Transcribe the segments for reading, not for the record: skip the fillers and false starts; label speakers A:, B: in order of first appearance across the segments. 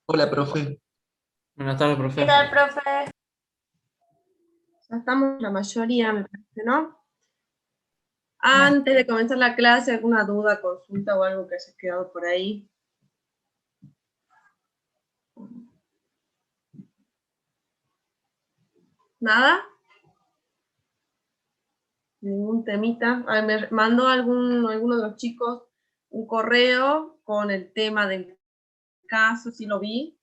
A: Hola, profe.
B: Buenas tardes,
C: ¿Qué
B: profe.
C: tal, profe? Ya estamos la mayoría, me parece, ¿no? Antes de comenzar la clase, ¿alguna duda, consulta o algo que haya quedado por ahí? ¿Nada? ¿Ningún temita? A ver, me mandó alguno de los chicos un correo con el tema del caso, sí lo vi.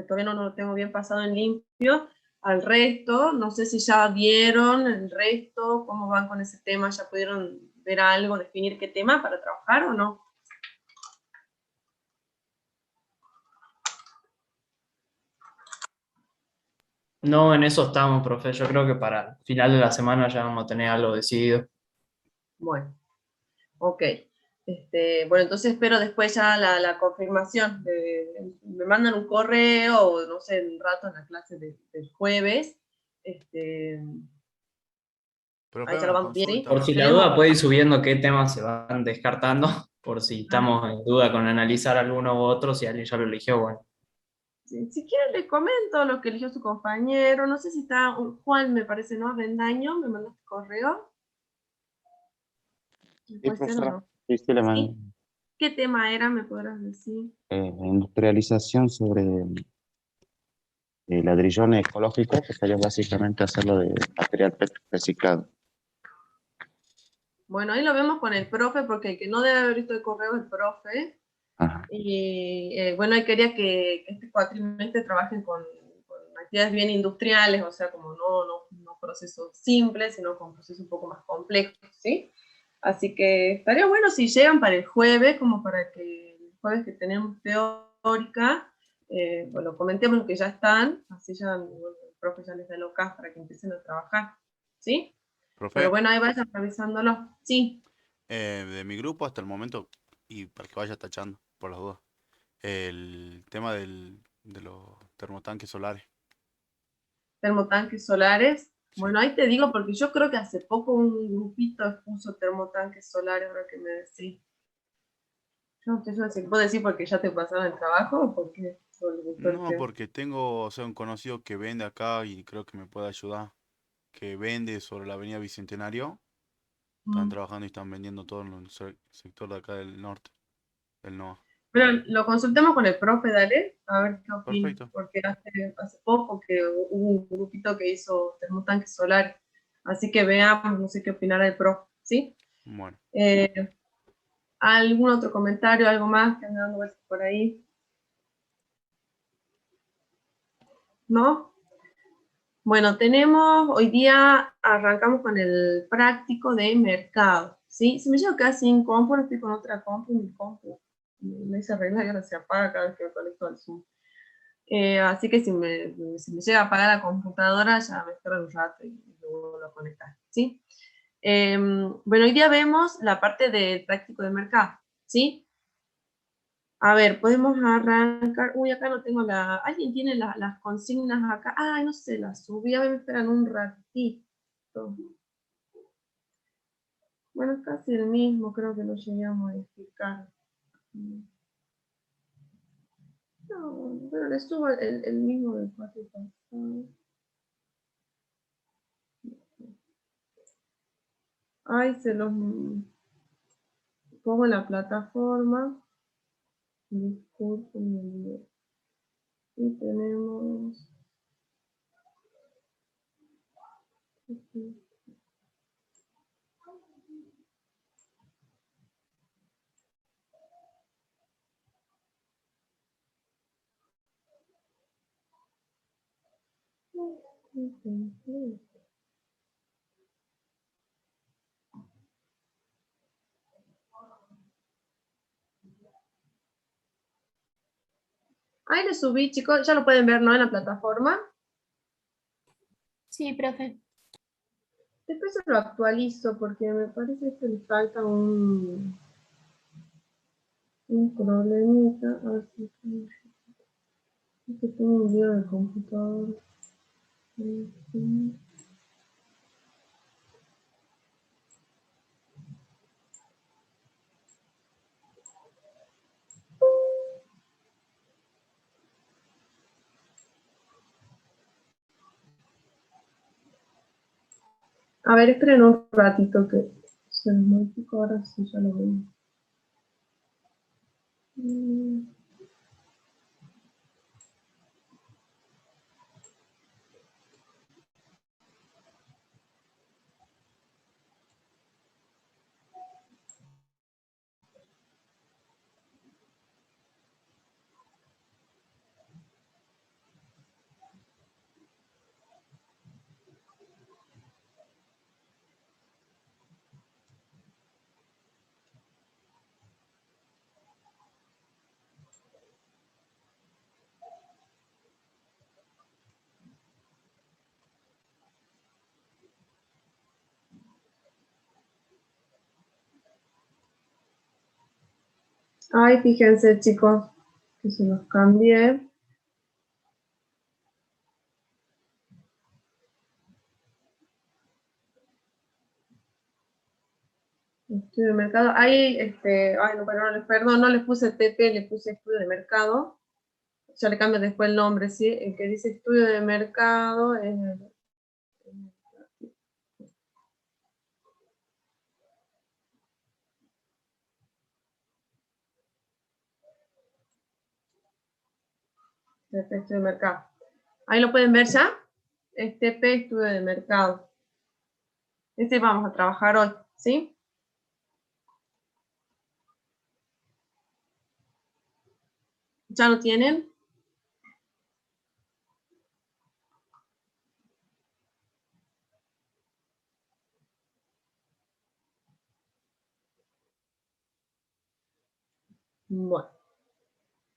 C: Todavía no lo tengo bien pasado en limpio. Al resto, no sé si ya vieron el resto, cómo van con ese tema, ya pudieron ver algo, definir qué tema para trabajar o no.
B: No, en eso estamos, profe. Yo creo que para el final de la semana ya vamos a tener algo decidido.
C: Bueno. Ok. Bueno, entonces espero después ya la confirmación. Me mandan un correo o no sé, un rato en la clase del jueves. Este,
D: Profe,
C: ahí ya lo
D: una
C: vamos bien, ¿sí?
B: Por
D: consulta.
B: si la
C: Tenemos.
B: duda, puede ir subiendo qué temas se van descartando, por si estamos en duda con analizar alguno u otro, si alguien ya lo eligió, bueno.
C: Si quieren les comento lo que eligió su compañero. No sé si está Juan, me parece, ¿no? Avendaño, me mandaste correo.
E: Sí,
C: ¿Puede ser o
E: profesora.
C: no?
E: Sí, sí, le mando.
C: Sí. ¿Qué tema era? ¿Me podrás decir?
E: Industrialización sobre ladrillón ecológico, que sería básicamente hacerlo de material reciclado.
C: Bueno, ahí lo vemos con el profe, porque el que no debe haber visto el correo es el profe.
E: Ajá.
C: Y bueno, él quería que este cuatrimestre trabajen con actividades bien industriales, o sea, como no procesos simples, sino con procesos un poco más complejos, ¿sí? Así que estaría bueno si llegan para el jueves, como para que el jueves que tenemos teórica, bueno, comentemos que ya están, así ya bueno, el profe ya les da el ok para que empiecen a trabajar, ¿sí? Pero
D: Profe,
C: bueno, ahí vayan revisándolo, sí.
D: de mi grupo hasta el momento, y para que vaya tachando, por las dudas, el tema de los termotanques solares.
C: Termotanques solares.
D: Sí.
C: Bueno, ahí te digo, porque yo creo que hace poco un grupito puso termotanques solares, ahora que me decís. Yo no estoy segura si puedo decir porque ya te pasaron el trabajo o porque
D: No, porque tengo, o sea, un conocido que vende acá y creo que me puede ayudar. Que vende sobre la avenida Bicentenario. Están trabajando y están vendiendo todo en el sector de acá del norte, del NOA.
C: Pero lo consultemos con el profe, dale, a ver qué opina,
D: Perfecto.
C: porque hace poco que hubo un grupito que hizo termotanques solares, así que veamos, no sé qué opinará el profe, ¿sí?
D: Bueno.
C: Eh, ¿Algún otro comentario, algo más que ande dando vueltas por ahí? ¿No? Bueno, hoy día arrancamos con el práctico de mercado, ¿sí? Si me llevo casi sin compu, no estoy con otra compu, mi compu me dice arreglar y ahora se apaga cada vez que me conecto al Zoom. Así que si me llega a apagar la computadora, ya me espero un rato y luego vuelvo a conectar, ¿sí? Bueno, hoy día vemos la parte del práctico de mercado, ¿sí? A ver, podemos arrancar. Uy, acá no tengo ¿Alguien tiene las consignas acá? Ay, no sé, las subí. A ver, me esperan un ratito. Bueno, es casi el mismo, creo que lo llegué a modificar. No, pero le subo el mismo del patio pasado. Ay, se los pongo en la plataforma. Disculpen. Y tenemos. Ahí le subí, chicos. Ya lo pueden ver, ¿no? En la plataforma.
F: Sí, profe.
C: Después se lo actualizo porque me parece que le falta un problemita. A ver si es que tengo un lío de computador. A ver, esperen un ratito que se los modifico ahora, sí, ya lo veo. Ay, fíjense, chicos, que se los cambié. Estudio de mercado. Ahí, ay, no, perdón, no les puse TP, le puse estudio de mercado. Ya le cambio después el nombre, ¿sí? El que dice estudio de mercado es TP estudio de mercado. Ahí lo pueden ver ya. Es TP estudio de mercado. Este vamos a trabajar hoy, ¿sí? ¿Ya lo tienen? Bueno.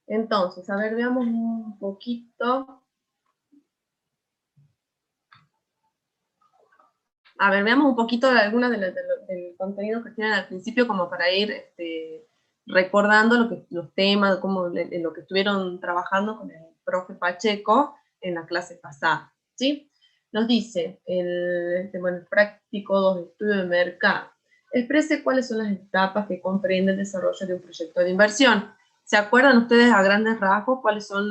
C: Entonces, a ver, veamos un poquito. A ver, veamos un poquito de algunas del contenido que tienen al principio, como para ir recordando los temas, en lo que estuvieron trabajando con el profe Pacheco en la clase pasada, ¿sí? Nos dice, el práctico 2 de estudio de mercado, exprese cuáles son las etapas que comprende el desarrollo de un proyecto de inversión. ¿Se acuerdan ustedes a grandes rasgos cuáles son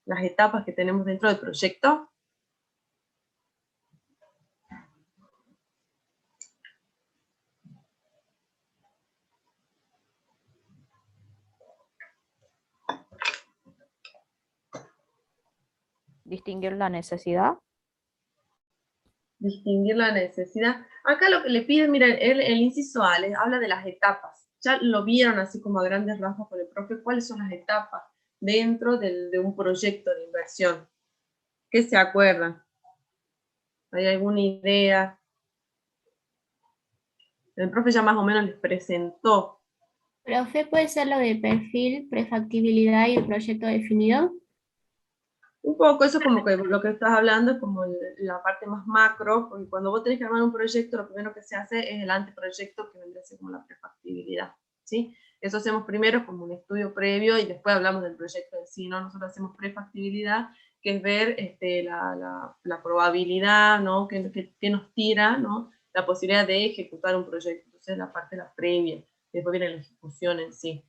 C: las etapas que tenemos dentro del proyecto?
A: Distinguir la necesidad.
C: Distinguir la necesidad. Acá lo que le piden, miren, el inciso A les habla de las etapas. Ya lo vieron así como a grandes rasgos con el profe, cuáles son las etapas dentro de un proyecto de inversión. ¿Qué se acuerdan? ¿Hay alguna idea? El profe ya más o menos les presentó.
F: Profe, ¿puede ser lo de perfil, prefactibilidad y el proyecto definido?
C: Un poco, eso es como que lo que estás hablando es como la parte más macro, porque cuando vos tenés que armar un proyecto, lo primero que se hace es el anteproyecto, que vendría a ser como la prefactibilidad, ¿sí? Eso hacemos primero como un estudio previo y después hablamos del proyecto en sí, ¿no? Nosotros hacemos prefactibilidad, que es ver la probabilidad, ¿no? Que nos tira, ¿no? La posibilidad de ejecutar un proyecto. Entonces la parte la previa, y después viene la ejecución en sí.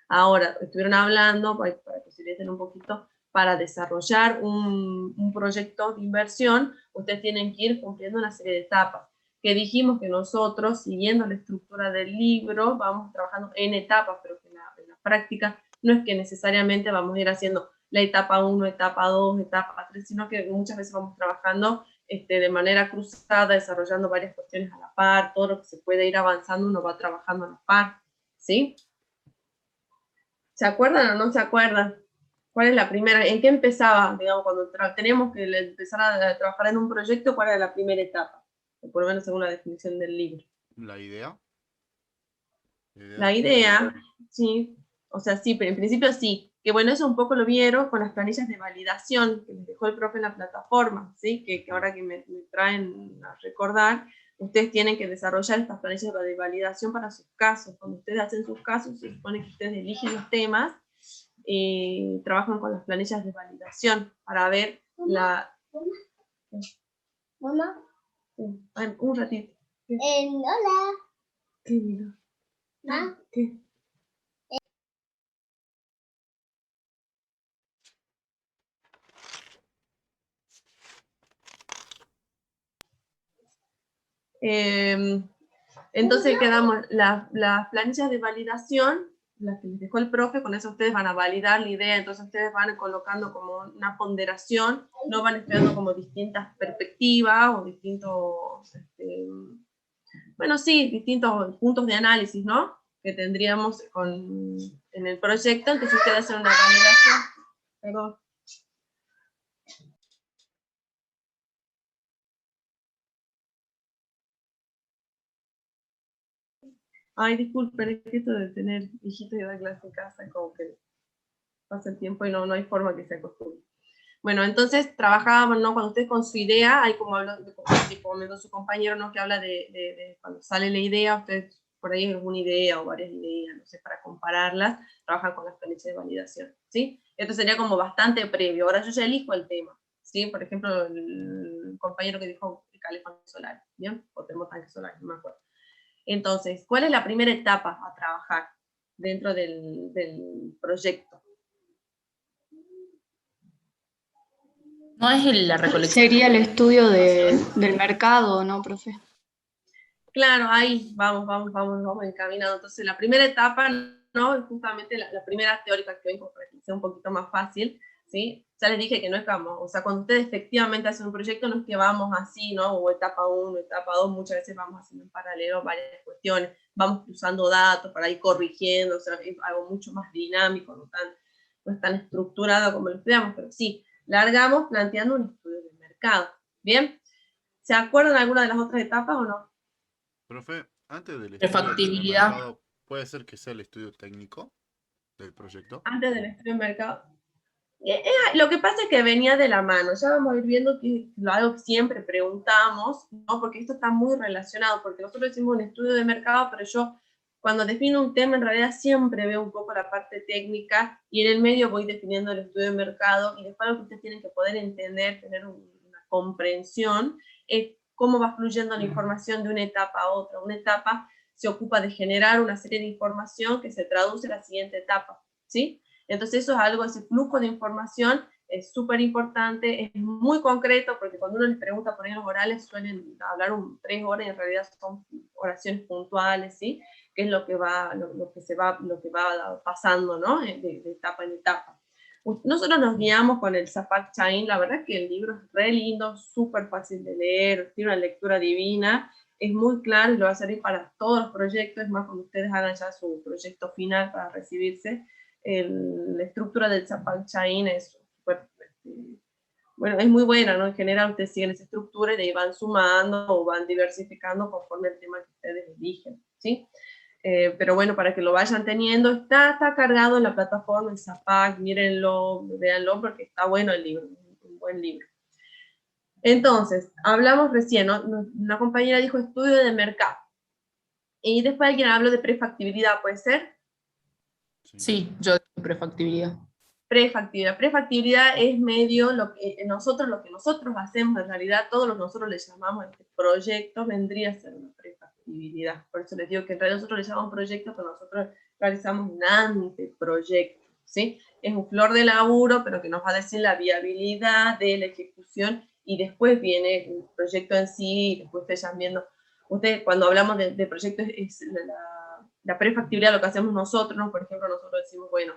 C: Ahora, estuvieron hablando, para que se orienten un poquito, para desarrollar un proyecto de inversión, ustedes tienen que ir cumpliendo una serie de etapas, que dijimos que nosotros, siguiendo la estructura del libro, vamos trabajando en etapas, pero que en la práctica no es que necesariamente vamos a ir haciendo la etapa 1, etapa 2, etapa 3, sino que muchas veces vamos trabajando de manera cruzada, desarrollando varias cuestiones a la par, todo lo que se puede ir avanzando uno va trabajando a la par, ¿sí? ¿Se acuerdan o no se acuerdan? ¿Cuál es la primera? ¿En qué empezaba? Digamos, cuando teníamos que empezar a trabajar en un proyecto, ¿cuál era la primera etapa? O por lo menos según la definición del libro.
D: La idea.
C: La idea, sí. O sea, sí, pero en principio sí. Que bueno, eso un poco lo vieron con las planillas de validación que les dejó el profe en la plataforma, ¿sí? Que ahora que me traen a recordar, ustedes tienen que desarrollar estas planillas de validación para sus casos. Cuando ustedes hacen sus casos, se supone que ustedes eligen los temas y trabajan con las planillas de validación para ver la...
F: Mamá,
C: Sí. Ay, un ratito.
F: hola.
C: ¿Qué mira?
F: ¿Ah?
C: ¿Qué? Entonces quedamos las planillas de validación, las que les dejó el profe, con eso ustedes van a validar la idea, entonces ustedes van colocando como una ponderación, no van estudiando como distintas perspectivas o distintos, bueno, sí, distintos puntos de análisis, ¿no? Que tendríamos en el proyecto, entonces ustedes hacen una validación. Perdón. Ay, disculpen, es que esto de tener hijitos y dar clase en casa es como que pasa el tiempo y no hay forma que se acostumbre. Bueno, entonces trabajábamos, ¿no? Cuando ustedes con su idea, hay como comentó su compañero, ¿no? Que habla de cuando sale la idea, ustedes por ahí alguna idea o varias ideas, no sé, para compararlas, trabajan con las planillas de validación, ¿sí? Esto sería como bastante previo. Ahora yo ya elijo el tema, ¿sí? Por ejemplo, el compañero que dijo calefacción solar, ¿bien? O termotanque solar, no me acuerdo. Entonces, ¿cuál es la primera etapa a trabajar dentro del proyecto?
G: No es la recolección.
H: Sería el estudio del mercado, ¿no, profe?
C: Claro, ahí vamos encaminando. Entonces, la primera etapa, ¿no? Es justamente la primera teórica que vengo para que sea un poquito más fácil, ¿sí? Ya les dije que no es como, o sea, cuando ustedes efectivamente hacen un proyecto, no es que vamos así, ¿no? O etapa 1, etapa 2, muchas veces vamos haciendo en paralelo varias cuestiones, vamos cruzando datos para ir corrigiendo, o sea, es algo mucho más dinámico, no es tan estructurado como lo estudiamos, pero sí, largamos planteando un estudio de mercado. ¿Bien? ¿Se acuerdan alguna de las otras etapas o no?
D: Profe, antes del estudio del
G: Factibilidad.
D: mercado, ¿puede ser que sea el estudio técnico del proyecto?
C: Antes del estudio de mercado. Lo que pasa es que venía de la mano, ya vamos a ir viendo que algo que siempre preguntamos, ¿no? Porque esto está muy relacionado, porque nosotros hicimos un estudio de mercado, pero yo cuando defino un tema en realidad siempre veo un poco la parte técnica y en el medio voy definiendo el estudio de mercado y después lo que ustedes tienen que poder entender, tener una comprensión, es cómo va fluyendo la información de una etapa a otra. Una etapa se ocupa de generar una serie de información que se traduce en la siguiente etapa, ¿sí? Entonces eso es algo, ese flujo de información es súper importante, es muy concreto, porque cuando uno les pregunta por ahí en los orales suelen hablar 3 horas y en realidad son oraciones puntuales, ¿sí? Que es lo que va pasando, ¿no? De etapa en etapa. Nosotros nos guiamos con el Zapak Chain, la verdad que el libro es re lindo, súper fácil de leer, tiene una lectura divina, es muy claro y lo va a servir para todos los proyectos, es más cuando ustedes hagan ya su proyecto final para recibirse. La estructura del Zapak Chain es súper, bueno, es muy buena, ¿no? En general ustedes siguen esa estructura y de ahí van sumando o van diversificando conforme el tema que ustedes eligen, ¿sí? Pero bueno, para que lo vayan teniendo, está cargado en la plataforma, en Zapak, mírenlo, véanlo, porque está bueno el libro, un buen libro. Entonces, hablamos recién, ¿no? Una compañera dijo estudio de mercado. Y después alguien habló de prefactibilidad, ¿puede ser?
G: Sí, yo digo prefactibilidad.
C: Prefactibilidad. Prefactibilidad es medio lo que nosotros hacemos, en realidad todos nosotros le llamamos a este proyecto, vendría a ser una prefactibilidad. Por eso les digo que en realidad nosotros le llamamos proyecto, pero nosotros realizamos un anteproyecto, ¿sí? Es un flor de laburo, pero que nos va a decir la viabilidad de la ejecución, y después viene el proyecto en sí, y después ustedes ya viendo, cuando hablamos de proyectos, es la prefactibilidad lo que hacemos nosotros, ¿no? Por ejemplo, nosotros decimos, bueno,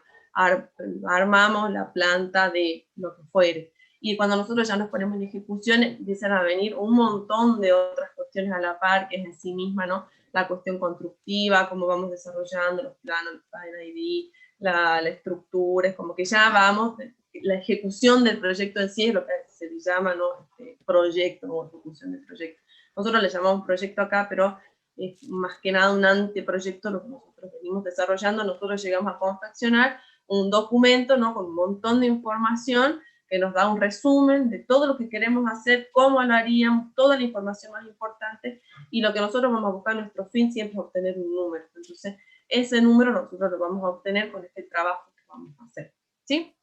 C: armamos la planta de lo que fuere. Y cuando nosotros ya nos ponemos en ejecución, empiezan a venir un montón de otras cuestiones a la par, que es en sí misma, ¿no? La cuestión constructiva, cómo vamos desarrollando los planos, el Plan ID, la estructura, es como que ya vamos, la ejecución del proyecto en sí es lo que se le llama, ¿no? Proyecto o ejecución del proyecto. Nosotros le llamamos proyecto acá, pero es más que nada un anteproyecto lo que nosotros venimos desarrollando. Nosotros llegamos a confeccionar un documento, ¿no? Con un montón de información que nos da un resumen de todo lo que queremos hacer, cómo lo haríamos, toda la información más importante, y lo que nosotros vamos a buscar, nuestro fin siempre es obtener un número. Entonces, ese número nosotros lo vamos a obtener con este trabajo que vamos a hacer, ¿sí?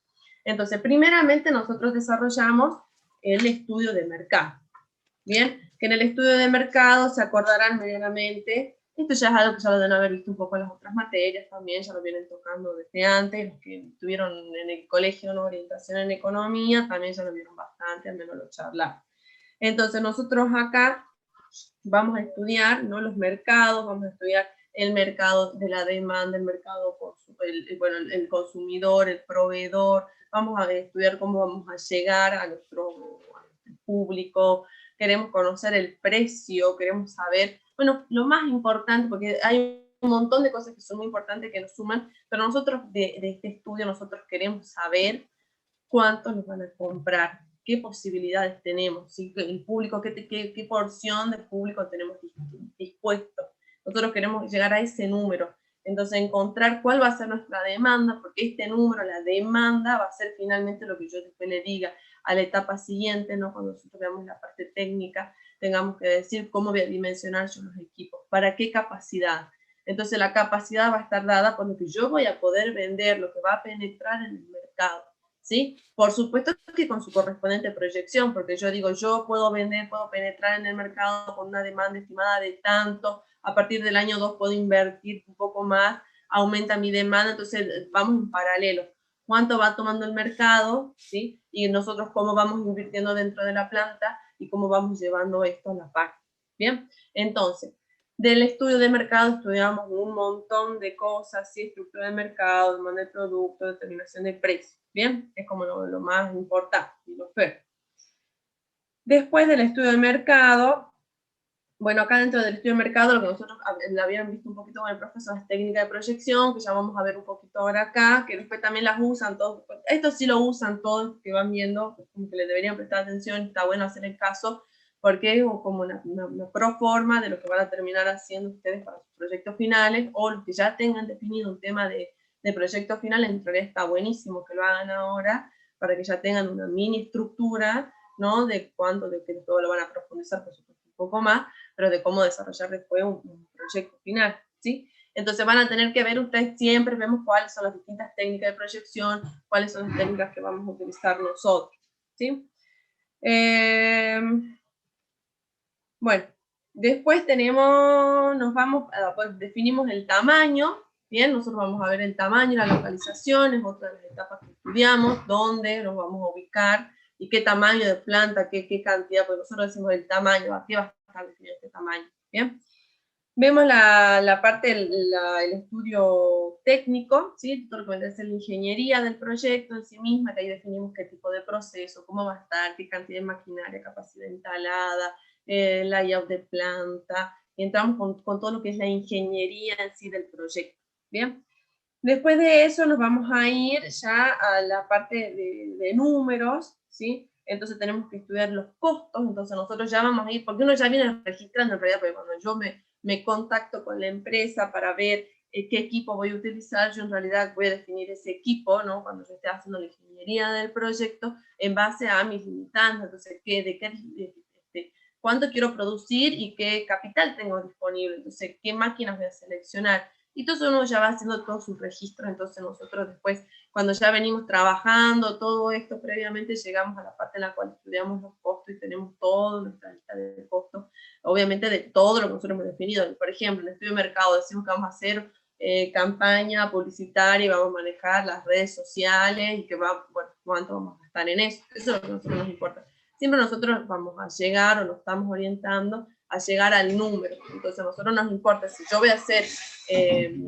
C: Entonces, primeramente nosotros desarrollamos el estudio de mercado. Bien, que en el estudio de mercado se acordarán medianamente, esto ya es algo que ya lo deben haber visto un poco en las otras materias también, ya lo vienen tocando desde antes, los que tuvieron en el colegio una orientación en economía, también ya lo vieron bastante, al menos lo charlaron. Entonces nosotros acá vamos a estudiar, ¿no?, los mercados, vamos a estudiar el mercado de la demanda, el mercado, el consumidor, el proveedor, vamos a estudiar cómo vamos a llegar a nuestro público, queremos conocer el precio, queremos saber, bueno, lo más importante, porque hay un montón de cosas que son muy importantes que nos suman, pero nosotros de este estudio nosotros queremos saber cuántos nos van a comprar, qué posibilidades tenemos, ¿sí? El público, qué porción de público tenemos dispuesto. Nosotros queremos llegar a ese número, entonces encontrar cuál va a ser nuestra demanda, porque este número, la demanda, va a ser finalmente lo que yo después le diga a la etapa siguiente, ¿no?, cuando nosotros veamos la parte técnica, tengamos que decir cómo voy a dimensionar yo los equipos, para qué capacidad. Entonces la capacidad va a estar dada por lo que yo voy a poder vender, lo que va a penetrar en el mercado, ¿sí? Por supuesto que con su correspondiente proyección, porque yo digo, yo puedo vender, puedo penetrar en el mercado con una demanda estimada de tanto, a partir del año 2 puedo invertir un poco más, aumenta mi demanda, entonces vamos en paralelo. ¿Cuánto va tomando el mercado? ¿Sí? Y nosotros cómo vamos invirtiendo dentro de la planta y cómo vamos llevando esto a la par. ¿Bien? Entonces, del estudio de mercado estudiamos un montón de cosas, ¿sí? Estructura de mercado, demanda de producto, determinación de precio. ¿Bien? Es como lo más importante y lo peor. Después del estudio de mercado, bueno, acá dentro del estudio de mercado, lo que nosotros la habían visto un poquito con el profesor es técnica de proyección, que ya vamos a ver un poquito ahora acá, que después también las usan todos, esto sí lo usan todos, que van viendo, como que le deberían prestar atención, está bueno hacer el caso, porque es como una proforma de lo que van a terminar haciendo ustedes para sus proyectos finales, o los que ya tengan definido un tema de proyecto final, en realidad está buenísimo que lo hagan ahora, para que ya tengan una mini estructura, ¿no?, de cuánto, de que todo lo van a profundizar, por supuesto, un poco más, pero de cómo desarrollar después un proyecto final, ¿sí? Entonces van a tener que ver, ustedes siempre vemos cuáles son las distintas técnicas de proyección, cuáles son las técnicas que vamos a utilizar nosotros, ¿sí? Bueno, después nos vamos, pues definimos el tamaño, ¿bien? Nosotros vamos a ver el tamaño, la localización, es otra de las etapas que estudiamos, dónde nos vamos a ubicar, y qué tamaño de planta, qué cantidad, pues nosotros decimos el tamaño, aquí va a estar definido este tamaño, ¿bien? Vemos la parte, el estudio técnico, ¿sí? Todo lo que vendría a ser la ingeniería del proyecto en sí misma, que ahí definimos qué tipo de proceso, cómo va a estar, qué cantidad de maquinaria, capacidad instalada, layout de planta, y entramos con todo lo que es la ingeniería en sí del proyecto, ¿bien? Después de eso nos vamos a ir ya a la parte de números, ¿sí? Entonces tenemos que estudiar los costos, entonces nosotros ya vamos a ir, porque uno ya viene registrando en realidad, porque cuando yo me contacto con la empresa para ver qué equipo voy a utilizar, yo en realidad voy a definir ese equipo, ¿no?, cuando yo esté haciendo la ingeniería del proyecto, en base a mis limitantes, entonces cuánto quiero producir y qué capital tengo disponible, entonces qué máquinas voy a seleccionar. Y todo eso uno ya va haciendo todo su registro, entonces nosotros después, cuando ya venimos trabajando todo esto previamente, llegamos a la parte en la cual estudiamos los costos y tenemos toda nuestra lista de costos, obviamente de todo lo que nosotros hemos definido. Por ejemplo, en el estudio de mercado decimos que vamos a hacer campaña publicitaria y vamos a manejar las redes sociales y que bueno, cuánto vamos a gastar en eso. Eso es lo que a nosotros nos importa. Siempre nosotros vamos a llegar o nos estamos orientando a llegar al número. Entonces a nosotros nos importa si yo voy a hacer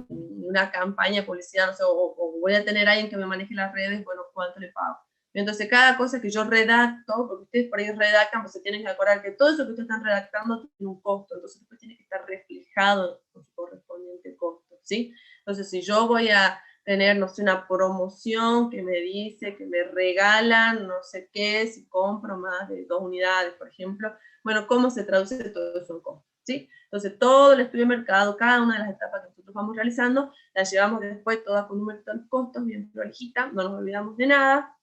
C: una campaña de publicidad, no sé, o voy a tener a alguien que me maneje las redes, bueno, ¿cuánto le pago? Entonces cada cosa que yo redacto, porque ustedes por ahí redactan, pues se tienen que acordar que todo eso que ustedes están redactando tiene un costo, entonces después tiene que estar reflejado con su correspondiente costo, ¿sí? Entonces si yo voy a tener, no sé, una promoción que me dice que me regalan no sé qué, si compro más de 2 unidades, por ejemplo, bueno, ¿cómo se traduce todo eso en costo? ¿Sí? Entonces, todo el estudio de mercado, cada una de las etapas que nosotros vamos realizando, las llevamos después todas con números de costos, bien prolijita, no nos olvidamos de nada,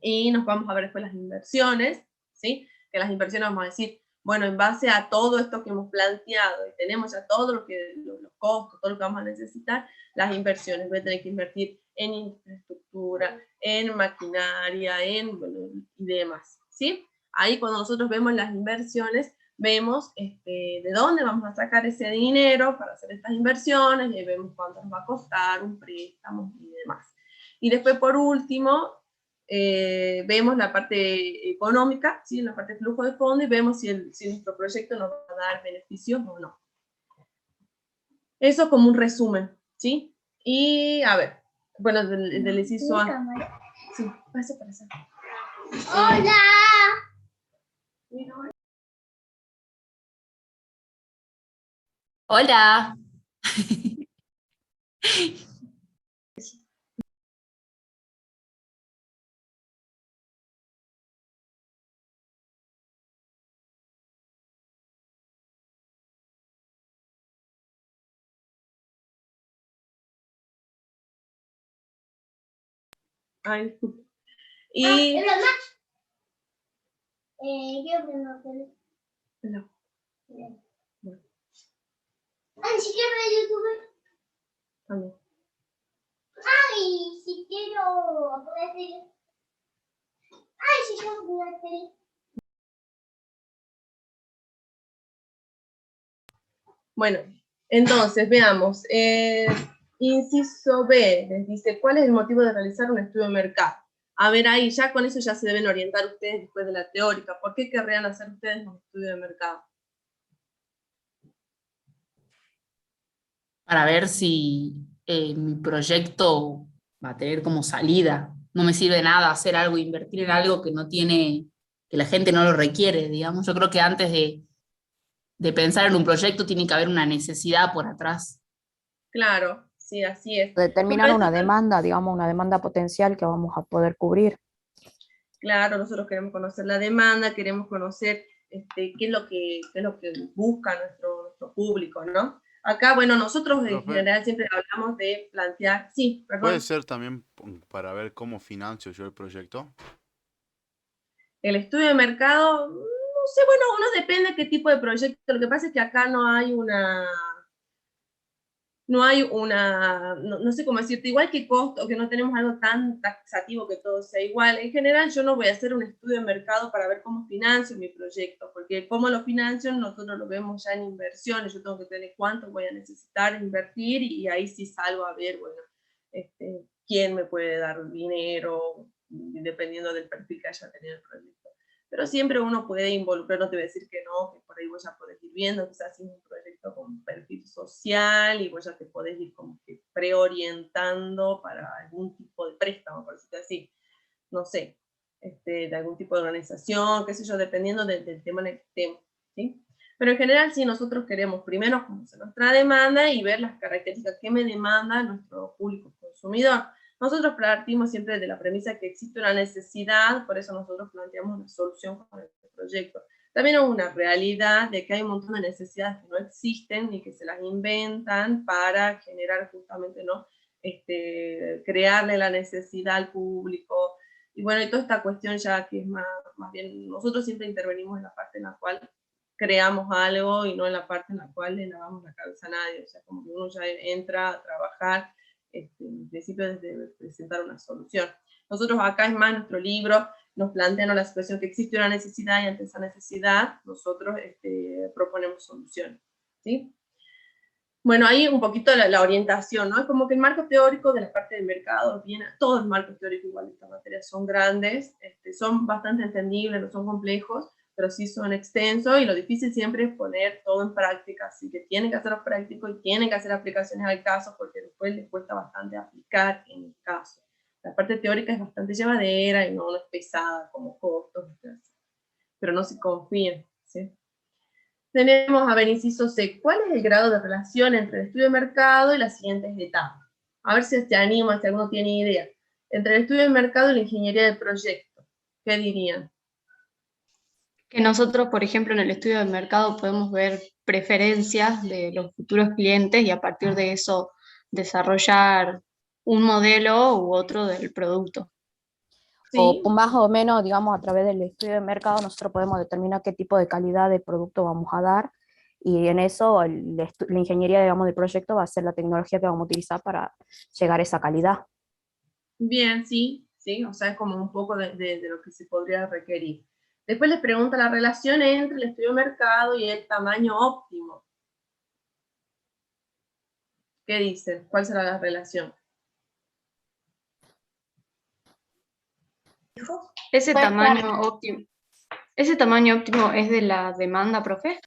C: y nos vamos a ver después las inversiones, ¿sí? Que las inversiones vamos a decir, bueno, en base a todo esto que hemos planteado, y tenemos ya todo los costos, todo lo que vamos a necesitar, las inversiones, voy a tener que invertir en infraestructura, en maquinaria, bueno, y demás, ¿sí? Ahí cuando nosotros vemos las inversiones, vemos de dónde vamos a sacar ese dinero para hacer estas inversiones, y vemos cuánto nos va a costar un préstamo y demás. Y después, por último, vemos la parte económica, ¿sí? La parte de flujo de fondo, y vemos si nuestro proyecto nos va a dar beneficios o no. Eso como un resumen, ¿sí? Y a ver, bueno, del inciso A. Sí, pasa para allá.
F: ¡Hola!
G: Hola.
C: Ay, disculpe. Y...
F: quiero preguntarle.
C: No.
F: Ay, si quiero ver YouTube.
C: También.
F: Ay, si quiero poner tele. Ay, si quiero poner tele.
C: Bueno, entonces, veamos. Inciso B, les dice, ¿cuál es el motivo de realizar un estudio de mercado? A ver, ahí ya con eso ya se deben orientar ustedes después de la teórica. ¿Por qué querrían hacer ustedes un estudio de mercado?
G: Para ver si mi proyecto va a tener como salida. No me sirve de nada hacer algo, invertir en algo que no tiene, que la gente no lo requiere, digamos. Yo creo que antes de pensar en un proyecto tiene que haber una necesidad por atrás.
C: Claro, sí, así es.
A: Determinar
C: Bueno,
A: una demanda, digamos, una demanda potencial que vamos a poder cubrir.
C: claro, nosotros queremos conocer la demanda, queremos conocer qué es lo que busca nuestro público, ¿no? Acá, bueno, nosotros en
D: Profe,
C: general siempre hablamos de plantear, sí,
D: ¿puede
C: perdón,
D: ser también para ver cómo financio yo el proyecto?
C: el estudio de mercado, no sé, bueno, uno depende de qué tipo de proyecto. Lo que pasa es que acá no sé cómo decirte, igual que costo, que no tenemos algo tan taxativo que todo sea igual. En general, yo no voy a hacer un estudio de mercado para ver cómo financio mi proyecto, porque cómo lo financio nosotros lo vemos ya en inversiones. Yo tengo que tener cuánto voy a necesitar invertir, y ahí sí salgo a ver, bueno, quién me puede dar dinero, dependiendo del perfil que haya tenido el proyecto. Pero siempre uno puede involucrar, no te voy a decir que no, que por ahí vos ya podés ir viendo, quizás haciendo un proyecto con perfil social, y vos ya te podés ir como que preorientando para algún tipo de préstamo, por decirlo así, no sé, de algún tipo de organización, qué sé yo, dependiendo del tema en el que estemos, ¿sí? Pero en general sí, nosotros queremos primero conocer nuestra demanda y ver las características que me demanda nuestro público consumidor. Nosotros partimos siempre de la premisa que existe una necesidad, por eso nosotros planteamos una solución con este proyecto. También es una realidad de que hay un montón de necesidades que no existen y que se las inventan para generar justamente, ¿no? Crearle la necesidad al público. Y bueno, y toda esta cuestión ya que es más bien, nosotros siempre intervenimos en la parte en la cual creamos algo y no en la parte en la cual le lavamos la cabeza a nadie. O sea, como que uno ya entra a trabajar en principio desde presentar una solución. Nosotros acá es más, nuestro libro nos plantean la situación que existe una necesidad, y ante esa necesidad nosotros proponemos soluciones, ¿sí? Bueno, ahí un poquito la orientación, ¿no? Es como que el marco teórico de la parte del mercado, bien, todos los marcos teóricos igual de esta materia son grandes, son bastante entendibles, no son complejos, pero sí son extensos, y lo difícil siempre es poner todo en práctica, así que tienen que hacerlo práctico y tienen que hacer aplicaciones al caso, porque después les cuesta bastante aplicar en el caso. La parte teórica es bastante llevadera y no es pesada como costos, pero no se confíen, ¿sí? Tenemos, a ver, inciso C, ¿cuál es el grado de relación entre el estudio de mercado y las siguientes etapas? A ver si te anima, si alguno tiene idea. Entre el estudio de mercado y la ingeniería del proyecto, ¿qué dirían?
H: Que nosotros, por ejemplo, en el estudio del mercado podemos ver preferencias de los futuros clientes y a partir de eso desarrollar un modelo u otro del producto.
C: ¿Sí?
A: O más o menos, digamos, a través del estudio de mercado, nosotros podemos determinar qué tipo de calidad de producto vamos a dar, y en eso la ingeniería, digamos, del proyecto va a ser la tecnología que vamos a utilizar para llegar a esa calidad.
C: Bien, sí, sí, o sea, es como un poco de lo que se podría requerir. Después les pregunta la relación entre el estudio de mercado y el tamaño óptimo. ¿Qué dicen? ¿Cuál será la relación?
H: Ese
F: Puede
H: tamaño óptimo. ¿Ese tamaño óptimo es de la demanda, profe?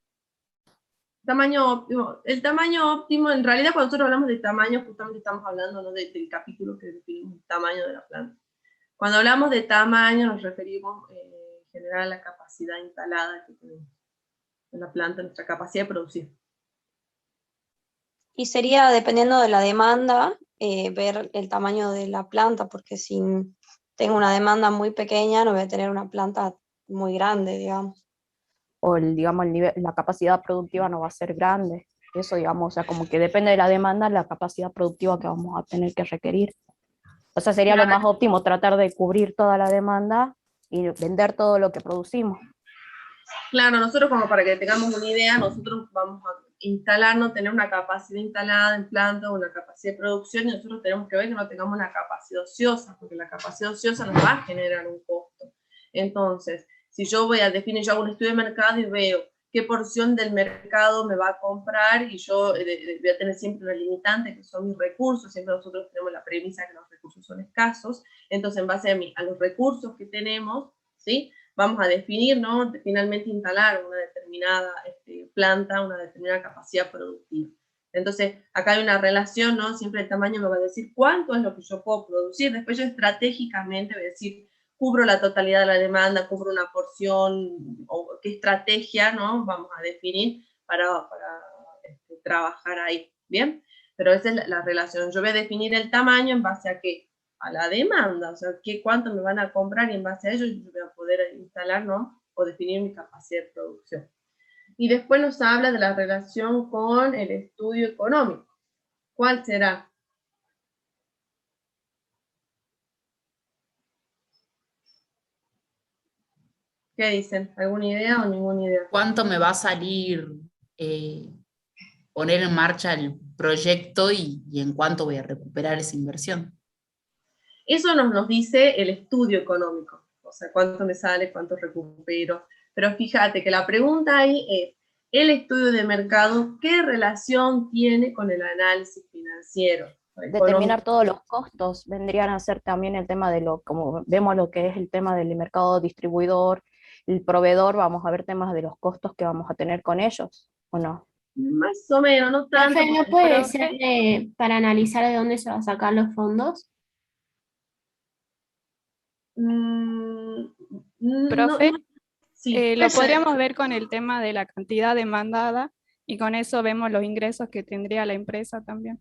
C: Tamaño óptimo. El tamaño óptimo, en realidad cuando nosotros hablamos de tamaño, justamente estamos hablando, ¿no?, del capítulo que definimos el tamaño de la planta. Cuando hablamos de tamaño nos referimos en general a la capacidad instalada que tenemos en la planta, nuestra capacidad de producir.
I: Y sería, dependiendo de la demanda, ver el tamaño de la planta, porque si tengo una demanda muy pequeña, no voy a tener una planta muy grande, digamos.
A: O digamos, la capacidad productiva no va a ser grande. Eso, digamos, o sea, como que depende de la demanda, la capacidad productiva que vamos a tener que requerir. O sea, sería lo más óptimo tratar de cubrir toda la demanda y vender todo lo que producimos.
C: Claro, nosotros como para que tengamos una idea, nosotros vamos a instalarnos, tener una capacidad instalada en planta, una capacidad de producción, y nosotros tenemos que ver que no tengamos una capacidad ociosa, porque la capacidad ociosa nos va a generar un costo. Entonces, si yo voy a definir, yo hago un estudio de mercado y veo qué porción del mercado me va a comprar, y yo voy a tener siempre una limitante, que son mis recursos, siempre nosotros tenemos la premisa que los recursos son escasos, entonces en base a los recursos que tenemos, ¿sí?, vamos a definir, ¿no?, finalmente instalar una determinada planta, una determinada capacidad productiva. Entonces, acá hay una relación, ¿no? Siempre el tamaño me va a decir cuánto es lo que yo puedo producir. Después yo estratégicamente voy a decir, cubro la totalidad de la demanda, cubro una porción, o qué estrategia, ¿no?, vamos a definir para trabajar ahí, ¿bien? Pero esa es la relación. Yo voy a definir el tamaño en base a qué, a la demanda, o sea, cuánto me van a comprar, y en base a ello yo voy a poder instalar, ¿no?, o definir mi capacidad de producción. Y después nos habla de la relación con el estudio económico. ¿Cuál será? ¿Qué dicen? ¿Alguna idea o ninguna idea?
G: ¿Cuánto me va a salir poner en marcha el proyecto y en cuánto voy a recuperar esa inversión?
C: Eso nos dice el estudio económico, o sea, cuánto me sale, cuánto recupero. Pero fíjate que la pregunta ahí es, ¿el estudio de mercado qué relación tiene con el análisis financiero?
A: Determinar todos los costos vendrían a ser también el tema de como vemos lo que es el tema del mercado distribuidor, el proveedor, vamos a ver temas de los costos que vamos a tener con ellos, ¿o no?
C: Más o menos, no tanto.
F: Profe, ¿no puede ser para analizar de dónde se va a sacar los fondos?
J: Profe,
C: sí.
J: lo podríamos ver con el tema de la cantidad demandada y con eso vemos los ingresos que tendría la empresa también.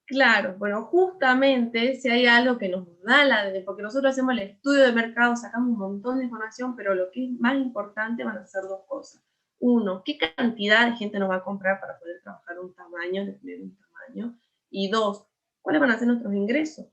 C: Claro, bueno, justamente si hay algo que nos da porque nosotros hacemos el estudio de mercado, sacamos un montón de información, pero lo que es más importante van a ser dos cosas. Uno, ¿qué cantidad de gente nos va a comprar para poder trabajar un tamaño, definir un tamaño? Y dos, ¿cuáles van a ser nuestros ingresos?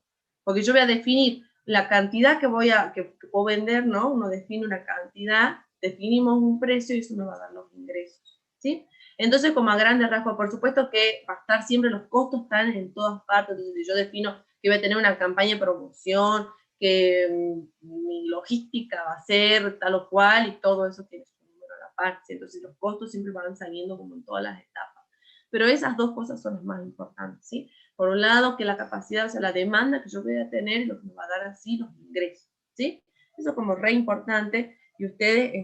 C: Porque yo voy a definir la cantidad que puedo vender, ¿no? Uno define una cantidad, definimos un precio y eso me va a dar los ingresos, ¿sí? Entonces, como a grandes rasgos, por supuesto que va a estar siempre, los costos están en todas partes. Entonces, yo defino que voy a tener una campaña de promoción, que mi logística va a ser tal o cual, y todo eso tiene su número a la par. Entonces, los costos siempre van saliendo como en todas las etapas. Pero esas dos cosas son las más importantes, ¿sí? Por un lado, que la capacidad, o sea, la demanda que yo voy a tener, lo que me va a dar así los ingresos, ¿sí? Eso es como re importante, y ustedes,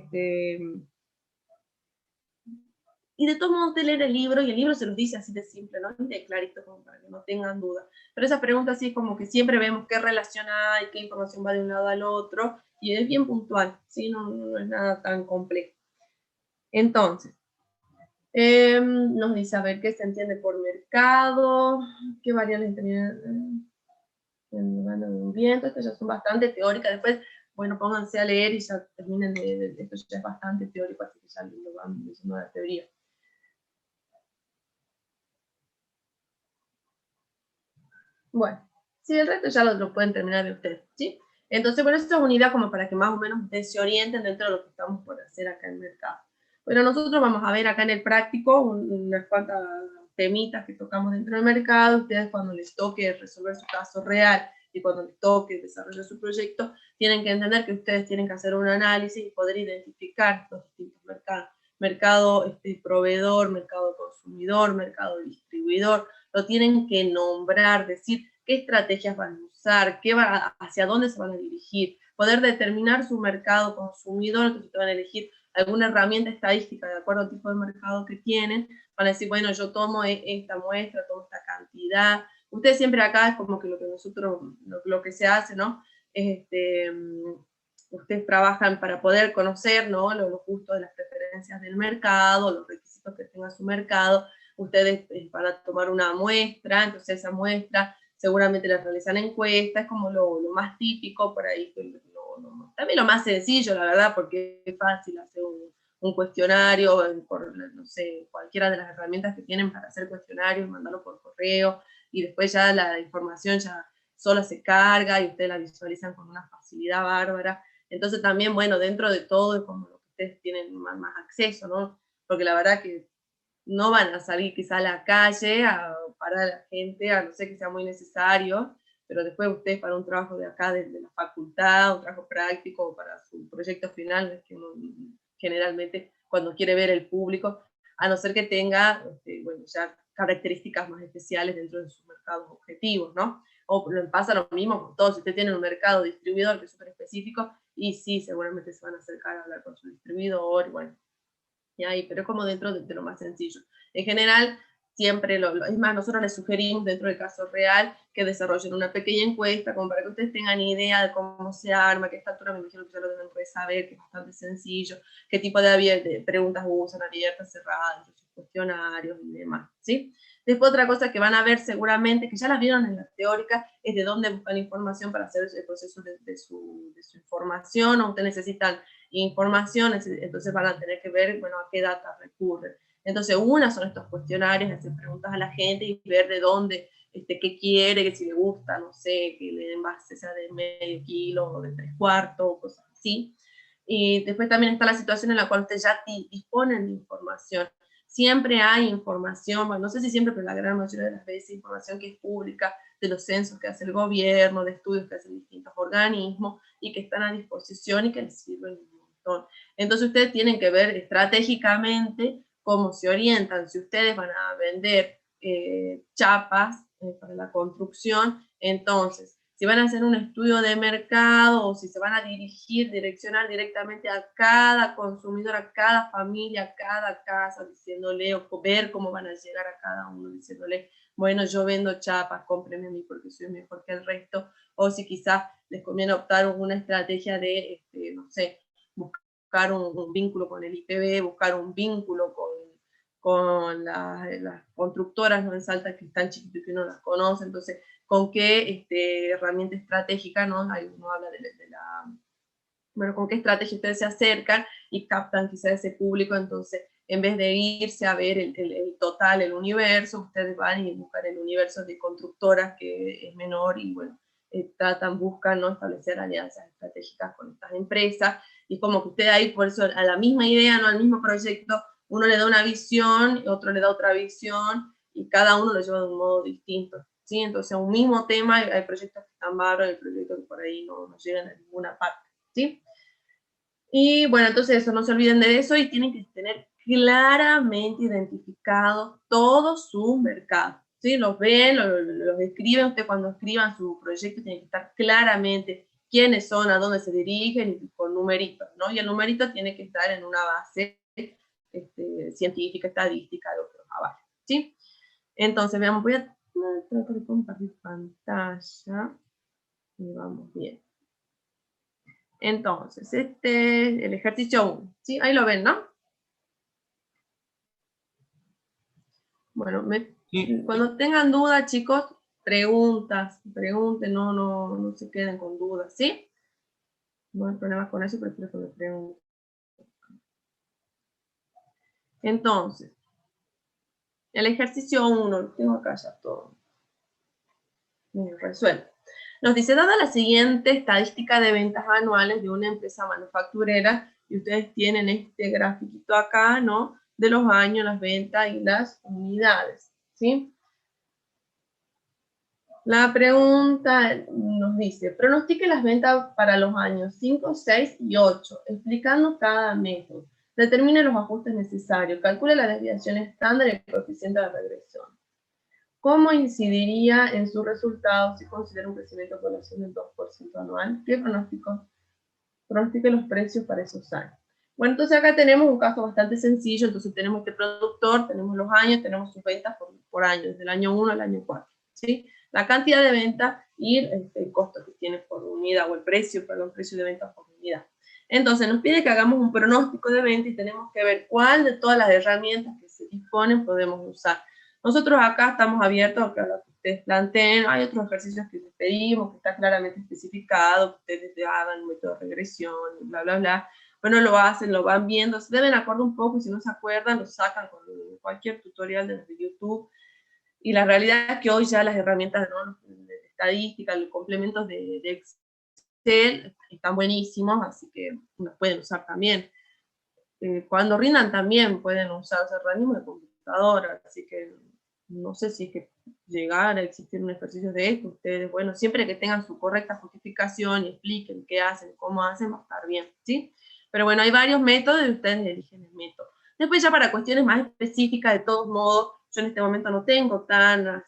C: y de todos modos usted lee el libro, y el libro se los dice así de simple, ¿no? De clarito, como para que no tengan duda. Pero esa pregunta así como que siempre vemos qué relación hay, qué información va de un lado al otro, y es bien puntual, ¿sí? No es nada tan complejo. Entonces, nos dice, a ver, ¿qué se entiende por mercado? ¿Qué variables tenían? Un viento, estas ya son bastante teóricas. Después, bueno, pónganse a leer y ya terminen esto ya es bastante teórico, así que ya lo van diciendo la teoría. Bueno, sí, el resto ya lo pueden terminar de ustedes, ¿sí? Entonces, bueno, esta es una idea como para que más o menos ustedes se orienten dentro de lo que estamos por hacer acá en el mercado. Bueno, nosotros vamos a ver acá en el práctico unas cuantas temitas que tocamos dentro del mercado. Ustedes, cuando les toque resolver su caso real y cuando les toque desarrollar su proyecto, tienen que entender que ustedes tienen que hacer un análisis y poder identificar los distintos mercados. Mercado proveedor, mercado consumidor, mercado distribuidor, lo tienen que nombrar, decir qué estrategias van a usar, hacia dónde se van a dirigir, poder determinar su mercado consumidor, entonces van a elegir alguna herramienta estadística de acuerdo al tipo de mercado que tienen, van a decir, bueno, yo tomo esta muestra, tomo esta cantidad. Ustedes siempre acá es como que lo que nosotros, lo que se hace, ¿no? Ustedes trabajan para poder conocer, ¿no?, los gustos de las preferencias del mercado, los requisitos que tenga su mercado. Ustedes van a tomar una muestra, entonces esa muestra seguramente la realizan encuestas, es como lo más típico por ahí, también lo más sencillo, la verdad, porque es fácil hacer un cuestionario por, no sé, cualquiera de las herramientas que tienen para hacer cuestionarios, mandarlo por correo, y después ya la información ya sola se carga y ustedes la visualizan con una facilidad bárbara. Entonces también, bueno, dentro de todo es como lo que ustedes tienen más acceso, ¿no? Porque la verdad que no van a salir quizá a la calle a parar a la gente, a no ser que sea muy necesario, pero después ustedes para un trabajo de acá, de la facultad, un trabajo práctico, para su proyecto final, es que uno generalmente cuando quiere ver el público, a no ser que tenga, bueno, ya características más especiales dentro de sus mercados objetivos, ¿no? O pasa lo mismo con todos, si ustedes tienen un mercado distribuidor que es súper específico, y sí, seguramente se van a acercar a hablar con su distribuidor, y bueno, y ahí, pero es como dentro de lo más sencillo. En general, siempre, es más, nosotros les sugerimos dentro del caso real que desarrollen una pequeña encuesta como para que ustedes tengan idea de cómo se arma, que a esta altura me imagino que ya lo deben saber, que es bastante sencillo, qué tipo de preguntas usan, abiertas, cerradas, sus cuestionarios y demás, ¿sí? Después otra cosa que van a ver seguramente, que ya la vieron en la teórica, es de dónde buscan información para hacer el proceso de su información, o ustedes necesitan información, entonces van a tener que ver, bueno, a qué data recurren. Entonces, una son estos cuestionarios, hacer preguntas a la gente y ver de dónde, qué quiere, que si le gusta, no sé, que el envase sea de medio kilo o de 3/4, cosas así. Y después también está la situación en la cual ustedes ya disponen de información. Siempre hay información, bueno, no sé si siempre, pero la gran mayoría de las veces, información que es pública, de los censos que hace el gobierno, de estudios que hacen distintos organismos, y que están a disposición y que les sirven un montón. Entonces ustedes tienen que ver estratégicamente cómo se orientan. Si ustedes van a vender chapas para la construcción, entonces, si van a hacer un estudio de mercado o si se van a direccionar directamente a cada consumidor, a cada familia, a cada casa, diciéndole, o ver cómo van a llegar a cada uno, diciéndole, bueno, yo vendo chapas, cómprenme a mí porque soy mejor que el resto, o si quizás les conviene optar una estrategia de, no sé, buscar un vínculo con el IPB, buscar un vínculo con las constructoras, ¿no?, en Salta, que están chiquitos y que uno las conoce, entonces, con qué herramienta estratégica, ¿no? Ahí uno habla bueno, con qué estrategia ustedes se acercan y captan quizá ese público, entonces, en vez de irse a ver el total, el universo, ustedes van y buscan el universo de constructoras que es menor y, bueno, buscan, ¿no?, establecer alianzas estratégicas con estas empresas, y como que ustedes ahí, por eso, a la misma idea, ¿no?, al mismo proyecto, uno le da una visión, otro le da otra visión, y cada uno lo lleva de un modo distinto, ¿sí? Entonces, un mismo tema, hay proyectos que están bárbaros, hay proyectos que por ahí no llegan a ninguna parte, ¿sí? Y bueno, entonces eso, no se olviden de eso, y tienen que tener claramente identificados todos sus mercados, ¿sí? Los ven, los escriben, ustedes cuando escriban su proyecto tienen que estar claramente quiénes son, a dónde se dirigen, y con numeritos, ¿no? Y el numerito tiene que estar en una base científica, estadística, de otros abajo, ¿sí? Entonces, veamos, voy a tratar de compartir pantalla, y vamos bien. Entonces, el ejercicio 1, ¿sí? Ahí lo ven, ¿no? Bueno, cuando tengan dudas, chicos, pregunten, no se queden con dudas, ¿sí? No hay problemas con eso, pero prefiero que me pregunten. Entonces, el ejercicio 1, lo tengo acá ya todo resuelto. Nos dice, dada la siguiente estadística de ventas anuales de una empresa manufacturera, y ustedes tienen este grafiquito acá, ¿no?, de los años, las ventas y las unidades, ¿sí? La pregunta nos dice, pronostique las ventas para los años 5, 6 y 8, explicando cada método. Determine los ajustes necesarios, calcule la desviación estándar y el coeficiente de regresión. ¿Cómo incidiría en sus resultados si considera un crecimiento de población del 2% anual? ¿Qué pronóstico? Pronostique los precios para esos años. Bueno, entonces acá tenemos un caso bastante sencillo. Entonces tenemos este productor, tenemos los años, tenemos sus ventas por año, desde el año 1 al año 4, ¿sí? La cantidad de venta y el costo que tiene por unidad, o el precio, perdón, precio de venta por unidad. Entonces nos pide que hagamos un pronóstico de venta y tenemos que ver cuál de todas las herramientas que se disponen podemos usar. Nosotros acá estamos abiertos a lo que ustedes planteen. Hay otros ejercicios que les pedimos, que está claramente especificado, que ustedes hagan un método de regresión, bla, bla, bla. Bueno, lo hacen, lo van viendo, se deben acordar un poco, y si no se acuerdan, lo sacan con cualquier tutorial de YouTube. Y la realidad es que hoy ya las herramientas de estadística, los complementos de Excel están buenísimos, así que los pueden usar también. Cuando rindan también pueden usar los organismos de computadora, así que no sé si es que llegar a existir un ejercicio de esto, ustedes, bueno, siempre que tengan su correcta justificación y expliquen qué hacen, cómo hacen, va a estar bien, ¿sí? Pero bueno, hay varios métodos y ustedes eligen el método. Después ya para cuestiones más específicas, de todos modos, yo en este momento no tengo tan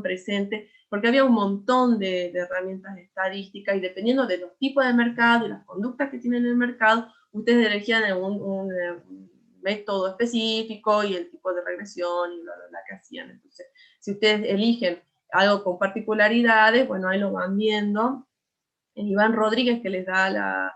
C: presente, porque había un montón de herramientas de estadística, y dependiendo de los tipos de mercado y las conductas que tienen en el mercado, ustedes elegían un método específico y el tipo de regresión y bla, bla, bla que hacían. Entonces, si ustedes eligen algo con particularidades, bueno, ahí lo van viendo. Iván Rodríguez, que les da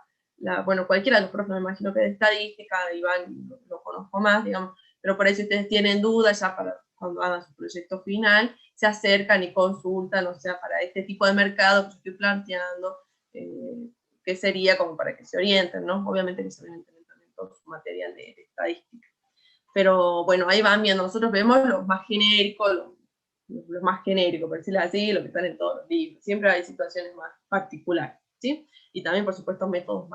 C: bueno, cualquiera de los profes, me imagino que de estadística, Iván lo conozco más, digamos, pero por ahí si ustedes tienen dudas, ya para cuando hagan su proyecto final, se acercan y consultan, o sea, para este tipo de mercado que yo estoy planteando, que sería como para que se orienten, ¿no? Obviamente que se orienten también todo su material de estadística. Pero bueno, ahí van viendo, nosotros vemos los más genéricos, los más genéricos, por decirlo así, los que están en todos los libros. Siempre hay situaciones más particulares, ¿sí? Y también, por supuesto, métodos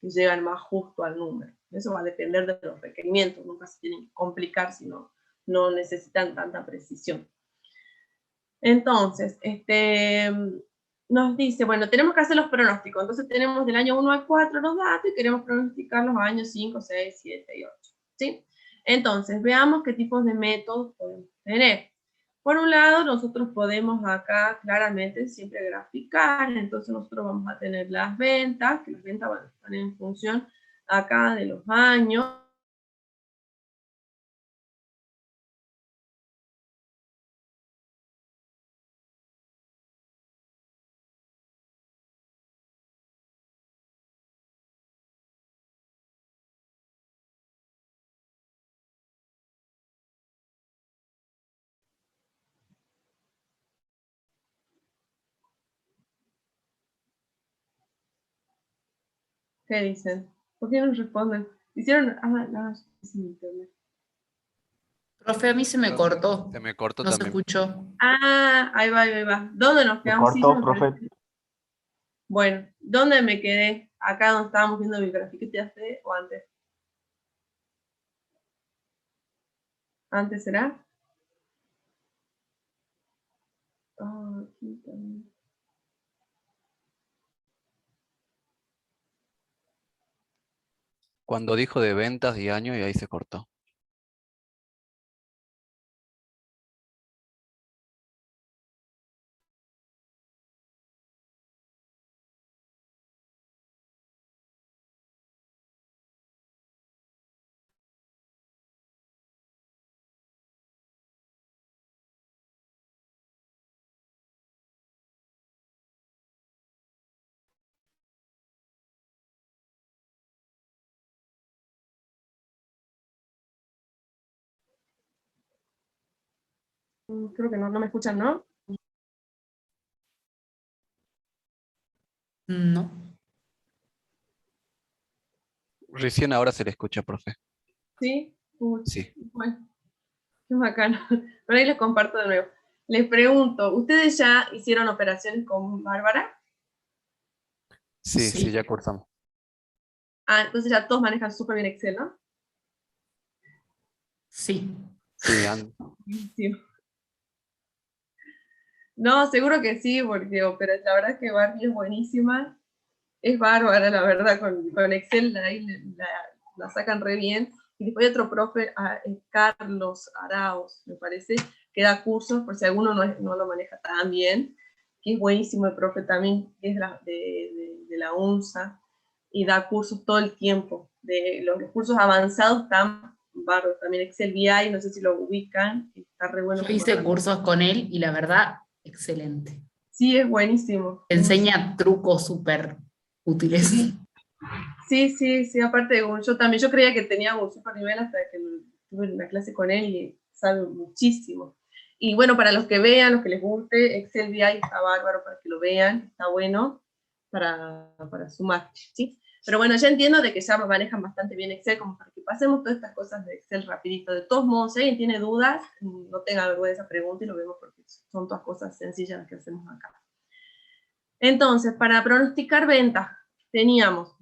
C: que llegan más justo al número. Eso va a depender de los requerimientos, nunca se tienen que complicar si no necesitan tanta precisión. Entonces, nos dice, bueno, tenemos que hacer los pronósticos. Entonces tenemos del año 1 al 4 los datos y queremos pronosticar los años 5, 6, 7 y 8, ¿sí? Entonces, veamos qué tipos de métodos podemos tener. Por un lado, nosotros podemos acá claramente siempre graficar. Entonces nosotros vamos a tener las ventas, que las ventas van a estar en función acá de los años. ¿Qué dicen? ¿Por qué no responden? Hicieron... no, es mi internet.
G: Profe, a mí se me cortó.
K: Se me cortó
G: No se
K: también.
G: escuchó.
C: Ahí va. ¿Dónde nos quedamos?
E: Se cortó, profe.
C: Bueno, ¿dónde me quedé? Acá donde estábamos viendo mi grafiquete o antes. ¿Antes será? Aquí también.
K: Cuando dijo de ventas y años y ahí se cortó.
C: Creo que no me escuchan, ¿no?
G: No.
K: Recién ahora se le escucha, profe.
C: ¿Sí?
K: Sí.
C: Bueno, qué bacano. Por ahí les comparto de nuevo. Les pregunto, ¿ustedes ya hicieron operaciones con Bárbara?
K: Sí, ya cursamos.
C: Entonces ya todos manejan súper bien Excel, ¿no?
G: Sí.
K: Sí,
C: Sí. No, seguro que sí, porque la verdad es que Barbie es buenísima. Es bárbara, la verdad, con Excel ahí la sacan re bien. Y después hay otro profe, Carlos Arauz, me parece, que da cursos, por si alguno no lo maneja tan bien, que es buenísimo el profe también, que es de la UNSA, y da cursos todo el tiempo. De los cursos avanzados están bárbaros, también Excel BI, no sé si lo ubican, está re bueno.
G: Yo hice cursos con él y la verdad, excelente.
C: Sí, es buenísimo.
G: Enseña trucos súper útiles.
C: Sí, aparte, yo creía que tenía un super nivel hasta que tuve una clase con él y sabe muchísimo. Y bueno, para los que vean, los que les guste, Excel BI está bárbaro para que lo vean, está bueno para sumar, ¿sí? Pero bueno, ya entiendo de que ya manejan bastante bien Excel, como para que pasemos todas estas cosas de Excel rapidito. De todos modos, si alguien tiene dudas, no tenga vergüenza, pregunte y lo vemos porque son todas cosas sencillas las que hacemos acá. Entonces, para pronosticar ventas, teníamos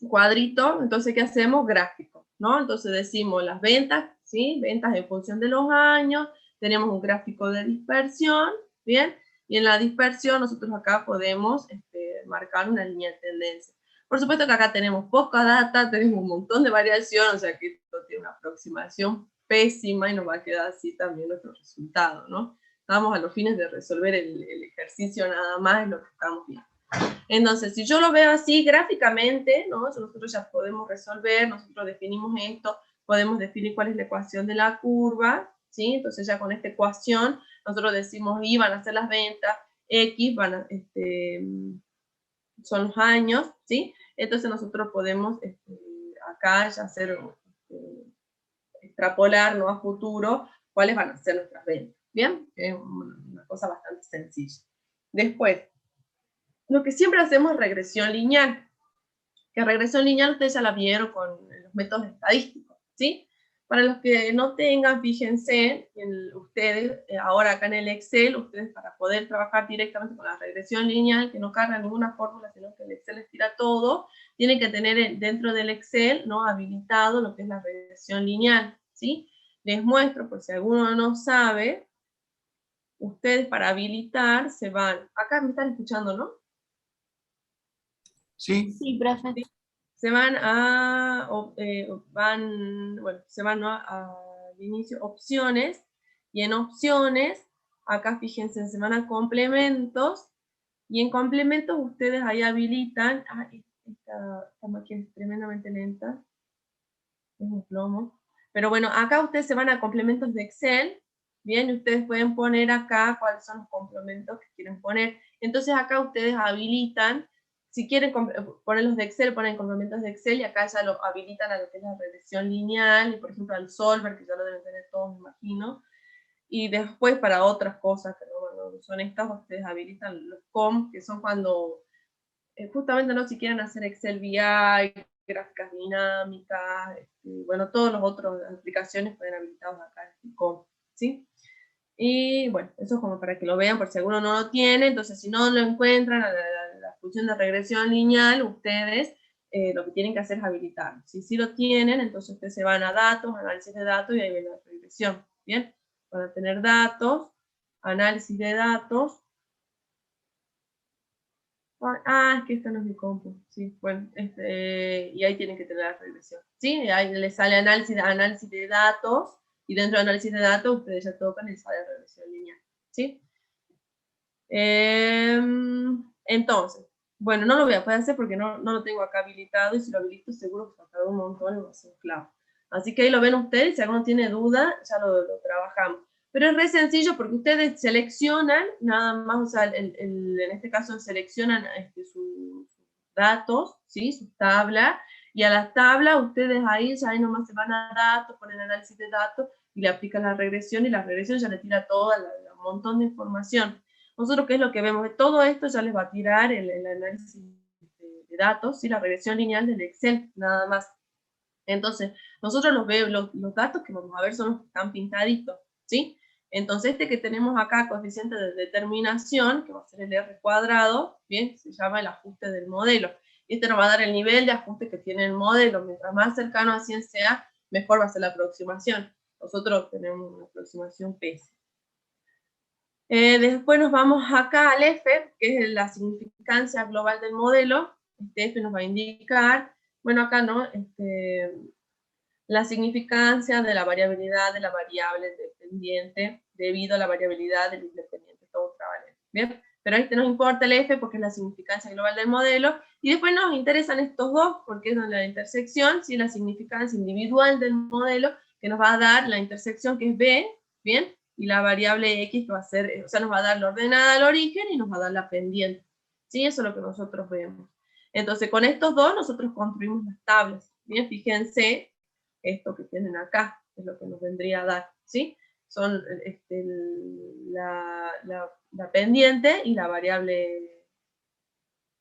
C: cuadrito, entonces, ¿qué hacemos? Gráfico, ¿no? Entonces decimos las ventas, ¿sí? Ventas en función de los años, tenemos un gráfico de dispersión, ¿bien? Y en la dispersión nosotros acá podemos marcar una línea de tendencia. Por supuesto que acá tenemos poca data, tenemos un montón de variación, o sea que esto tiene una aproximación pésima y nos va a quedar así también nuestro resultado, ¿no? Estamos a los fines de resolver el ejercicio nada más, es lo que estamos viendo. Entonces, si yo lo veo así gráficamente, ¿no? Nosotros ya podemos resolver, nosotros definimos esto, podemos definir cuál es la ecuación de la curva, ¿sí? Entonces ya con esta ecuación, nosotros decimos Y van a ser las ventas, X son los años, ¿sí? Entonces nosotros podemos acá ya hacer, extrapolar, ¿no? A futuro, cuáles van a ser nuestras ventas, ¿bien? Es una cosa bastante sencilla. Después, lo que siempre hacemos es regresión lineal. Que regresión lineal ustedes ya la vieron con los métodos estadísticos, ¿sí? Para los que no tengan, fíjense, ustedes, ahora acá en el Excel, ustedes para poder trabajar directamente con la regresión lineal, que no carga ninguna fórmula, sino que el Excel les tira todo, tienen que tener dentro del Excel, ¿no? Habilitado lo que es la regresión lineal, ¿sí? Les muestro, por si alguno no sabe, ustedes para habilitar se van, acá me están escuchando, ¿no?
K: Sí.
F: Sí, profe.
C: Se van ¿no? Al inicio, opciones, y en opciones, acá fíjense, se van a complementos, y en complementos ustedes ahí habilitan, esta máquina es tremendamente lenta, es un plomo, pero bueno, acá ustedes se van a complementos de Excel, bien, y ustedes pueden poner acá cuáles son los complementos que quieren poner, entonces acá ustedes habilitan. Si quieren poner los de Excel, ponen complementos de Excel y acá ya lo habilitan a lo que es la regresión lineal, y por ejemplo al Solver, que ya lo deben tener todos, me imagino. Y después para otras cosas que no son estas, ustedes habilitan los COM, que son cuando, justamente no si quieren hacer Excel BI, gráficas dinámicas, bueno, todos los otros aplicaciones pueden habilitados acá en COM, ¿sí? Y bueno, eso es como para que lo vean, por si alguno no lo tiene, entonces si no lo encuentran a la función de regresión lineal, ustedes lo que tienen que hacer es habilitar. Si sí lo tienen, entonces ustedes se van a datos, análisis de datos, y ahí ven la regresión, ¿bien? Van a tener datos, análisis de datos. Es que esta no es mi compu, sí, bueno, y ahí tienen que tener la regresión, ¿sí? Y ahí les sale análisis de datos, y dentro de análisis de datos ustedes ya tocan y sale regresión lineal, ¿sí? Entonces, bueno, no lo voy a poder hacer porque no lo tengo acá habilitado, y si lo habilito seguro que faltará un montón y va a ser un clavo. Así que ahí lo ven ustedes, si alguno tiene duda, ya lo trabajamos. Pero es re sencillo porque ustedes seleccionan, nada más, o sea, en este caso seleccionan sus datos, ¿sí? Sus tablas, y a las tablas ustedes ahí nomás se van a datos, ponen análisis de datos, y le aplican la regresión, y la regresión ya le tira toda un montón de información. Nosotros, ¿qué es lo que vemos? De todo esto ya les va a tirar el análisis de datos, ¿sí? La regresión lineal del Excel, nada más. Entonces, nosotros los datos que vamos a ver son los que están pintaditos, ¿sí? Entonces, este que tenemos acá, coeficiente de determinación, que va a ser el R cuadrado, ¿bien? Se llama el ajuste del modelo. Y este nos va a dar el nivel de ajuste que tiene el modelo. Mientras más cercano a 100 sea, mejor va a ser la aproximación. Nosotros tenemos una aproximación pésima. Después nos vamos acá al F, que es la significancia global del modelo. Este F nos va a indicar, bueno, acá no, la significancia de la variabilidad de la variable dependiente debido a la variabilidad del independiente, todo ultravalente, ¿bien? Pero este nos importa el F porque es la significancia global del modelo, y después nos interesan estos dos, porque es la intersección, ¿sí? La significancia individual del modelo, que nos va a dar la intersección que es B, ¿bien? Y la variable X que va a ser, o sea, nos va a dar la ordenada al origen y nos va a dar la pendiente, ¿sí? Eso es lo que nosotros vemos. Entonces, con estos dos nosotros construimos las tablas, ¿bien? Fíjense, esto que tienen acá, es lo que nos vendría a dar, ¿sí? Son la pendiente y la variable,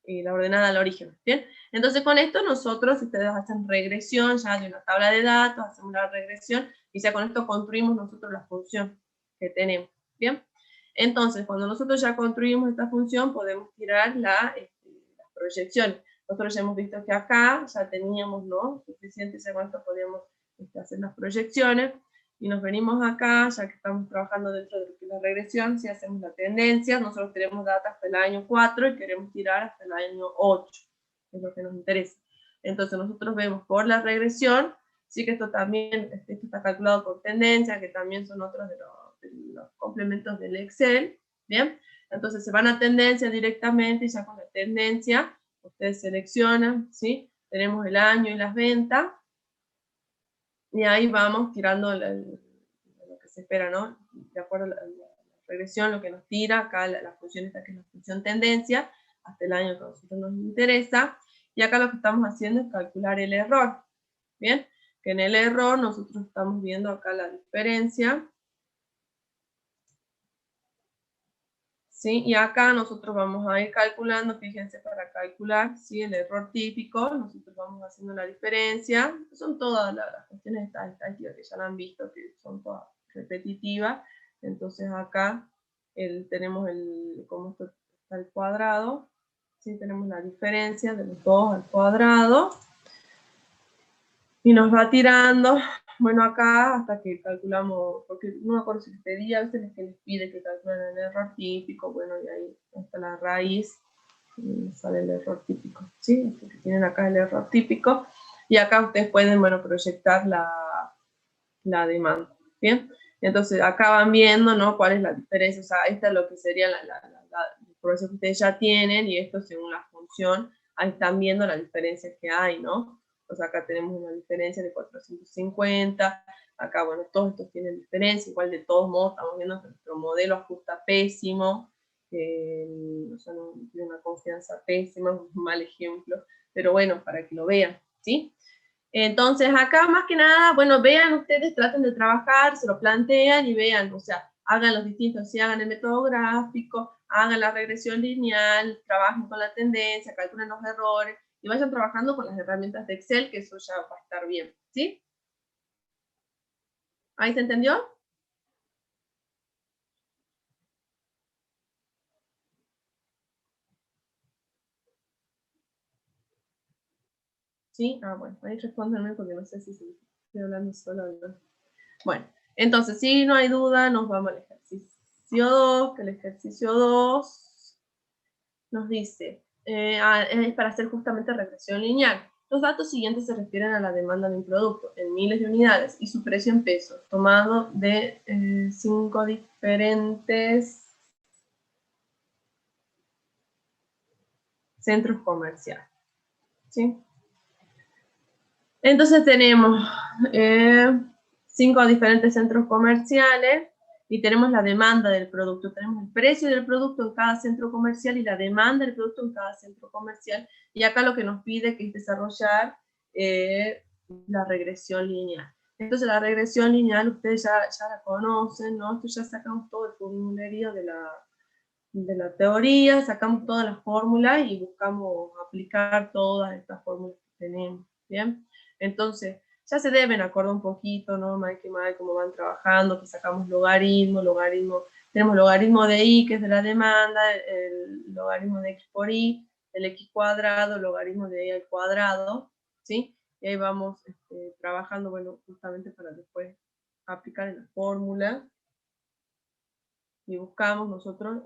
C: la ordenada al origen, ¿bien? Entonces con esto nosotros, ustedes hacen regresión ya de una tabla de datos, hacemos la regresión, y ya con esto construimos nosotros la función que tenemos, ¿bien? Entonces, cuando nosotros ya construimos esta función, podemos tirar las proyecciones. Nosotros ya hemos visto que acá ya teníamos, ¿no?, suficiente, ya con esto podíamos hacer las proyecciones, y nos venimos acá, ya que estamos trabajando dentro de lo que es la regresión, si hacemos la tendencia, nosotros tenemos data hasta el año 4 y queremos tirar hasta el año 8, es lo que nos interesa. Entonces nosotros vemos por la regresión, sí que esto también, esto está calculado por tendencia, que también son otros de los complementos del Excel, ¿bien? Entonces se van a tendencia directamente, y ya con la tendencia, ustedes seleccionan, ¿sí? Tenemos el año y las ventas, y ahí vamos tirando lo que se espera, ¿no? De acuerdo a la regresión, lo que nos tira, acá la función esta que es la función tendencia, hasta el año que a nosotros nos interesa, y acá lo que estamos haciendo es calcular el error, ¿bien? Que en el error nosotros estamos viendo acá la diferencia, ¿sí? Y acá nosotros vamos a ir calculando, fíjense, para calcular, ¿sí?, el error típico, nosotros vamos haciendo la diferencia, son todas las cuestiones estadísticas que ya la han visto, que son todas repetitivas. Entonces acá tenemos como esto está el cuadrado, ¿sí? Tenemos la diferencia de los dos al cuadrado, y nos va tirando, bueno, acá hasta que calculamos, porque no me acuerdo si les pedía, a veces les pide que calculen el error típico, bueno, y ahí está la raíz, y sale el error típico, ¿sí? Porque tienen acá el error típico, y acá ustedes pueden, bueno, proyectar la demanda, ¿bien? Entonces acá van viendo, ¿no?, cuál es la diferencia, o sea, esta es lo que sería el proceso que ustedes ya tienen, y esto según la función, ahí están viendo la diferencia que hay, ¿no? Pues acá tenemos una diferencia de 450, acá, bueno, todos estos tienen diferencia, igual de todos modos estamos viendo que nuestro modelo ajusta pésimo, o sea, no tiene una confianza pésima, es un mal ejemplo, pero bueno, para que lo vean, ¿sí? Entonces acá más que nada, bueno, vean ustedes, traten de trabajar, se lo plantean y vean, o sea, hagan los distintos, si hagan el método gráfico, hagan la regresión lineal, trabajen con la tendencia, calculen los errores, y vayan trabajando con las herramientas de Excel, que eso ya va a estar bien, ¿sí? ¿Ahí se entendió? ¿Sí? Ah, bueno, ahí respóndanme porque no sé si estoy hablando sola o no. Bueno, entonces, si no hay duda, nos vamos al ejercicio 2, que el ejercicio 2 nos dice, es para hacer justamente regresión lineal. Los datos siguientes se refieren a la demanda de un producto en miles de unidades y su precio en pesos, tomado de 5 diferentes centros comerciales, ¿sí? Entonces tenemos 5 diferentes centros comerciales y tenemos la demanda del producto. Tenemos el precio del producto en cada centro comercial y la demanda del producto en cada centro comercial. Y acá lo que nos pide que es desarrollar la regresión lineal. Entonces la regresión lineal ustedes ya la conocen, ¿no? Esto ya sacamos todo el formulario de la teoría, sacamos todas las fórmulas y buscamos aplicar todas estas fórmulas que tenemos, ¿bien? Entonces, ya se deben acordar un poquito, ¿no? Mal que mal, cómo van trabajando, que sacamos logaritmo, tenemos logaritmo de y, que es de la demanda, el logaritmo de x por y, el x cuadrado, logaritmo de y al cuadrado, ¿sí? Y ahí vamos trabajando, bueno, justamente para después aplicar en la fórmula, y buscamos nosotros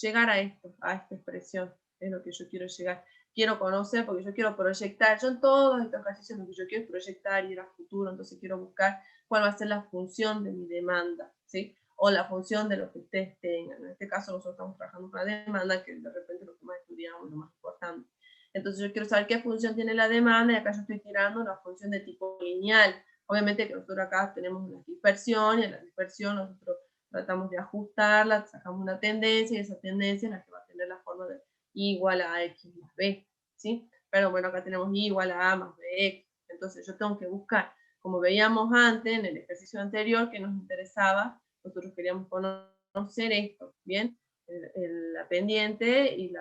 C: llegar a esto, a esta expresión, es lo que yo quiero llegar. quiero conocer, porque yo quiero proyectar, yo en todos estos ejercicios lo que yo quiero es proyectar y ir a futuro, entonces quiero buscar cuál va a ser la función de mi demanda, ¿sí? O la función de lo que ustedes tengan. En este caso nosotros estamos trabajando con la demanda, que de repente lo que más estudiamos es lo más importante. Entonces yo quiero saber qué función tiene la demanda, y acá yo estoy tirando una función de tipo lineal. Obviamente que nosotros acá tenemos una dispersión, y en la dispersión nosotros tratamos de ajustarla, sacamos una tendencia, y esa tendencia es la que va a tener la forma de y igual a x más b, ¿sí? Pero bueno, acá tenemos y igual a a más bx. Entonces yo tengo que buscar, como veíamos antes en el ejercicio anterior que nos interesaba, nosotros queríamos conocer esto, ¿bien? La pendiente y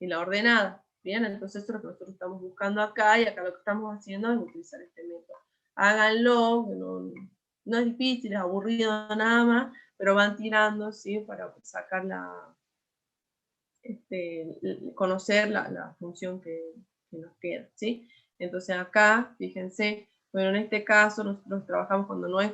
C: la ordenada, ¿bien? Entonces esto es lo que nosotros estamos buscando acá, y acá lo que estamos haciendo es utilizar este método. Háganlo, que no es difícil, es aburrido nada más, pero van tirando, ¿sí? Para sacar conocer la función que nos queda, ¿sí? Entonces acá, fíjense, bueno, en este caso nosotros trabajamos cuando no es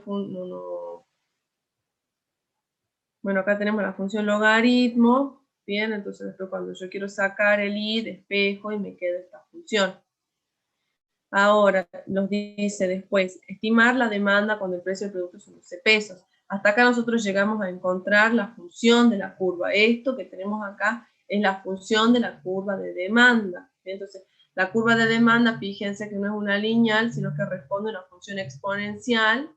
C: bueno, acá tenemos la función logaritmo, bien, entonces después cuando yo quiero sacar el i, despejo y me queda esta función. Ahora, nos dice después, estimar la demanda cuando el precio del producto son 11 pesos. Hasta acá nosotros llegamos a encontrar la función de la curva. Esto que tenemos acá es la función de la curva de demanda. Entonces, la curva de demanda, fíjense que no es una lineal, sino que responde a una función exponencial.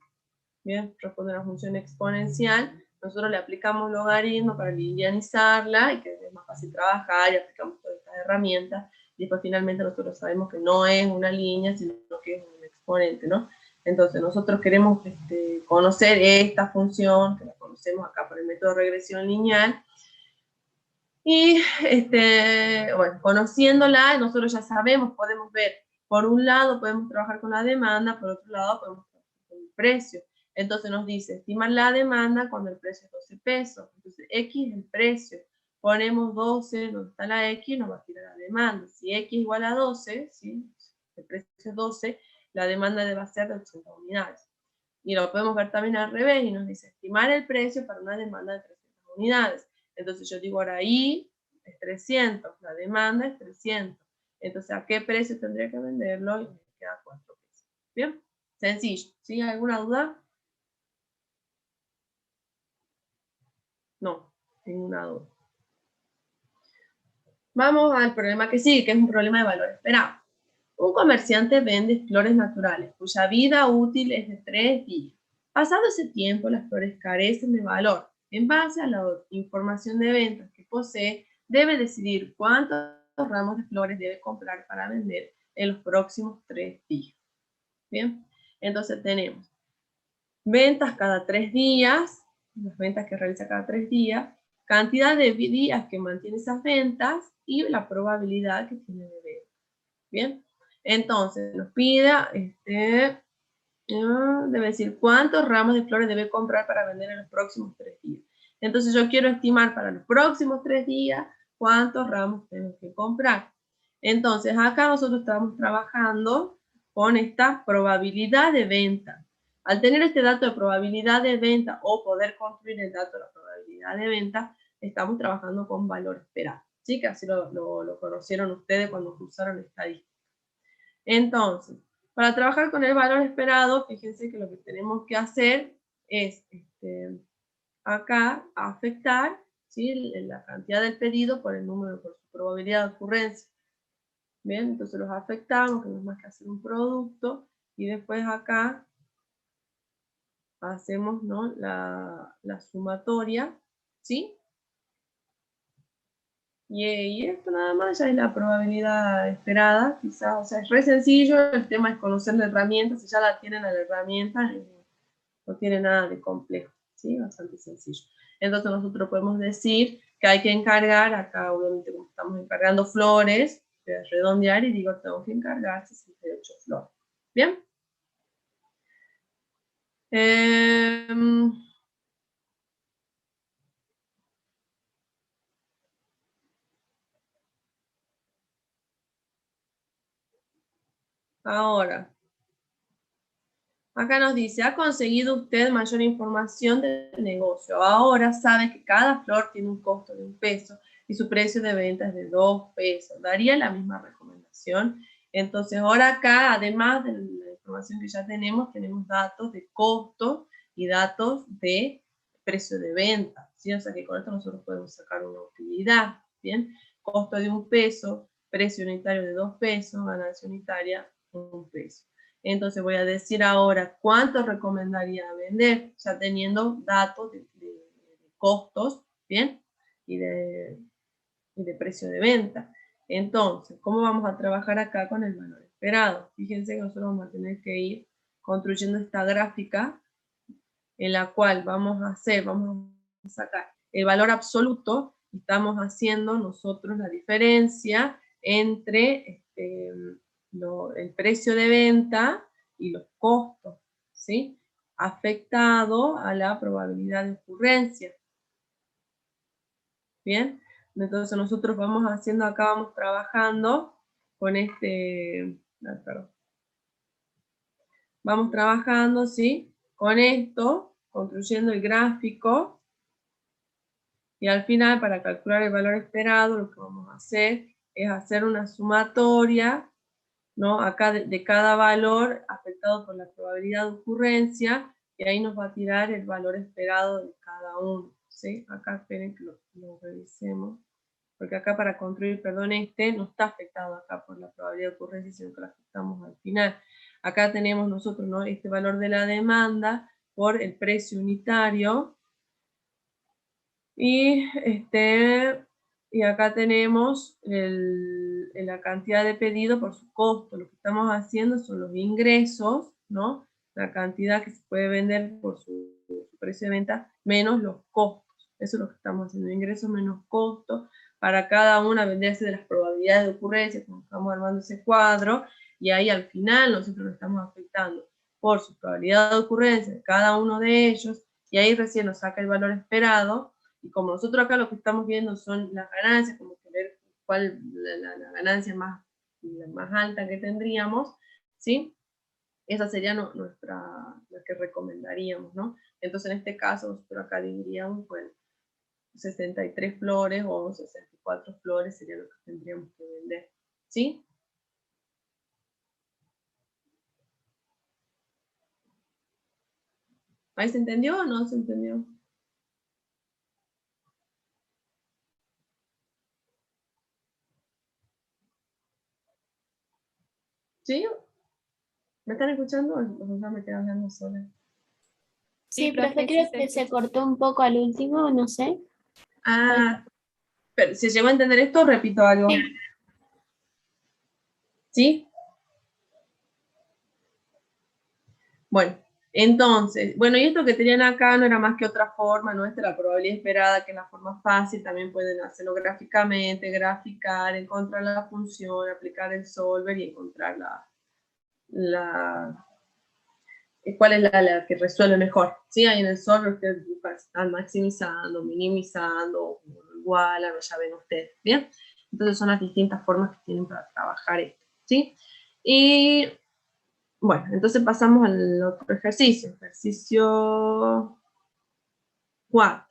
C: Bien, responde a una función exponencial. Nosotros le aplicamos logaritmo para linealizarla y que es más fácil trabajar, y aplicamos todas estas herramientas. Y después finalmente nosotros sabemos que no es una línea, sino que es un exponente, ¿no? Entonces nosotros queremos conocer esta función, que la conocemos acá por el método de regresión lineal, y bueno, conociéndola, nosotros ya sabemos, podemos ver, por un lado podemos trabajar con la demanda, por otro lado podemos trabajar con el precio. Entonces nos dice, estimar la demanda cuando el precio es 12 pesos. Entonces X es el precio. Ponemos 12, donde está la X, nos va a tirar la demanda. Si X igual a 12, ¿sí? El precio es 12, la demanda debe ser de 80 unidades. Y lo podemos ver también al revés, y nos dice, estimar el precio para una demanda de 300 unidades. Entonces yo digo ahora I es 300, la demanda es 300. Entonces, ¿a qué precio tendría que venderlo? Y me queda 4 pesos. ¿Bien? Sencillo. ¿Sí? ¿Alguna duda? No, ninguna duda. Vamos al problema que sigue, que es un problema de valor esperado. Un comerciante vende flores naturales, cuya vida útil es de 3 días. Pasado ese tiempo, las flores carecen de valor. En base a la información de ventas que posee, debe decidir cuántos ramos de flores debe comprar para vender en los próximos 3 días. Bien, entonces tenemos ventas cada 3 días, las ventas que realiza cada 3 días, cantidad de días que mantiene esas ventas y la probabilidad que tiene de venta. Bien, entonces nos pide, debe decir cuántos ramos de flores debe comprar para vender en los próximos 3 días. Entonces yo quiero estimar para los próximos 3 días cuántos ramos tengo que comprar. Entonces acá nosotros estamos trabajando con esta probabilidad de venta. Al tener este dato de probabilidad de venta o poder construir el dato de la probabilidad de venta, estamos trabajando con valor esperado. ¿Sí? Que así lo conocieron ustedes cuando usaron estadística. Entonces, para trabajar con el valor esperado, fíjense que lo que tenemos que hacer es acá afectar, ¿sí? La cantidad del pedido por el número, por su probabilidad de ocurrencia. Bien, entonces los afectamos, que no es más que hacer un producto, y después acá hacemos, ¿no? la sumatoria, ¿sí? Y esto nada más ya es la probabilidad esperada, quizás, o sea, es re sencillo, el tema es conocer la herramienta, si ya la tienen a la herramienta, no tiene nada de complejo, ¿sí? Bastante sencillo. Entonces nosotros podemos decir que hay que encargar, acá obviamente como estamos encargando flores, voy a redondear y digo tengo que encargar 68 flores. ¿Bien? Ahora, acá nos dice, ¿ha conseguido usted mayor información del negocio? Ahora sabe que cada flor tiene un costo de 1 peso y su precio de venta es de 2 pesos. Daría la misma recomendación. Entonces ahora acá, además de la información que ya tenemos datos de costo y datos de precio de venta, ¿sí? O sea que con esto nosotros podemos sacar una utilidad, ¿bien? Costo de 1 peso, precio unitario de 2 pesos, ganancia unitaria 1 peso. Entonces voy a decir ahora cuánto recomendaría vender, ya teniendo datos de costos, ¿bien? Y de precio de venta. Entonces, ¿cómo vamos a trabajar acá con el valor esperado? Fíjense que nosotros vamos a tener que ir construyendo esta gráfica en la cual vamos a sacar el valor absoluto, estamos haciendo nosotros la diferencia entre el precio de venta y los costos, ¿sí? Afectado a la probabilidad de ocurrencia. ¿Bien? Entonces nosotros vamos haciendo acá, vamos trabajando con vamos trabajando, ¿sí? Con esto, construyendo el gráfico, y al final, para calcular el valor esperado, lo que vamos a hacer es hacer una sumatoria, ¿no? Acá de cada valor afectado por la probabilidad de ocurrencia, y ahí nos va a tirar el valor esperado de cada uno, ¿sí? Acá esperen que lo revisemos, porque acá para construir, perdón, no está afectado acá por la probabilidad de ocurrencia, sino que lo afectamos al final. Acá tenemos nosotros, ¿no?, este valor de la demanda por el precio unitario, y acá tenemos la cantidad de pedido por su costo. Lo que estamos haciendo son los ingresos, ¿no? La cantidad que se puede vender por su precio de venta menos los costos. Eso es lo que estamos haciendo, ingresos menos costos. Para cada una venderse de las probabilidades de ocurrencia, como estamos armando ese cuadro, y ahí al final nosotros lo estamos afectando por su probabilidad de ocurrencia de cada uno de ellos, y ahí recién nos saca el valor esperado. Y como nosotros acá lo que estamos viendo son las ganancias, como que ver cuál la ganancia más alta que tendríamos, ¿sí? Esa sería la que recomendaríamos, ¿no? Entonces en este caso nosotros acá diríamos, bueno, 63 flores o 64 flores sería lo que tendríamos que vender, ¿sí? ¿Ahí se entendió o no se entendió? ¿Sí? ¿Me están escuchando o ya me quedé hablando sola?
F: Sí,
J: profe,
F: profe, creo que se cortó un poco al último, no sé.
C: Ah, pero si llegó a entender esto, repito algo. ¿Sí? Bueno, entonces, bueno, y esto que tenían acá no era más que otra forma, ¿no? Esta es la probabilidad esperada, que es la forma fácil, también pueden hacerlo gráficamente, graficar, encontrar la función, aplicar el solver y encontrar cuál es la que resuelve mejor. ¿Sí? Ahí en el solver ustedes están maximizando, minimizando, igualan, ya ven ustedes, ¿bien? Entonces son las distintas formas que tienen para trabajar esto, ¿sí? Y bueno, entonces pasamos al otro ejercicio. Ejercicio 4.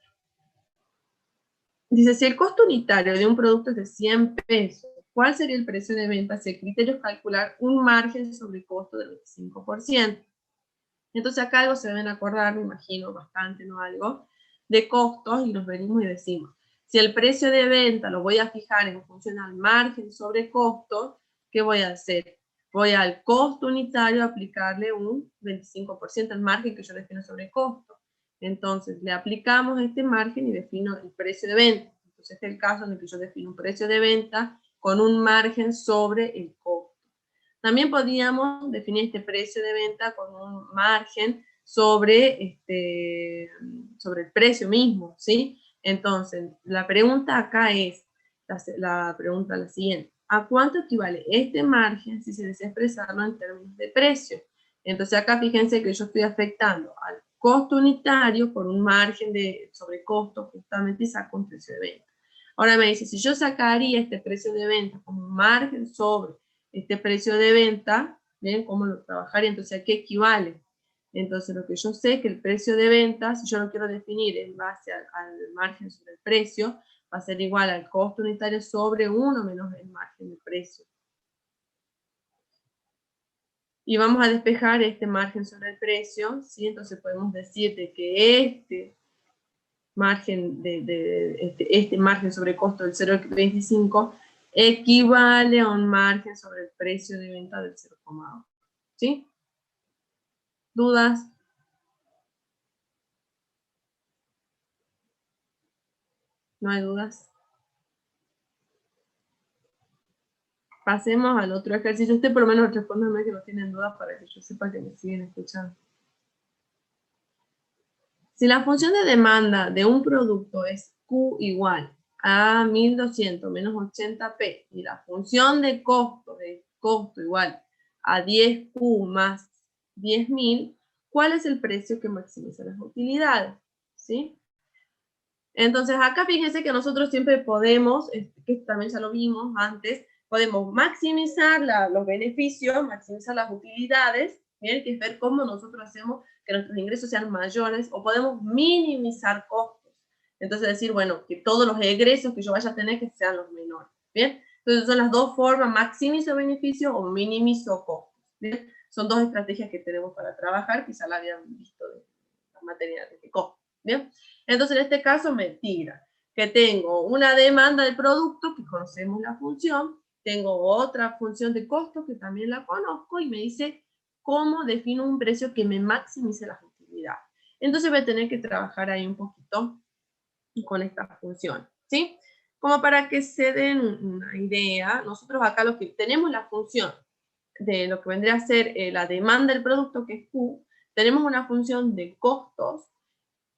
C: Dice, si el costo unitario de un producto es de 100 pesos, ¿cuál sería el precio de venta si el criterio es calcular un margen sobre costo del 25%? Entonces acá algo se deben acordar, me imagino, bastante, ¿no? Algo de costos, y nos venimos y decimos, si el precio de venta lo voy a fijar en función al margen sobre costo, ¿qué voy a hacer? Voy al costo unitario a aplicarle un 25% al margen que yo defino sobre costo. Entonces le aplicamos este margen y defino el precio de venta. Entonces este es el caso en el que yo defino un precio de venta con un margen sobre el costo. También podríamos definir este precio de venta con un margen sobre el precio mismo, ¿sí? Entonces, la pregunta acá es, la siguiente, ¿a cuánto equivale este margen si se desea expresarlo en términos de precio? Entonces acá fíjense que yo estoy afectando al costo unitario por un margen sobre costo, justamente, y saco un precio de venta. Ahora me dice, si yo sacaría este precio de venta como un margen sobre este precio de venta, ¿ven cómo lo trabajaría? Entonces, ¿a qué equivale? Entonces, lo que yo sé es que el precio de venta, si yo lo quiero definir en base al margen sobre el precio, Va a ser igual al costo unitario sobre 1 menos el margen de precio. Y vamos a despejar este margen sobre el precio, ¿sí? Entonces podemos decir de que este margen, este margen sobre costo del 0,25 equivale a un margen sobre el precio de venta del 0,8. ¿Sí? ¿Dudas? ¿No hay dudas? Pasemos al otro ejercicio. Usted por lo menos respóndame que no tienen dudas para que yo sepa que me siguen escuchando. Si la función de demanda de un producto es Q igual a 1200 menos 80p y la función de costo igual a 10Q más 10.000, ¿cuál es el precio que maximiza las utilidades? ¿Sí? Entonces acá fíjense que nosotros siempre podemos, que también ya lo vimos antes, podemos maximizar los beneficios, maximizar las utilidades, ¿bien? Que es ver cómo nosotros hacemos que nuestros ingresos sean mayores, o podemos minimizar costos. Entonces decir, bueno, que todos los egresos que yo vaya a tener que sean los menores, ¿bien? Entonces son las dos formas, maximizo beneficios o minimizo costos, ¿bien? Son dos estrategias que tenemos para trabajar, quizá la habían visto de la materia de costo, ¿bien? Entonces en este caso me tira que tengo una demanda de producto, que conocemos la función, tengo otra función de costo que también la conozco y me dice cómo defino un precio que me maximice las utilidades. Entonces voy a tener que trabajar ahí un poquito con esta función, ¿sí? Como para que se den una idea, nosotros acá lo que tenemos la función de lo que vendría a ser la demanda del producto, que es Q, tenemos una función de costos,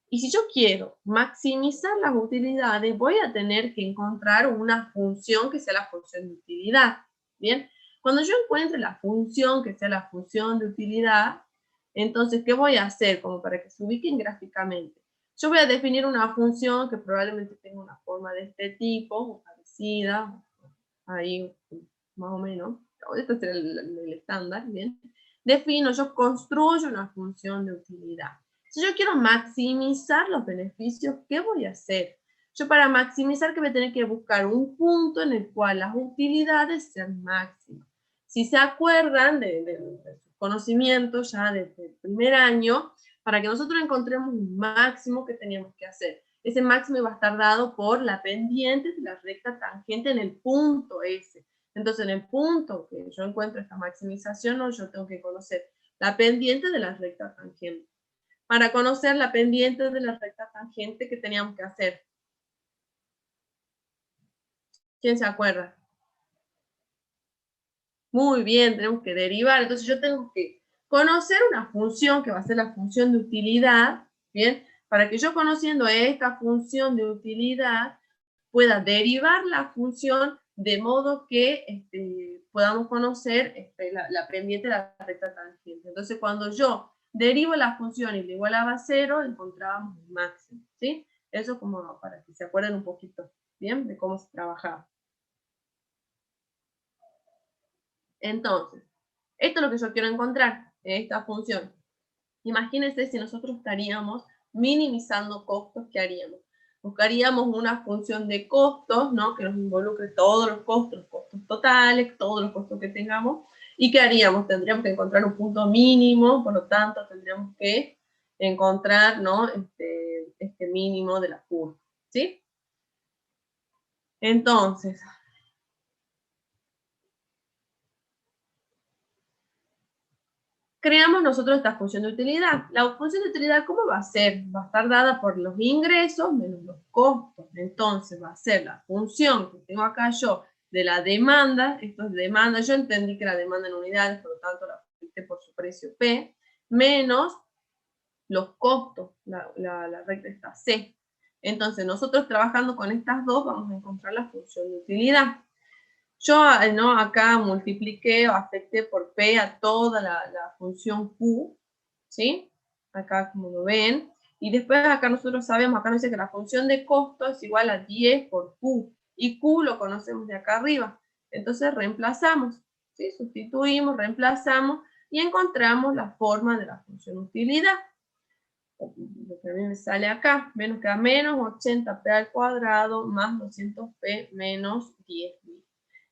C: y si yo quiero maximizar las utilidades, voy a tener que encontrar una función que sea la función de utilidad, ¿bien? Cuando yo encuentre la función que sea la función de utilidad, entonces, ¿qué voy a hacer? Como para que se ubiquen gráficamente. Yo voy a definir una función que probablemente tenga una forma de este tipo, parecida, ahí más o menos. Este es el estándar, ¿bien? Yo construyo una función de utilidad. Si yo quiero maximizar los beneficios, ¿qué voy a hacer? Yo para maximizar, ¿qué voy a tener que buscar? Un punto en el cual las utilidades sean máximas. Si se acuerdan de sus conocimientos ya desde el primer año, para que nosotros encontremos un máximo que teníamos que hacer. Ese máximo iba a estar dado por la pendiente de la recta tangente en el punto S. Entonces, en el punto que yo encuentro esta maximización, yo tengo que conocer la pendiente de la recta tangente. Para conocer la pendiente de la recta tangente, ¿qué teníamos que hacer? ¿Quién se acuerda? Muy bien, tenemos que derivar. Entonces yo tengo que conocer una función que va a ser la función de utilidad, ¿bien? Para que yo conociendo esta función de utilidad pueda derivar la función de modo que podamos conocer la pendiente de la recta tangente. Entonces cuando yo derivo la función y le igualaba a 0, encontrábamos el máximo, ¿sí? Eso como para que se acuerden un poquito, ¿bien? De cómo se trabajaba. Entonces, esto es lo que yo quiero encontrar, esta función. Imagínense si nosotros estaríamos minimizando costos, ¿qué haríamos? Buscaríamos una función de costos, ¿no? Que nos involucre todos los costos totales, todos los costos que tengamos. ¿Y qué haríamos? Tendríamos que encontrar un punto mínimo, por lo tanto tendríamos que encontrar, ¿no? este mínimo de la curva, ¿sí? Entonces, creamos nosotros esta función de utilidad. La función de utilidad, ¿cómo va a ser? Va a estar dada por los ingresos menos los costos. Entonces va a ser la función que tengo acá yo de la demanda, esto es demanda, yo entendí que la demanda en unidades, por lo tanto la fijé por su precio P, menos los costos, la recta está C. Entonces nosotros trabajando con estas dos vamos a encontrar la función de utilidad. Yo ¿no? acá multipliqué o afecté por P a toda la función Q, ¿sí? Acá como lo ven. Y después acá nosotros sabemos, acá nos dice que la función de costo es igual a 10 por Q. Y Q lo conocemos de acá arriba. Entonces reemplazamos, ¿sí? Sustituimos, reemplazamos y encontramos la forma de la función utilidad. lo que a mí me sale acá, menos queda menos 80p al cuadrado más 200p menos 10.000.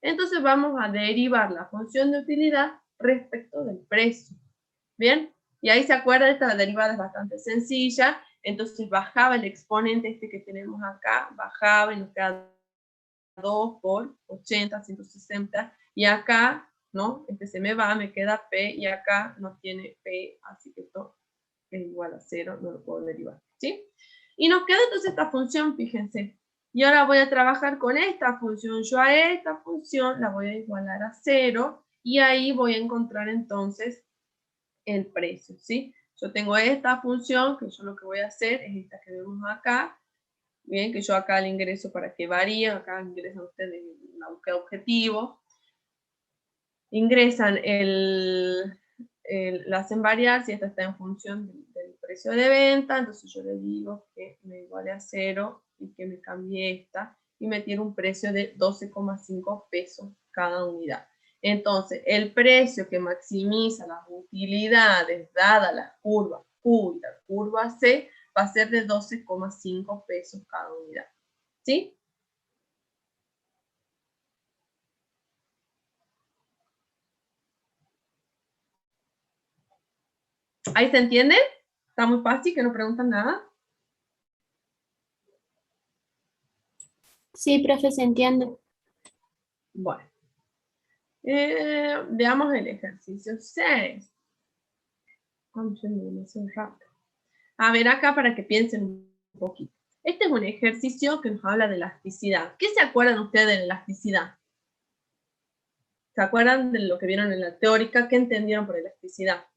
C: Entonces vamos a derivar la función de utilidad respecto del precio. ¿Bien? Y ahí se acuerda, esta derivada es bastante sencilla, entonces bajaba el exponente este que tenemos acá, bajaba y nos queda 2 por 80, 160, y acá, ¿no? Este se me va, me queda P, y acá no tiene P, así que esto es igual a 0, no lo puedo derivar, ¿sí? Y nos queda entonces esta función, fíjense. Y ahora voy a trabajar con esta función. Yo a esta función la voy a igualar a 0, y ahí voy a encontrar entonces el precio, ¿sí? Yo tengo esta función, que yo lo que voy a hacer es esta que vemos acá. Bien, que yo acá le ingreso para que varíe, acá ingresan ustedes la búsqueda objetivo. Ingresan la hacen variar si esta está en función del precio de venta, entonces yo le digo que me iguale a 0 y que me cambie esta y me tiene un precio de 12,5 pesos cada unidad. Entonces, el precio que maximiza las utilidades dada la curva Q y la curva C va a ser de 12,5 pesos cada unidad. ¿Sí? ¿Ahí se entiende? ¿Está muy fácil, que no preguntan nada?
F: Sí, profe, se entiende.
C: Bueno. Veamos el ejercicio 6. A ver acá para que piensen un poquito. Este es un ejercicio que nos habla de elasticidad. ¿Qué se acuerdan ustedes de la elasticidad? ¿Se acuerdan de lo que vieron en la teórica? ¿Qué entendieron por elasticidad?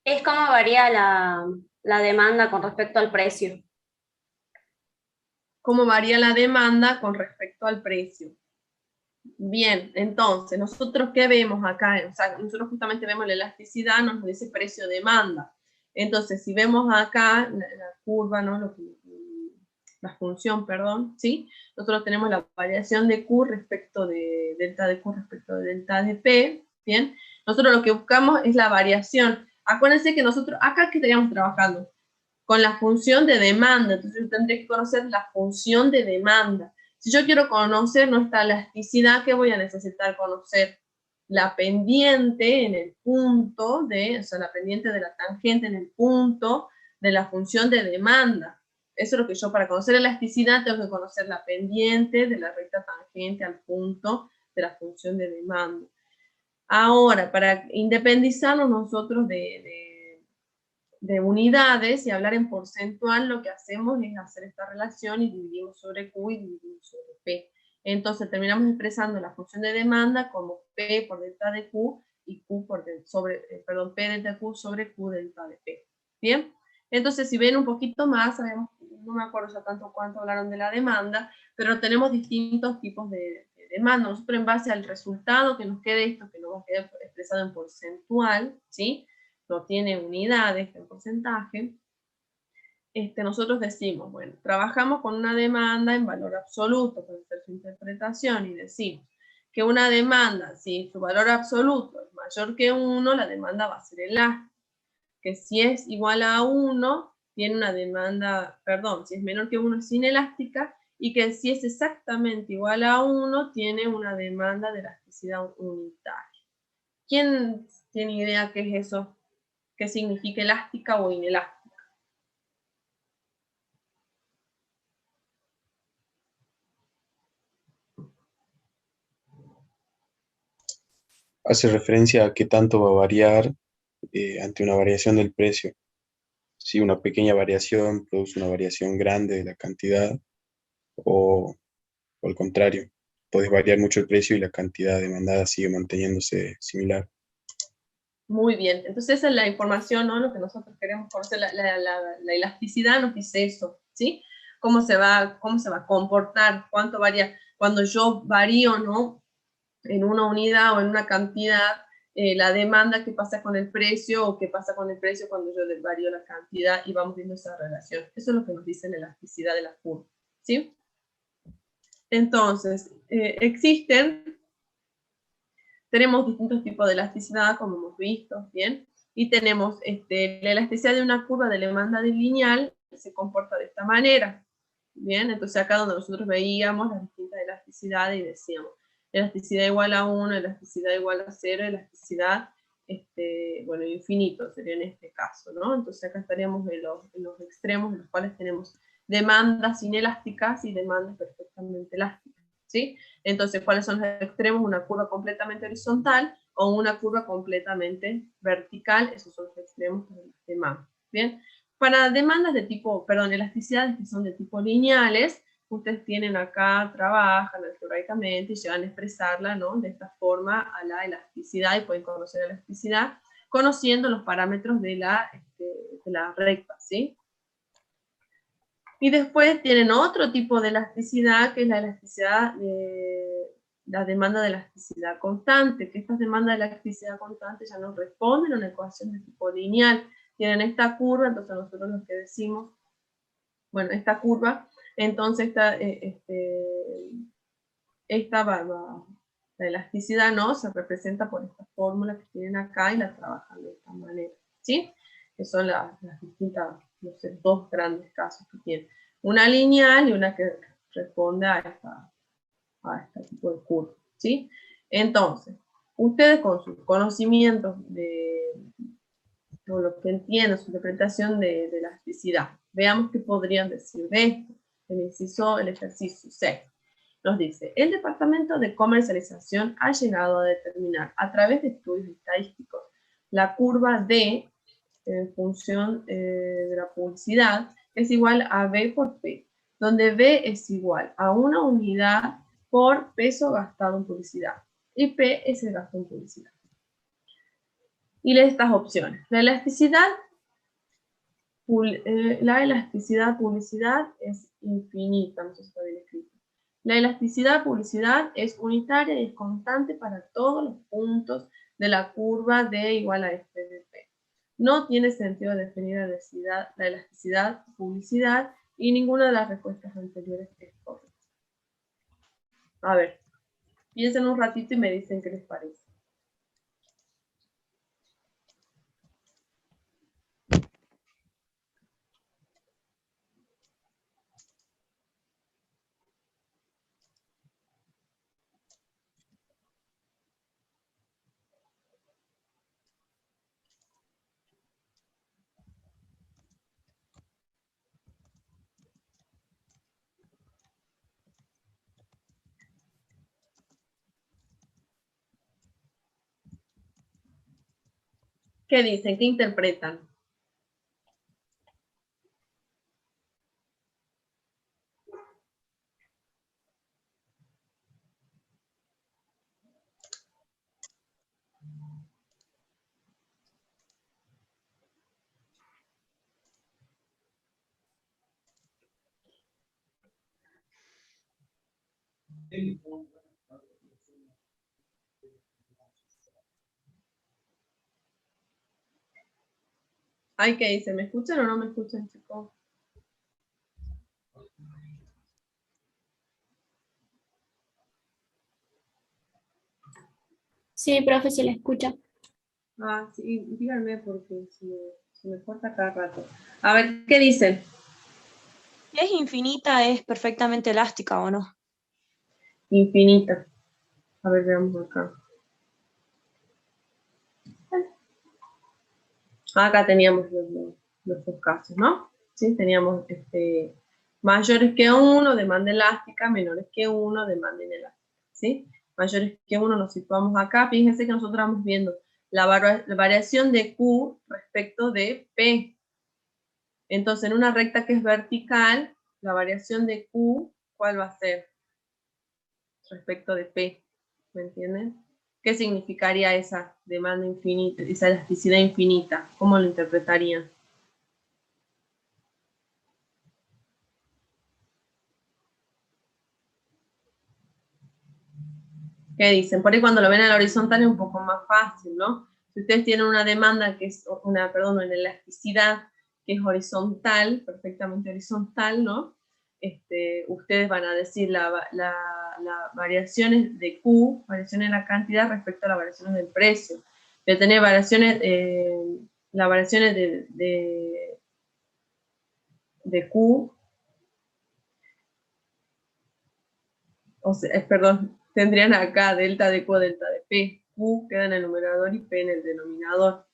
A: Es cómo varía la demanda con respecto al precio.
C: ¿Cómo varía la demanda con respecto al precio? Bien, entonces, ¿nosotros qué vemos acá? O sea, nosotros justamente vemos la elasticidad, nos dice precio-demanda. Entonces, si vemos acá la curva, ¿no? La función, perdón, ¿sí? Nosotros tenemos la variación de Q respecto de delta de Q respecto de delta de P, ¿bien? Nosotros lo que buscamos es la variación. Acuérdense que nosotros, acá que estaríamos trabajando con la función de demanda, entonces yo tendría que conocer la función de demanda. Si yo quiero conocer nuestra elasticidad, ¿qué voy a necesitar conocer? La pendiente en el punto o sea, la pendiente de la tangente en el punto de la función de demanda. Eso es lo que yo, para conocer elasticidad, tengo que conocer la pendiente de la recta tangente al punto de la función de demanda. Ahora, para independizarnos nosotros de unidades y hablar en porcentual, lo que hacemos es hacer esta relación y dividimos sobre Q y dividimos sobre P. Entonces terminamos expresando la función de demanda como P por delta de Q y Q por P delta Q sobre Q delta de P. ¿Bien? Entonces, si ven un poquito más, sabemos, no me acuerdo ya tanto cuánto hablaron de la demanda, pero tenemos distintos tipos de demanda. Nosotros, en base al resultado que nos quede esto, que nos va a quedar expresado en porcentual, ¿sí? No tiene unidades en porcentaje, nosotros decimos, bueno, trabajamos con una demanda en valor absoluto, para hacer su interpretación, y decimos que una demanda, si su valor absoluto es mayor que 1, la demanda va a ser elástica. Que si es igual a 1, tiene una demanda, perdón, si es menor que 1 es inelástica, y que si es exactamente igual a 1, tiene una demanda de elasticidad unitaria. ¿Quién tiene idea qué es eso? ¿Qué significa elástica o inelástica?
L: Hace referencia a qué tanto va a variar ante una variación del precio. Si una pequeña variación produce una variación grande de la cantidad, o al contrario, puede variar mucho el precio y la cantidad demandada sigue manteniéndose similar.
C: Muy bien, entonces esa es la información, ¿no? Lo que nosotros queremos conocer, la elasticidad nos dice eso, ¿sí? Cómo se va a comportar, cuánto varía, cuando yo varío, ¿no? En una unidad o en una cantidad, la demanda, qué pasa con el precio, o qué pasa con el precio cuando yo varío la cantidad, y vamos viendo esa relación. Eso es lo que nos dice la elasticidad de la curva, ¿sí? Entonces, existen Tenemos distintos tipos de elasticidad, como hemos visto, ¿bien? Y tenemos la elasticidad de una curva de demanda lineal, que se comporta de esta manera, ¿bien? Entonces acá donde nosotros veíamos las distintas elasticidades y decíamos, elasticidad igual a 1, elasticidad igual a 0, elasticidad, bueno, infinito sería en este caso, ¿no? Entonces acá estaríamos en los extremos en los cuales tenemos demandas inelásticas y demandas perfectamente elásticas, ¿sí? Entonces, ¿cuáles son los extremos? Una curva completamente horizontal o una curva completamente vertical, esos son los extremos de las demandas, ¿bien? Para demandas de tipo, perdón, elasticidades que son de tipo lineales, ustedes tienen acá, trabajan algebraicamente y llegan a expresarla, ¿no? De esta forma a la elasticidad, y pueden conocer la elasticidad conociendo los parámetros de la recta, ¿sí? Y después tienen otro tipo de elasticidad, que es la elasticidad, la demanda de elasticidad constante, que estas demandas de elasticidad constante ya no responden a una ecuación de tipo lineal. Tienen esta curva, entonces nosotros lo que decimos, bueno, esta curva, entonces la elasticidad, ¿no? Se representa por esta fórmula que tienen acá y la trabajan de esta manera, ¿sí? Que son las distintas, no sé, dos grandes casos que tienen. Una lineal y una que responde a este tipo de curva, ¿sí? Entonces, ustedes con sus conocimientos o lo que entienden, su interpretación de elasticidad, veamos qué podrían decir de esto. El ejercicio 6. Nos dice, el Departamento de Comercialización ha llegado a determinar a través de estudios estadísticos la curva D en función de la publicidad es igual a B por P, donde B es igual a una unidad por peso gastado en publicidad y P es el gasto en publicidad. Y lee estas opciones. La elasticidad publicidad es infinita, no sé si está bien escrito. La elasticidad publicidad es unitaria y es constante para todos los puntos de la curva D igual a F de P. No tiene sentido definir la elasticidad publicidad y ninguna de las respuestas anteriores es correcta. A ver, piensen un ratito y me dicen qué les parece. ¿Qué dicen? ¿Qué interpretan? Ay, ¿qué dicen? ¿Me escuchan o no me escuchan, chicos?
F: Sí, profe, se le escucha.
C: Ah, sí, díganme porque se me corta cada rato. A ver, ¿qué dicen?
I: Si es infinita, es perfectamente elástica, ¿o no?
C: Infinita. A ver, veamos acá. Acá teníamos los dos casos, ¿no? ¿Sí? Teníamos mayores que 1, demanda elástica, menores que 1, demanda inelástica, ¿sí? Mayores que 1 nos situamos acá. Fíjense que nosotros vamos viendo la variación de Q respecto de P. Entonces, en una recta que es vertical, la variación de Q, ¿cuál va a ser? Respecto de P, ¿me entienden? ¿Qué significaría esa demanda infinita, esa elasticidad infinita? ¿Cómo lo interpretarían? ¿Qué dicen? Por ahí cuando lo ven a la horizontal es un poco más fácil, ¿no? Si ustedes tienen una demanda que es una elasticidad que es horizontal, perfectamente horizontal, ¿no? ustedes van a decir las variaciones de Q, variaciones en la cantidad respecto a las variaciones del precio. Voy a tener variaciones, las variaciones de Q, o sea, perdón, tendrían acá delta de Q, delta de P. Q queda en el numerador y P en el denominador,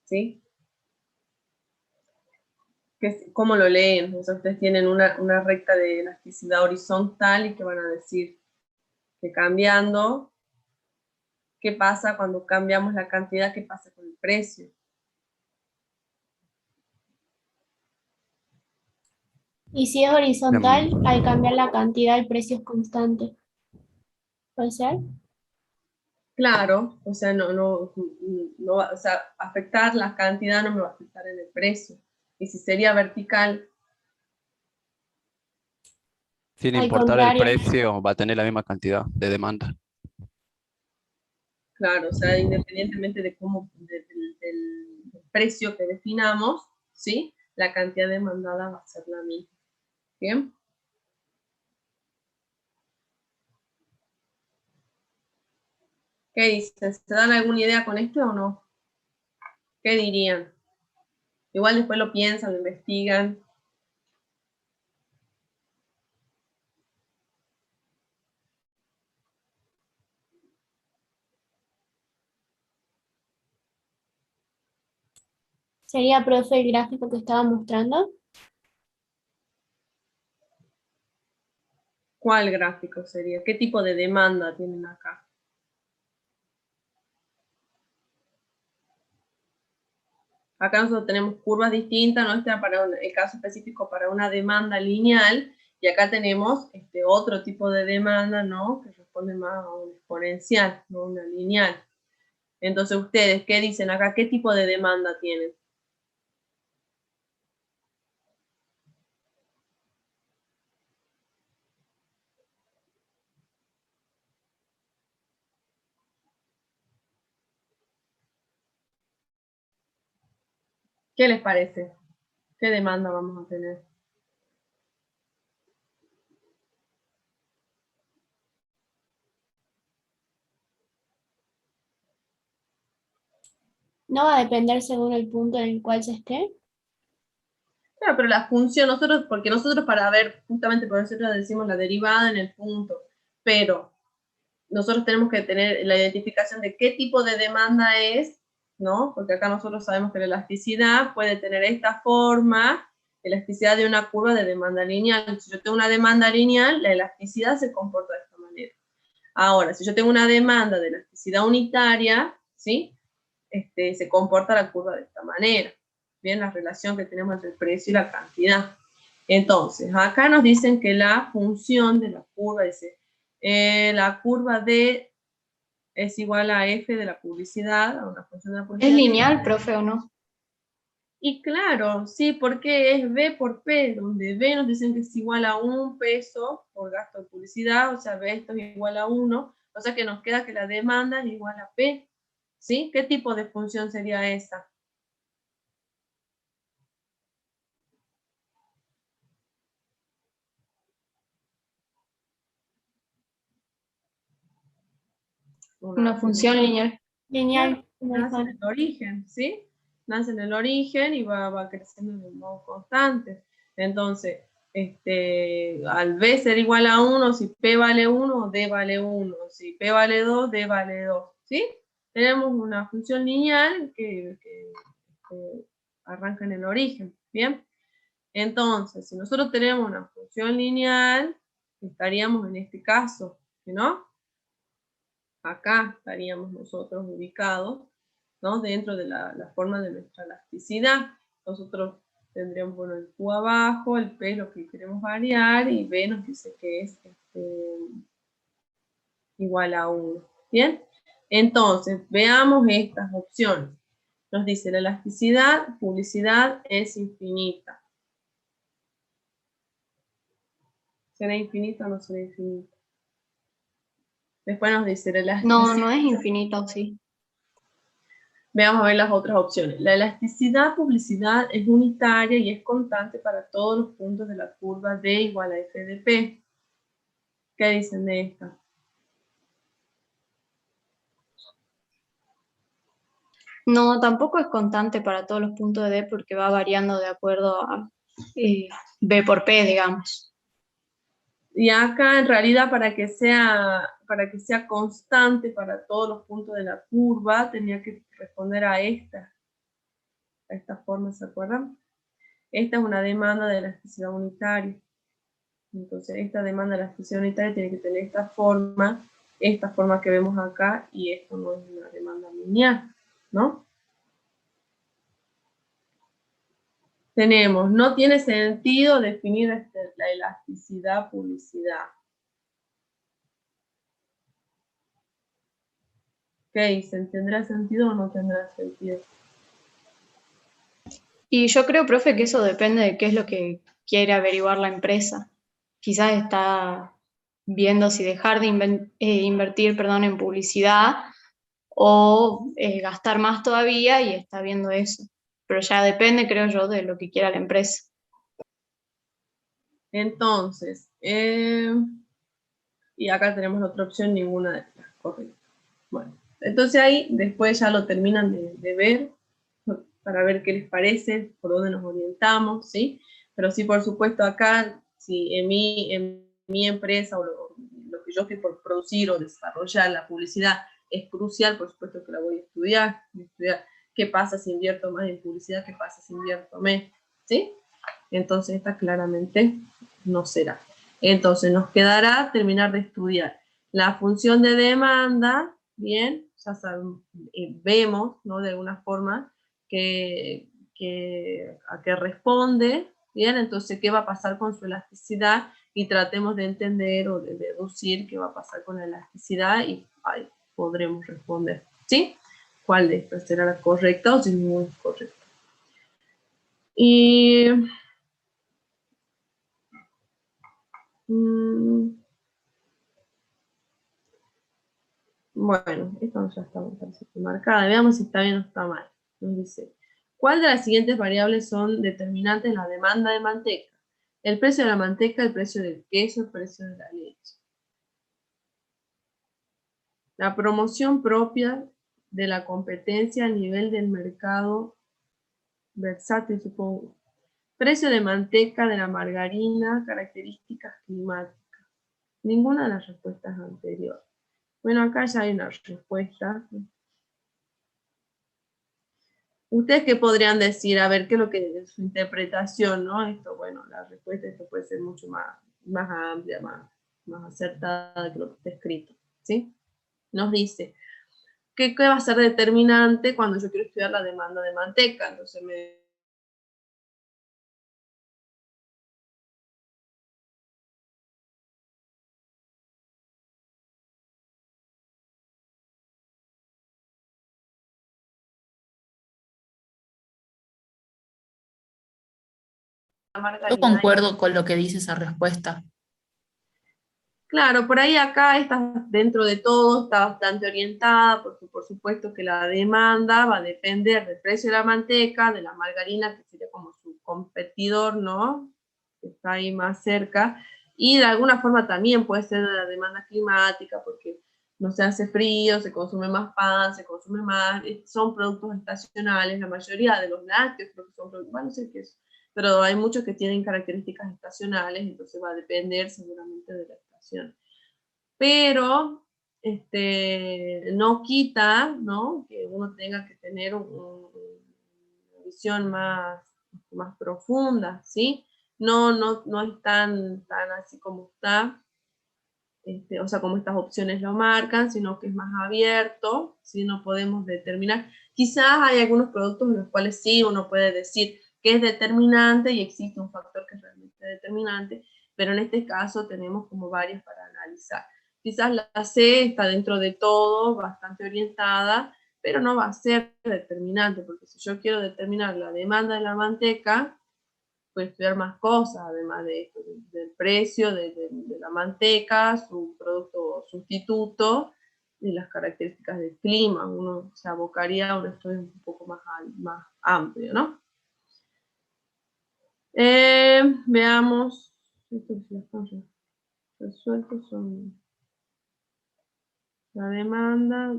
C: ¿sí? ¿Cómo lo leen? Entonces ustedes tienen una recta de elasticidad horizontal y que van a decir que cambiando, ¿qué pasa cuando cambiamos la cantidad? ¿Qué pasa con el precio?
F: Y si es horizontal, al cambiar la cantidad, el precio es constante. ¿Puede ser?
C: Claro, o sea, no va, o sea, afectar la cantidad no me va a afectar en el precio. Y si sería vertical,
K: Sin
F: Al
K: importar el
F: contrario.
K: precio, va a tener la misma cantidad de demanda.
C: claro, o sea, independientemente de cómo, del precio que definamos, ¿sí? La cantidad demandada va a ser la misma. ¿Bien? ¿Qué dicen? ¿Se dan alguna idea con esto o no? ¿Qué dirían? Igual después lo piensan, lo investigan.
F: ¿Sería, profe, el gráfico que estaba mostrando?
C: ¿Cuál gráfico sería? ¿Qué tipo de demanda tienen acá? Acá nosotros tenemos curvas distintas, ¿no? Este para el caso específico para una demanda lineal, y acá tenemos otro tipo de demanda, ¿no? Que responde más a una exponencial, no una lineal. Entonces, ustedes, ¿qué dicen acá? ¿Qué tipo de demanda tienen? ¿Qué les parece? ¿Qué demanda vamos a tener?
F: ¿No va a depender según el punto en el cual se esté?
C: Claro, pero la función, porque nosotros para ver, justamente por eso decimos la derivada en el punto, pero nosotros tenemos que tener la identificación de qué tipo de demanda es, ¿no? Porque acá nosotros sabemos que la elasticidad puede tener esta forma, elasticidad de una curva de demanda lineal. Si yo tengo una demanda lineal, la elasticidad se comporta de esta manera. Ahora, si yo tengo una demanda de elasticidad unitaria, ¿sí? Se comporta la curva de esta manera. Bien, la relación que tenemos entre el precio y la cantidad. Entonces, acá nos dicen que la función de la curva, dice, la curva D es igual a F de la publicidad, a una función de la publicidad.
H: ¿Es lineal, profe, o no?
C: Y claro, sí, porque es B por P, donde B nos dicen que es igual a 1 peso por gasto de publicidad, o sea, B esto es igual a 1, o sea que nos queda que la demanda es igual a P, ¿sí? ¿Qué tipo de función sería esa?
H: Una función lineal.
F: Lineal.
C: Nace en el origen, ¿sí? Nace en el origen y va creciendo de un modo constante. Entonces, al B ser igual a 1, si P vale 1, D vale 1. Si P vale 2, D vale 2, ¿sí? Tenemos una función lineal que arranca en el origen, ¿bien? Entonces, si nosotros tenemos una función lineal, estaríamos en este caso, ¿no? Acá estaríamos nosotros ubicados, ¿no? Dentro de la forma de nuestra elasticidad. Nosotros tendríamos, bueno, el Q abajo, el P es lo que queremos variar, y B nos dice que es igual a 1. ¿Bien? Entonces, veamos estas opciones. Nos dice la elasticidad, publicidad es infinita. ¿Será infinita o no será infinita? Después nos dice la elasticidad.
H: No, no es infinito, sí.
C: Veamos a ver las otras opciones. La elasticidad publicidad es unitaria y es constante para todos los puntos de la curva D igual a F de P. ¿Qué dicen de esta?
H: No, tampoco es constante para todos los puntos de D porque va variando de acuerdo a B por P, digamos.
C: Y acá en realidad para que sea constante para todos los puntos de la curva, tenía que responder a esta forma, ¿se acuerdan? Esta es una demanda de elasticidad unitaria. Entonces esta demanda de elasticidad unitaria tiene que tener esta forma que vemos acá, y esto no es una demanda lineal, ¿no? Tenemos, no tiene sentido definir la elasticidad publicidad. ¿Qué dicen? ¿Tendrá sentido o no tendrá sentido?
H: Y yo creo, profe, que eso depende de qué es lo que quiere averiguar la empresa. Quizás está viendo si dejar de invertir, perdón, en publicidad o gastar más todavía, y está viendo eso. Pero ya depende, creo yo, de lo que quiera la empresa.
C: Entonces, y acá tenemos la otra opción, ninguna de las correctas. Bueno, entonces ahí después ya lo terminan de ver, para ver qué les parece, por dónde nos orientamos, ¿sí? Pero sí, por supuesto, acá, si en mi empresa o lo que yo estoy por producir o desarrollar, la publicidad es crucial, por supuesto que la voy a estudiar qué pasa si invierto más en publicidad, qué pasa si invierto menos, ¿sí? Entonces esta claramente no será. Entonces nos quedará terminar de estudiar la función de demanda, bien, ya sabemos, vemos, ¿no? De alguna forma a qué responde, bien, entonces qué va a pasar con su elasticidad, y tratemos de entender o de deducir qué va a pasar con la elasticidad, y ahí podremos responder, ¿sí? ¿Cuál de estas será la correcta o si no es correcta? Y bueno, esto ya está marcada. Veamos si está bien o está mal. Nos dice, ¿cuál de las siguientes variables son determinantes en la demanda de manteca? El precio de la manteca, el precio del queso, el precio de la leche. La promoción propia de la competencia a nivel del mercado versátil, supongo. Precio de manteca, de la margarina, características climáticas. Ninguna de las respuestas anteriores. Bueno, acá ya hay una respuesta. ¿Ustedes qué podrían decir? A ver, ¿qué es lo que es su interpretación, no? Esto, bueno, la respuesta esto puede ser mucho más amplia, más acertada que lo que está escrito, ¿sí? Nos dice, ¿qué va a ser determinante cuando yo quiero estudiar la demanda de manteca? Entonces
G: Yo concuerdo con lo que dice esa respuesta.
C: claro, por ahí acá está, dentro de todo, está bastante orientada, porque por supuesto que la demanda va a depender del precio de la manteca, de la margarina, que sería como su competidor, ¿no? Que está ahí más cerca, y de alguna forma también puede ser de la demanda climática, porque no se hace frío, se consume más pan, se consume más, son productos estacionales, la mayoría de los lácteos creo que son productos, bueno, no sé qué es, pero hay muchos que tienen características estacionales, entonces va a depender seguramente de la estación. Pero no quita, ¿no?, que uno tenga que tener una visión más profunda, ¿sí? No es tan así como está, o sea, como estas opciones lo marcan, sino que es más abierto, ¿sí? No podemos determinar. Quizás hay algunos productos en los cuales sí uno puede decir que es determinante y existe un factor que es realmente determinante, pero en este caso tenemos como varios para analizar. Quizás la C está dentro de todo, bastante orientada, pero no va a ser determinante, porque si yo quiero determinar la demanda de la manteca, puede estudiar más cosas, además de esto, del precio de la manteca, su producto sustituto, de las características del clima, uno se abocaría a un estudio un poco más amplio, ¿no? Veamos, estos ya están resueltos, son la demanda,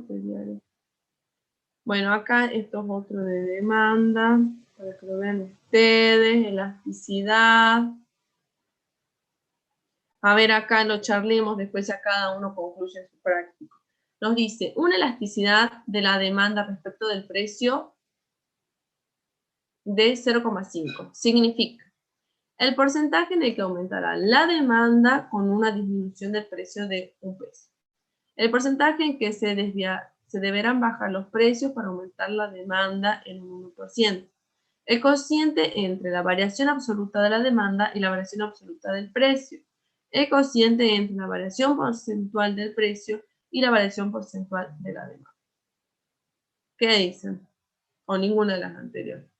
C: bueno, acá esto es otro de demanda, para que lo vean ustedes, elasticidad. A ver, acá lo charlemos, después ya cada uno concluye en su práctico. Nos dice, una elasticidad de la demanda respecto del precio de 0,5. Significa el porcentaje en el que aumentará la demanda con una disminución del precio de un peso. El porcentaje en que se deberán bajar los precios para aumentar la demanda en un 1%. El cociente entre la variación absoluta de la demanda y la variación absoluta del precio. El cociente entre la variación porcentual del precio y la variación porcentual de la demanda. ¿Qué dicen? O ninguna de las anteriores.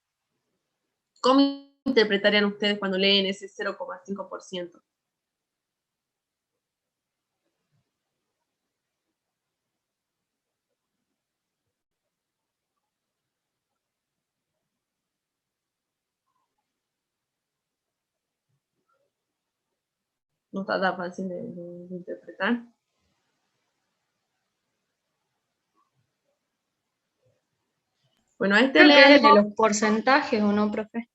C: ¿Cómo interpretarían ustedes cuando leen ese 0,5%? No está tan fácil de interpretar. Bueno,
H: Creo que es
C: leemos
H: de los porcentajes, ¿o no, profe?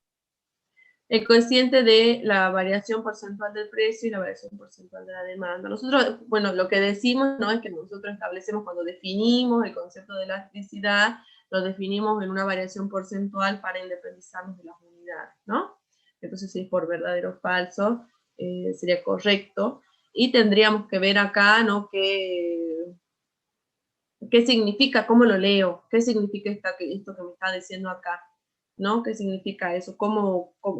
C: el cociente de la variación porcentual del precio y la variación porcentual de la demanda. Nosotros, bueno, lo que decimos, ¿no?, es que nosotros establecemos cuando definimos el concepto de elasticidad, lo definimos en una variación porcentual para independizarnos de las unidades, ¿no? Entonces, si es por verdadero o falso, sería correcto. Y tendríamos que ver acá, ¿no?, ¿qué significa? ¿Cómo lo leo? ¿Qué significa esto que me está diciendo acá? ¿No? ¿Qué significa eso?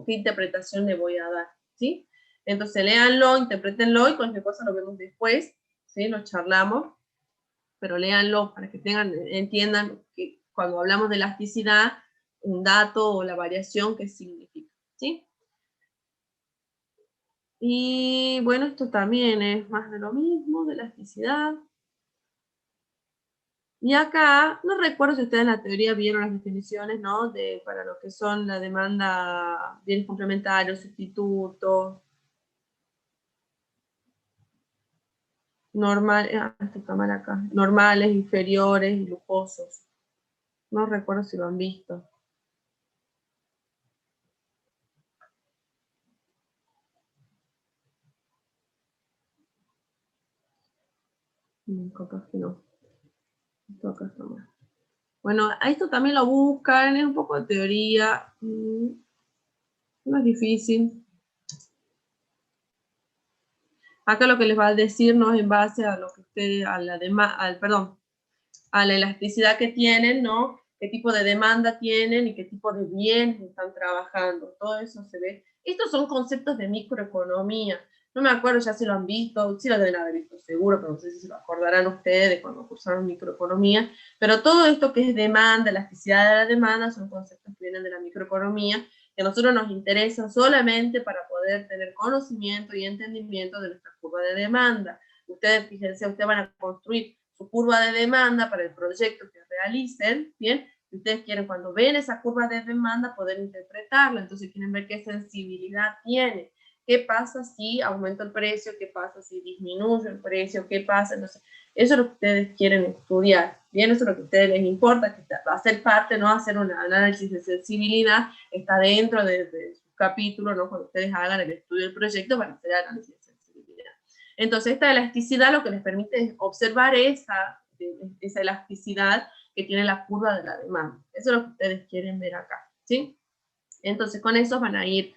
C: ¿Qué interpretación le voy a dar? ¿Sí? Entonces, léanlo, interpretenlo y cualquier cosa lo vemos después, ¿sí? Lo charlamos, pero léanlo para que entiendan que cuando hablamos de elasticidad, un dato o la variación, ¿qué significa? ¿Sí? Y bueno, esto también es más de lo mismo, de elasticidad. Y acá, no recuerdo si ustedes en la teoría vieron las definiciones, ¿no?, para lo que son la demanda, bienes complementarios, sustitutos, esto está mal acá, normales, inferiores y lujosos. No recuerdo si lo han visto. Capaz que no. Esto acá está mal. Bueno, a esto también lo buscan, es un poco de teoría. No es difícil. Acá lo que les va a decir no es en base a lo que ustedes, a la elasticidad que tienen, ¿no? Qué tipo de demanda tienen y qué tipo de bienes están trabajando. Todo eso se ve. Estos son conceptos de microeconomía. No me acuerdo ya si lo han visto, sí lo deben haber visto seguro, pero no sé si se lo acordarán ustedes cuando cursaron microeconomía. Pero todo esto que es demanda, elasticidad de la demanda, son conceptos que vienen de la microeconomía, que a nosotros nos interesan solamente para poder tener conocimiento y entendimiento de nuestra curva de demanda. Ustedes, fíjense, ustedes van a construir su curva de demanda para el proyecto que realicen, ¿bien? Ustedes quieren, cuando ven esa curva de demanda, poder interpretarla, entonces quieren ver qué sensibilidad tiene, qué pasa si aumenta el precio, qué pasa si disminuye el precio, qué pasa, entonces, eso es lo que ustedes quieren estudiar, ¿bien? Eso es lo que a ustedes les importa, que va a ser parte, ¿no?, hacer un análisis de sensibilidad, está dentro de su capítulo, ¿no?, cuando ustedes hagan el estudio del proyecto, van a hacer análisis de sensibilidad. Entonces, esta elasticidad lo que les permite observar esa elasticidad que tiene la curva de la demanda. Eso es lo que ustedes quieren ver acá, ¿sí? Entonces, con eso van a ir,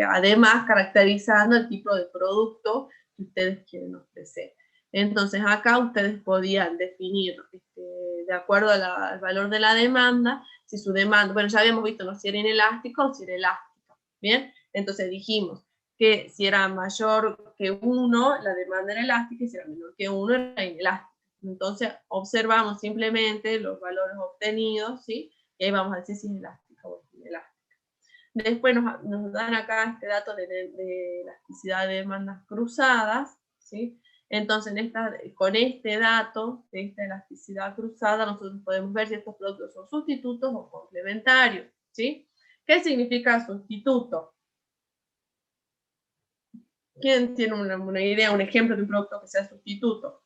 C: además, caracterizando el tipo de producto que ustedes quieren ofrecer. Entonces, acá ustedes podían definir, de acuerdo al valor de la demanda, si su demanda, bueno, ya habíamos visto, ¿no?, si era inelástico o si era elástica, ¿bien? Entonces dijimos que si era mayor que 1, la demanda era elástica, y si era menor que 1, era inelástica. Entonces, observamos simplemente los valores obtenidos, ¿sí? Y ahí vamos a decir si es elástica o es inelástica. Después nos dan acá este dato de elasticidad de demandas cruzadas, ¿sí? Entonces, con este dato de esta elasticidad cruzada, nosotros podemos ver si estos productos son sustitutos o complementarios, ¿sí? ¿Qué significa sustituto? ¿Quién tiene una idea, un ejemplo de un producto que sea sustituto?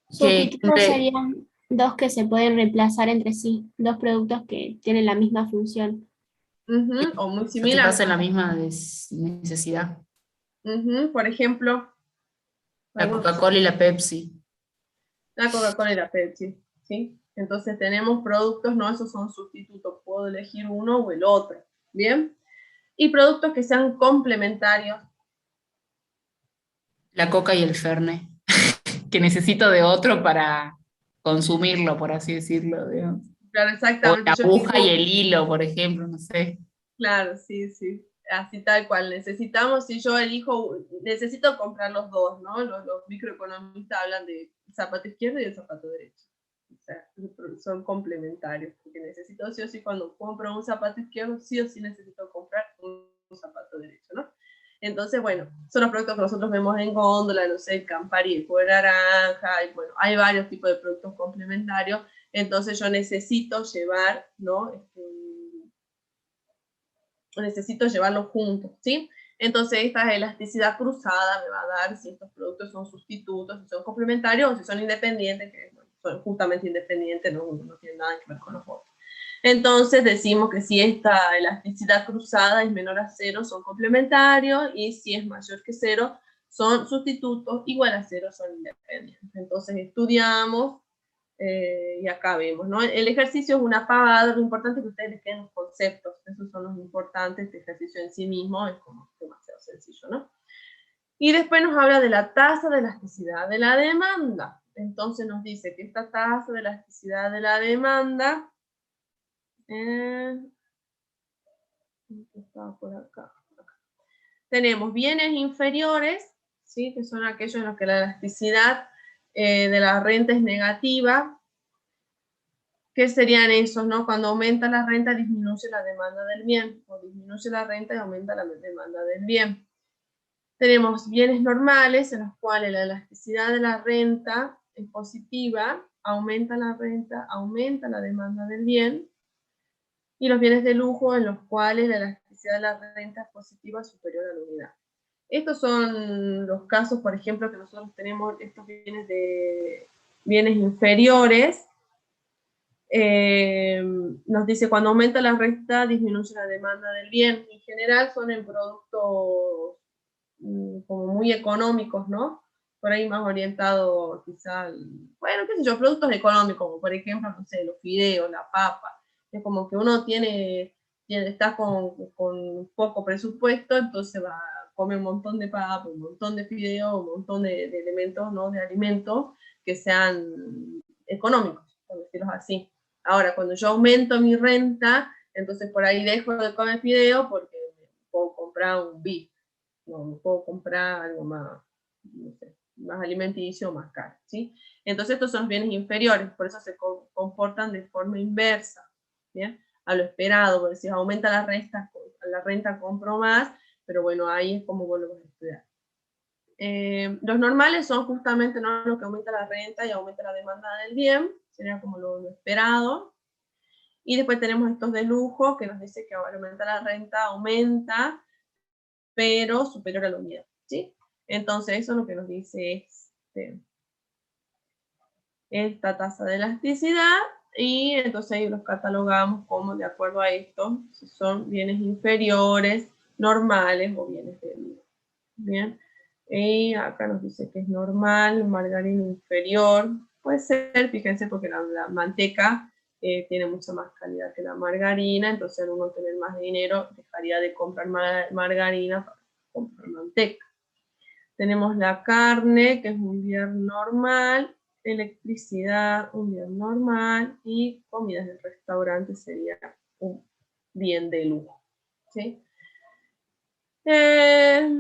F: Sustitutos serían dos que se pueden reemplazar entre sí, dos productos que tienen la misma función.
C: O muy similar.
G: Satisfacen la misma necesidad.
C: Por ejemplo,
G: la Coca-Cola y la Pepsi.
C: La Coca-Cola y la Pepsi, ¿sí? Entonces tenemos productos, no, esos son sustitutos, puedo elegir uno o el otro, ¿bien? Y productos que sean complementarios.
G: La Coca y el Fernet, que necesito de otro para consumirlo, por así decirlo, digamos.
C: Claro, exactamente.
G: O la aguja y el hilo, por ejemplo, no sé.
C: Claro, sí, sí. Así tal cual. Necesitamos, si yo elijo, necesito comprar los dos, ¿no? Los microeconomistas hablan de zapato izquierdo y el zapato derecho. O sea, son complementarios, porque necesito sí o sí, cuando compro un zapato izquierdo, sí o sí necesito comprar un zapato derecho, ¿no? Entonces, bueno, son los productos que nosotros vemos en góndola, no sé, el Campari, el jugo de naranja, y bueno, hay varios tipos de productos complementarios. Entonces yo necesito llevar, ¿no? Necesito llevarlos juntos, ¿sí? Entonces esta elasticidad cruzada me va a dar si estos productos son sustitutos, si son complementarios o si son independientes, que bueno, son justamente independientes, no tienen nada que ver con los otros. Entonces decimos que si esta elasticidad cruzada es menor a 0 son complementarios y si es mayor que 0 son sustitutos, igual a 0 son independientes. Entonces estudiamos y acá vemos, ¿no? El ejercicio es una pavada, lo importante es que ustedes les queden los conceptos, esos son los importantes, este ejercicio en sí mismo es como demasiado sencillo, ¿no? Y después nos habla de la tasa de elasticidad de la demanda. Entonces nos dice que esta tasa de elasticidad de la demanda estaba por acá. Tenemos bienes inferiores, ¿sí? Que son aquellos en los que la elasticidad de la renta es negativa. ¿Qué serían esos, no? Cuando aumenta la renta, disminuye la demanda del bien, o disminuye la renta y aumenta la demanda del bien. Tenemos bienes normales, en los cuales la elasticidad de la renta es positiva, aumenta la renta, aumenta la demanda del bien, y los bienes de lujo, en los cuales la elasticidad de la renta es positiva superior a la unidad. Estos son los casos, por ejemplo, que nosotros tenemos estos bienes inferiores. Nos dice cuando aumenta la renta disminuye la demanda del bien. En general son en productos como muy económicos, ¿no? Por ahí más orientado quizá, bueno, qué sé yo, productos económicos, como por ejemplo, no sé, los fideos, la papa. Es como que uno está con poco presupuesto, entonces va a comer un montón de papa, un montón de fideos, un montón de elementos, ¿no? De alimentos que sean económicos, por decirlo así. Ahora, cuando yo aumento mi renta, entonces por ahí dejo de comer fideo porque puedo comprar un beef, no puedo comprar algo más, no sé, más alimenticio, más caro, ¿sí? Entonces estos son los bienes inferiores, por eso se comportan de forma inversa, ¿bien? A lo esperado, porque si aumenta la renta compro más, pero bueno, ahí es como volvemos a estudiar. Los normales son justamente, ¿no?, lo que aumenta la renta y aumenta la demanda del bien, sería como lo esperado. Y después tenemos estos de lujo, que nos dice que al aumentar la renta aumenta, pero superior a la unidad, ¿sí? Entonces eso es lo que nos dice esta tasa de elasticidad, y entonces ahí los catalogamos como de acuerdo a esto, si son bienes inferiores, normales o bienes de lujo. Bien, y acá nos dice que es normal, margarina inferior, puede ser, fíjense, porque la manteca tiene mucha más calidad que la margarina, entonces al uno tener más dinero dejaría de comprar margarina para comprar manteca. Tenemos la carne, que es un bien normal, electricidad, un bien normal, y comidas del restaurante sería un bien de lujo, ¿sí? Se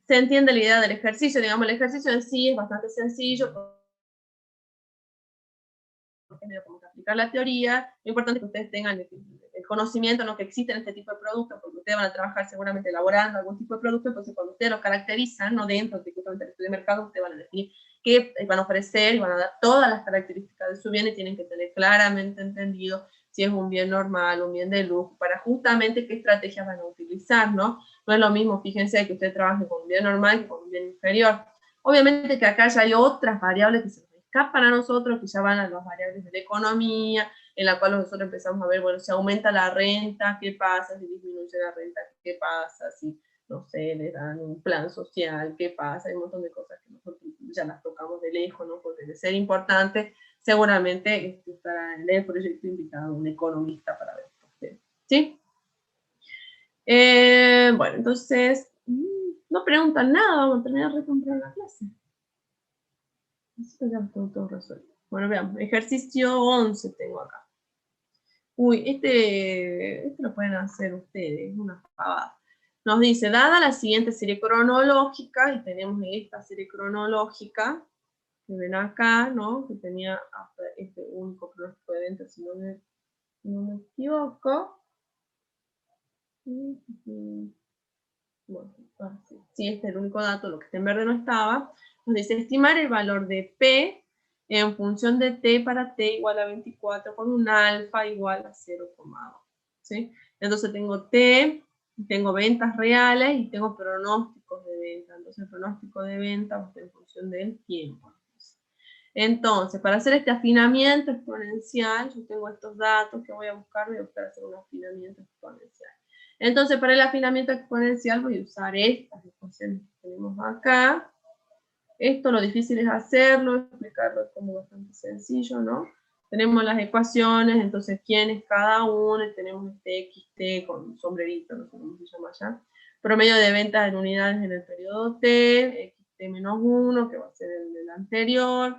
C: entiende la idea del ejercicio, digamos, el ejercicio en sí es bastante sencillo, porque es medio como que aplicar la teoría. Lo importante es que ustedes tengan el conocimiento, ¿no?, que existen este tipo de productos, porque ustedes van a trabajar seguramente elaborando algún tipo de producto, entonces cuando ustedes lo caracterizan, ¿no?, dentro de justamente el estudio de mercado, ustedes van a definir qué van a ofrecer y van a dar todas las características de su bien y tienen que tener claramente entendido si es un bien normal, un bien de lujo, para justamente qué estrategias van a utilizar, ¿no? No es lo mismo, fíjense, que usted trabaje con un bien normal que con un bien inferior. Obviamente que acá ya hay otras variables que se nos escapan a nosotros, que ya van a las variables de la economía, en la cual nosotros empezamos a ver, bueno, si aumenta la renta, ¿qué pasa? Si disminuye la renta, ¿qué pasa? Si, no sé, le dan un plan social, ¿qué pasa? Hay un montón de cosas que nosotros ya las tocamos de lejos, ¿no? Porque de ser importante, seguramente estará en el proyecto invitado un economista para ver esto, ¿sí? Bueno, entonces, no preguntan nada, vamos a terminar de comprar la clase. Esto ya todo resuelto. Bueno, veamos, ejercicio 11 tengo acá. Uy, este lo pueden hacer ustedes, una pavada. Nos dice, dada la siguiente serie cronológica, y tenemos esta serie cronológica, que ven acá, ¿no? Que tenía hasta este único pronóstico de venta, si no me equivoco. Bueno, sí, este es el único dato, lo que está en verde no estaba. Nos dice, estimar el valor de P en función de T para T igual a 24 con un alfa igual a 0,2. ¿Sí? Entonces tengo T, tengo ventas reales y tengo pronósticos de venta. Entonces el pronóstico de venta va a ser en función del tiempo. Entonces, para hacer este afinamiento exponencial, yo tengo estos datos que voy a buscar hacer un afinamiento exponencial. Entonces, para el afinamiento exponencial voy a usar estas ecuaciones que tenemos acá. Esto lo difícil es hacerlo, explicarlo es como bastante sencillo, ¿no? Tenemos las ecuaciones, entonces quién es cada uno, tenemos este XT con sombrerito, no sé cómo se llama allá. Promedio de ventas en unidades en el periodo T, XT-1, que va a ser el del anterior.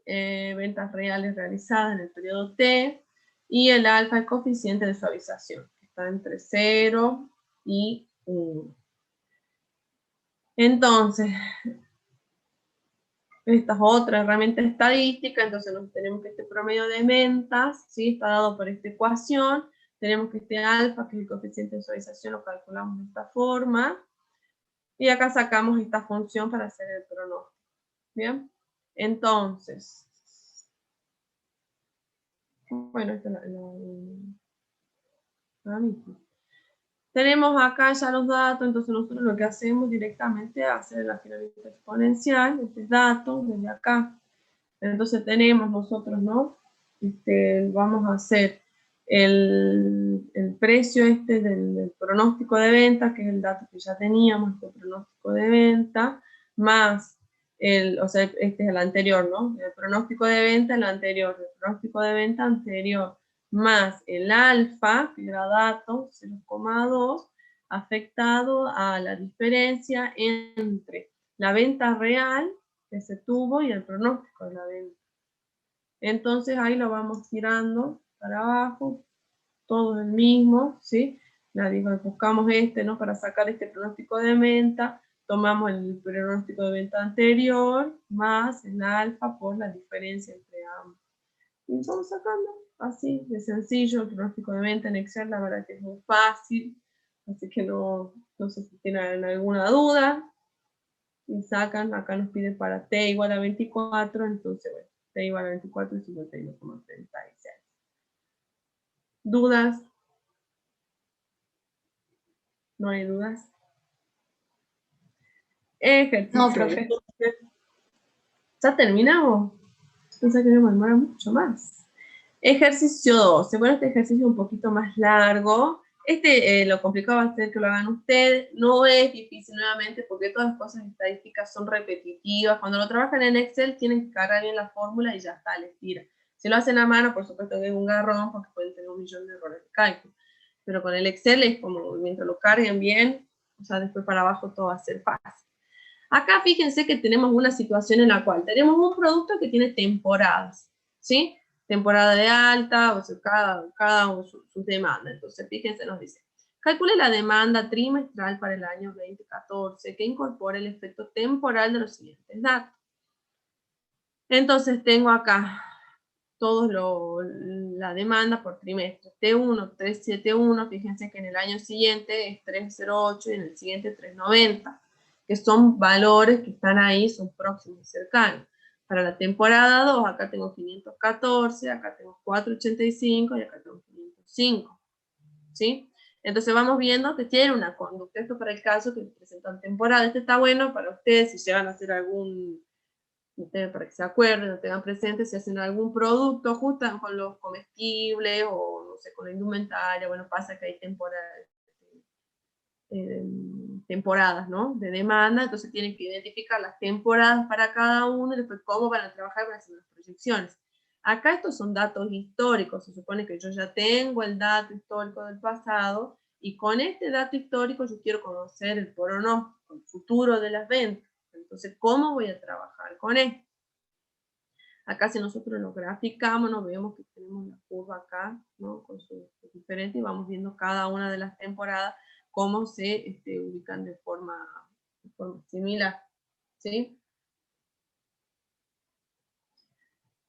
C: Ventas reales realizadas en el periodo T, y el alfa, el coeficiente de suavización, que está entre 0 y 1. Entonces, esta es otra herramienta estadística, entonces tenemos que este promedio de ventas, ¿sí?, está dado por esta ecuación, tenemos que este alfa, que es el coeficiente de suavización, lo calculamos de esta forma, y acá sacamos esta función para hacer el pronóstico. ¿Bien? Entonces, bueno, esta es la misma. Tenemos acá ya los datos, entonces nosotros lo que hacemos directamente es hacer el afinamiento exponencial de este dato desde acá. Entonces tenemos nosotros, ¿no? Vamos a hacer el precio del pronóstico de venta, que es el dato que ya teníamos, este pronóstico de venta, más o sea, este es el anterior, ¿no? El pronóstico de venta, el anterior, el pronóstico de venta anterior, más el alfa, que era dato, 0,2, afectado a la diferencia entre la venta real que se tuvo y el pronóstico de la venta. Entonces ahí lo vamos tirando para abajo, todo el mismo, ¿sí? Buscamos ¿no? Para sacar este pronóstico de venta, tomamos el pronóstico de venta anterior, más el alfa por la diferencia entre ambos. Y vamos sacando así, de sencillo, el pronóstico de venta en Excel, la verdad que es muy fácil, así que no sé si tienen alguna duda. Y sacan, acá nos pide para T igual a 24, entonces bueno, T igual a 24 y 51,36. ¿Dudas? ¿No hay dudas? Ejercicio.
H: No, profe.
C: ¿Ya terminamos? Pensé que me demora mucho más. Ejercicio 12. Bueno, este ejercicio es un poquito más largo. Lo complicado va a ser que lo hagan ustedes. No es difícil nuevamente porque todas las cosas estadísticas son repetitivas. Cuando lo trabajan en Excel tienen que cargar bien la fórmula y ya está, les tira. Si lo hacen a mano, por supuesto que es un garrón porque pueden tener 1.000.000 de errores de cálculo. Pero con el Excel es como, mientras lo carguen bien, o sea, después para abajo todo va a ser fácil. Acá fíjense que tenemos una situación en la cual tenemos un producto que tiene temporadas, ¿sí? Temporada de alta, o sea, cada uno sus demandas. Entonces, fíjense, nos dice, calcule la demanda trimestral para el año 2014 que incorpora el efecto temporal de los siguientes datos. Entonces, tengo acá la demanda por trimestre. T1, 371, fíjense que en el año siguiente es 308 y en el siguiente 390, que son valores que están ahí, son próximos y cercanos. Para la temporada 2, acá tengo 514, acá tengo 485 y acá tengo 505. ¿Sí? Entonces vamos viendo que tiene una conducta. Esto para el caso que presentan temporada. Este está bueno para ustedes si llegan a hacer algún, para que se acuerden, lo tengan presente, si hacen algún producto justo con los comestibles o no sé, con la indumentaria. Bueno, pasa que hay temporadas, ¿no? De demanda, entonces tienen que identificar las temporadas para cada uno y después cómo van a trabajar para hacer las proyecciones. Acá estos son datos históricos, se supone que yo ya tengo el dato histórico del pasado y con este dato histórico yo quiero conocer el pronóstico, el futuro de las ventas. Entonces, ¿cómo voy a trabajar con esto? Acá si nosotros lo graficamos, nos vemos que tenemos la curva acá, ¿no? Con sus diferentes y vamos viendo cada una de las temporadas cómo se ubican de forma similar, ¿sí?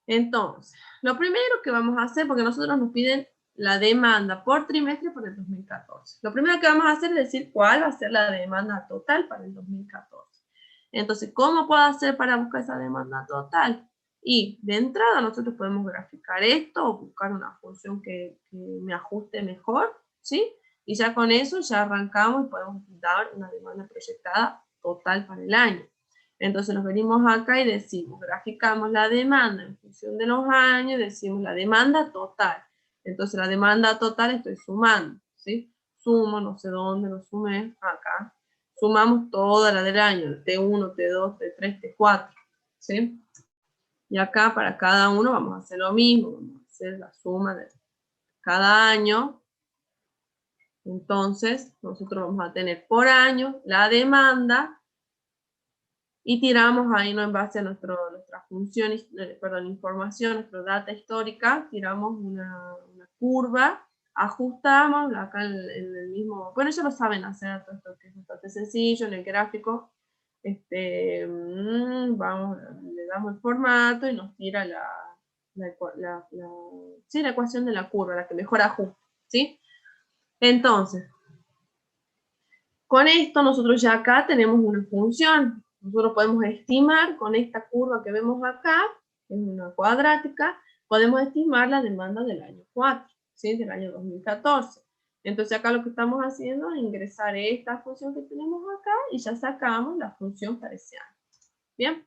C: Entonces, lo primero que vamos a hacer, porque nosotros nos piden la demanda por trimestre por el 2014. Lo primero que vamos a hacer es decir cuál va a ser la demanda total para el 2014. Entonces, ¿cómo puedo hacer para buscar esa demanda total? Y de entrada nosotros podemos graficar esto o buscar una función que me ajuste mejor, ¿sí? Y ya con eso ya arrancamos y podemos dar una demanda proyectada total para el año. Entonces nos venimos acá y decimos, graficamos la demanda en función de los años, decimos la demanda total. Entonces la demanda total estoy sumando, ¿sí? Sumo, no sé dónde lo sumé, acá. Sumamos toda la del año, el T1, T2, T3, T4, ¿sí? Y acá para cada uno vamos a hacer lo mismo, vamos a hacer la suma de cada año. Entonces nosotros vamos a tener por año la demanda y tiramos ahí, ¿no? En base a nuestra función, perdón, información, nuestra data histórica, tiramos una curva, ajustamos, acá en el mismo, bueno, ya lo saben hacer, todo esto que es bastante sencillo, en el gráfico, vamos, le damos el formato y nos tira la ecuación de la curva, la que mejor ajusta, ¿sí? Entonces, con esto nosotros ya acá tenemos una función. Nosotros podemos estimar con esta curva que vemos acá, que es una cuadrática, podemos estimar la demanda del año 4, ¿sí? Del año 2014. Entonces acá lo que estamos haciendo es ingresar esta función que tenemos acá y ya sacamos la función para ese año. Bien.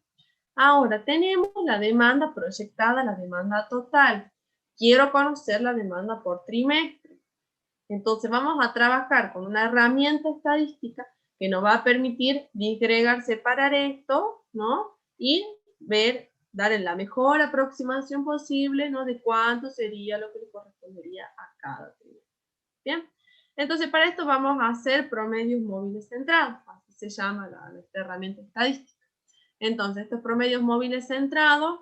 C: Ahora tenemos la demanda proyectada, la demanda total. Quiero conocer la demanda por trimestre. Entonces vamos a trabajar con una herramienta estadística que nos va a permitir disgregar, separar esto, ¿no? Y ver, dar la mejor aproximación posible, ¿no? De cuánto sería lo que le correspondería a cada trimestre. Bien, entonces para esto vamos a hacer promedios móviles centrados, así se llama esta herramienta estadística. Entonces estos promedios móviles centrados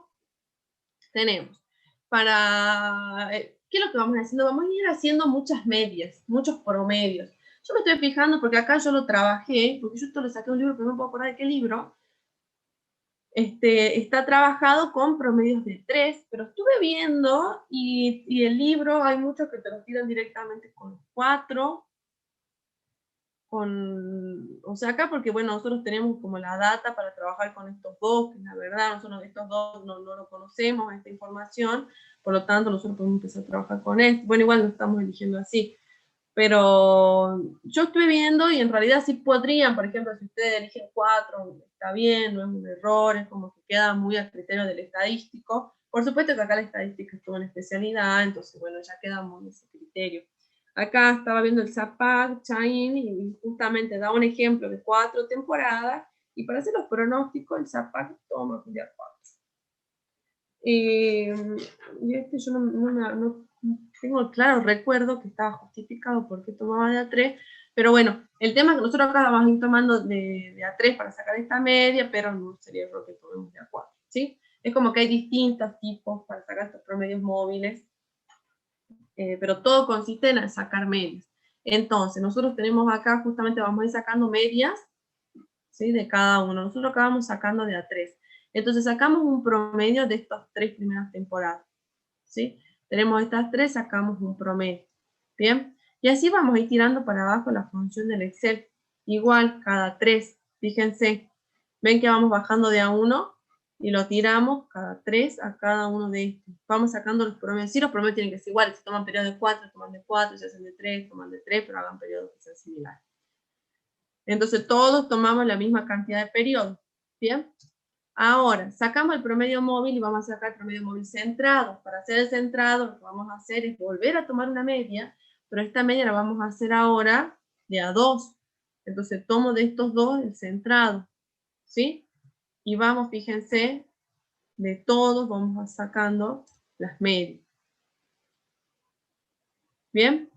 C: tenemos para... ¿Qué es lo que vamos haciendo? Vamos a ir haciendo muchas medias, muchos promedios. Yo me estoy fijando porque acá yo lo trabajé, porque yo esto le saqué un libro, pero no me puedo acordar de qué libro. Está trabajado con promedios de 3, pero estuve viendo y el libro hay muchos que te lo tiran directamente con 4. O sea, acá porque bueno, nosotros tenemos como la data para trabajar con estos dos, que la verdad nosotros estos dos no lo conocemos, esta información, por lo tanto nosotros podemos empezar a trabajar con esto. Bueno, igual lo estamos eligiendo así, pero yo estuve viendo y en realidad sí podrían, por ejemplo, si ustedes eligen 4, está bien, no es un error, es como que queda muy a criterio del estadístico. Por supuesto que acá la estadística es toda una especialidad, entonces bueno, ya quedamos en ese criterio. Acá estaba viendo el Zapac, Chain, y justamente da un ejemplo de 4 temporadas, y para hacer los pronósticos, el Zapac toma de 4. Y yo no tengo el claro recuerdo que estaba justificado porque tomaba de A3, pero bueno, el tema es que nosotros acá vamos a ir tomando de A3 para sacar esta media, pero no sería error que tomemos de A4, ¿sí? Es como que hay distintos tipos para sacar estos promedios móviles, pero todo consiste en sacar medias. Entonces, nosotros tenemos acá, justamente vamos a ir sacando medias, ¿sí? De cada uno. Nosotros acá vamos sacando de A3. Entonces, sacamos un promedio de estas 3 primeras temporadas. ¿sí? Tenemos estas tres, sacamos un promedio. Bien, y así vamos a ir tirando para abajo la función del Excel. Igual, cada 3, fíjense, ven que vamos bajando de a 1 y lo tiramos cada 3 a cada uno de estos. Vamos sacando los promedios. Sí, los promedios tienen que ser iguales. Si toman periodos de 4, toman de 4, si hacen de 3, toman de 3, pero hagan periodos que sean similares. Entonces todos tomamos la misma cantidad de periodos. Bien. Ahora, sacamos el promedio móvil y vamos a sacar el promedio móvil centrado. Para hacer el centrado, lo que vamos a hacer es volver a tomar una media, pero esta media la vamos a hacer ahora de a 2. Entonces tomo de estos dos el centrado, ¿sí? Y vamos, fíjense, de todos vamos a sacando las medias. ¿Bien?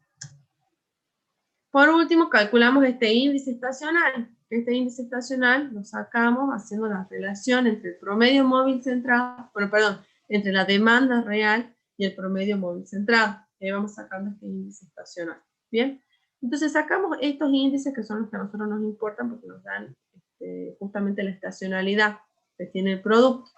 C: Por último, calculamos este índice estacional. Este índice estacional lo sacamos haciendo la relación entre el promedio móvil centrado, bueno, perdón, entre la demanda real y el promedio móvil centrado. Y ahí vamos sacando este índice estacional. ¿Bien? Entonces sacamos estos índices que son los que a nosotros nos importan porque nos dan justamente la estacionalidad que tiene el producto.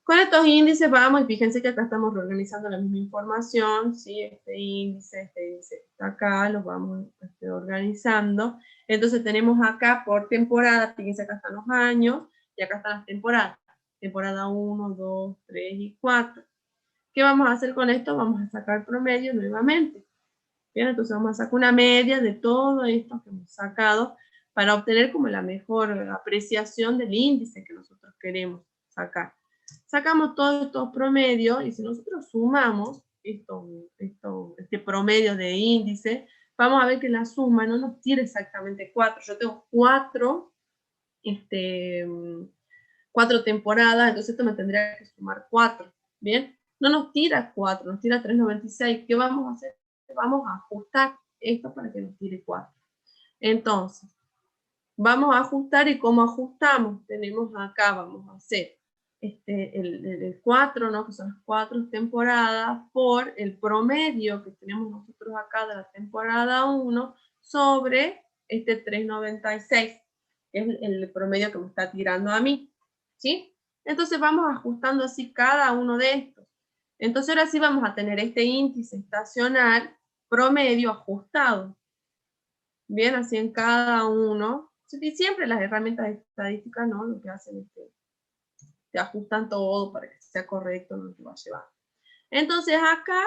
C: Con estos índices vamos, y fíjense que acá estamos reorganizando la misma información, ¿sí? Este índice que está acá, los vamos organizando. Entonces tenemos acá por temporada, fíjense acá están los años, y acá están las temporadas. Temporada 1, 2, 3 y 4. ¿Qué vamos a hacer con esto? Vamos a sacar promedio nuevamente. Bien, entonces vamos a sacar una media de todo esto que hemos sacado para obtener como la mejor apreciación del índice que nosotros queremos sacar. Sacamos todos estos promedios y si nosotros sumamos este promedio de índice, vamos a ver que la suma no nos tira exactamente 4. Yo tengo 4 temporadas, entonces esto me tendría que sumar 4. ¿Bien? No nos tira 4, nos tira 3,96. ¿Qué vamos a hacer? Vamos a ajustar esto para que nos tire 4. Entonces, vamos a ajustar y ¿cómo ajustamos? Tenemos acá, vamos a hacer el 4, ¿no? Que son las 4 temporadas, por el promedio que tenemos nosotros acá de la temporada 1 sobre este 3,96. Es el promedio que me está tirando a mí, ¿sí? Entonces vamos ajustando así cada uno de estos. Entonces ahora sí vamos a tener este índice estacional promedio ajustado. Bien, así en cada uno. Y siempre las herramientas de estadística, ¿no? Lo que hacen es que te ajustan todo para que sea correcto lo que va a llevar. Entonces acá,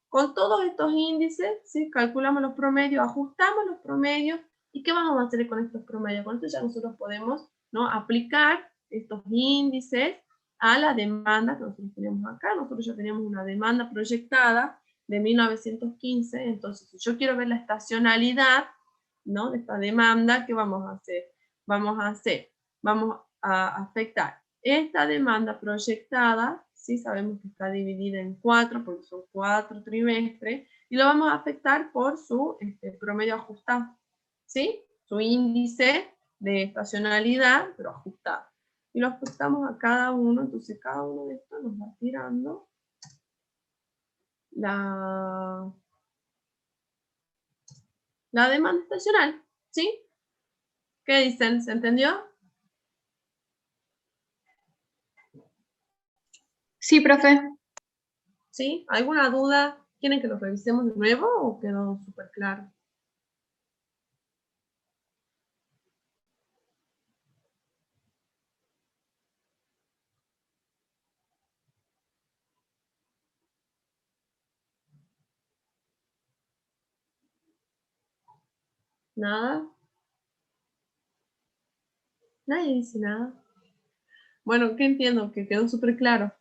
C: con todos estos índices, ¿sí? Calculamos los promedios, ajustamos los promedios. ¿Y qué vamos a hacer con estos promedios? Con esto ya nosotros podemos, ¿no? Aplicar estos índices a la demanda que nosotros tenemos acá. Nosotros ya tenemos una demanda proyectada de 1915. Entonces, si yo quiero ver la estacionalidad, ¿no? De esta demanda, ¿qué vamos a hacer? Vamos a afectar esta demanda proyectada, ¿sí? Sabemos que está dividida en 4, porque son 4 trimestres, y lo vamos a afectar por su promedio ajustado, ¿sí? Su índice de estacionalidad, pero ajustado. Y lo ajustamos a cada uno, entonces cada uno de estos nos va tirando la demanda estacional, ¿sí? ¿Qué dicen? ¿Se entendió?
H: Sí, profe.
C: ¿Sí? ¿Alguna duda? ¿Quieren que lo revisemos de nuevo o quedó súper claro? ¿Nada? Nadie dice nada. Bueno, ¿qué entiendo? Que quedó súper claro.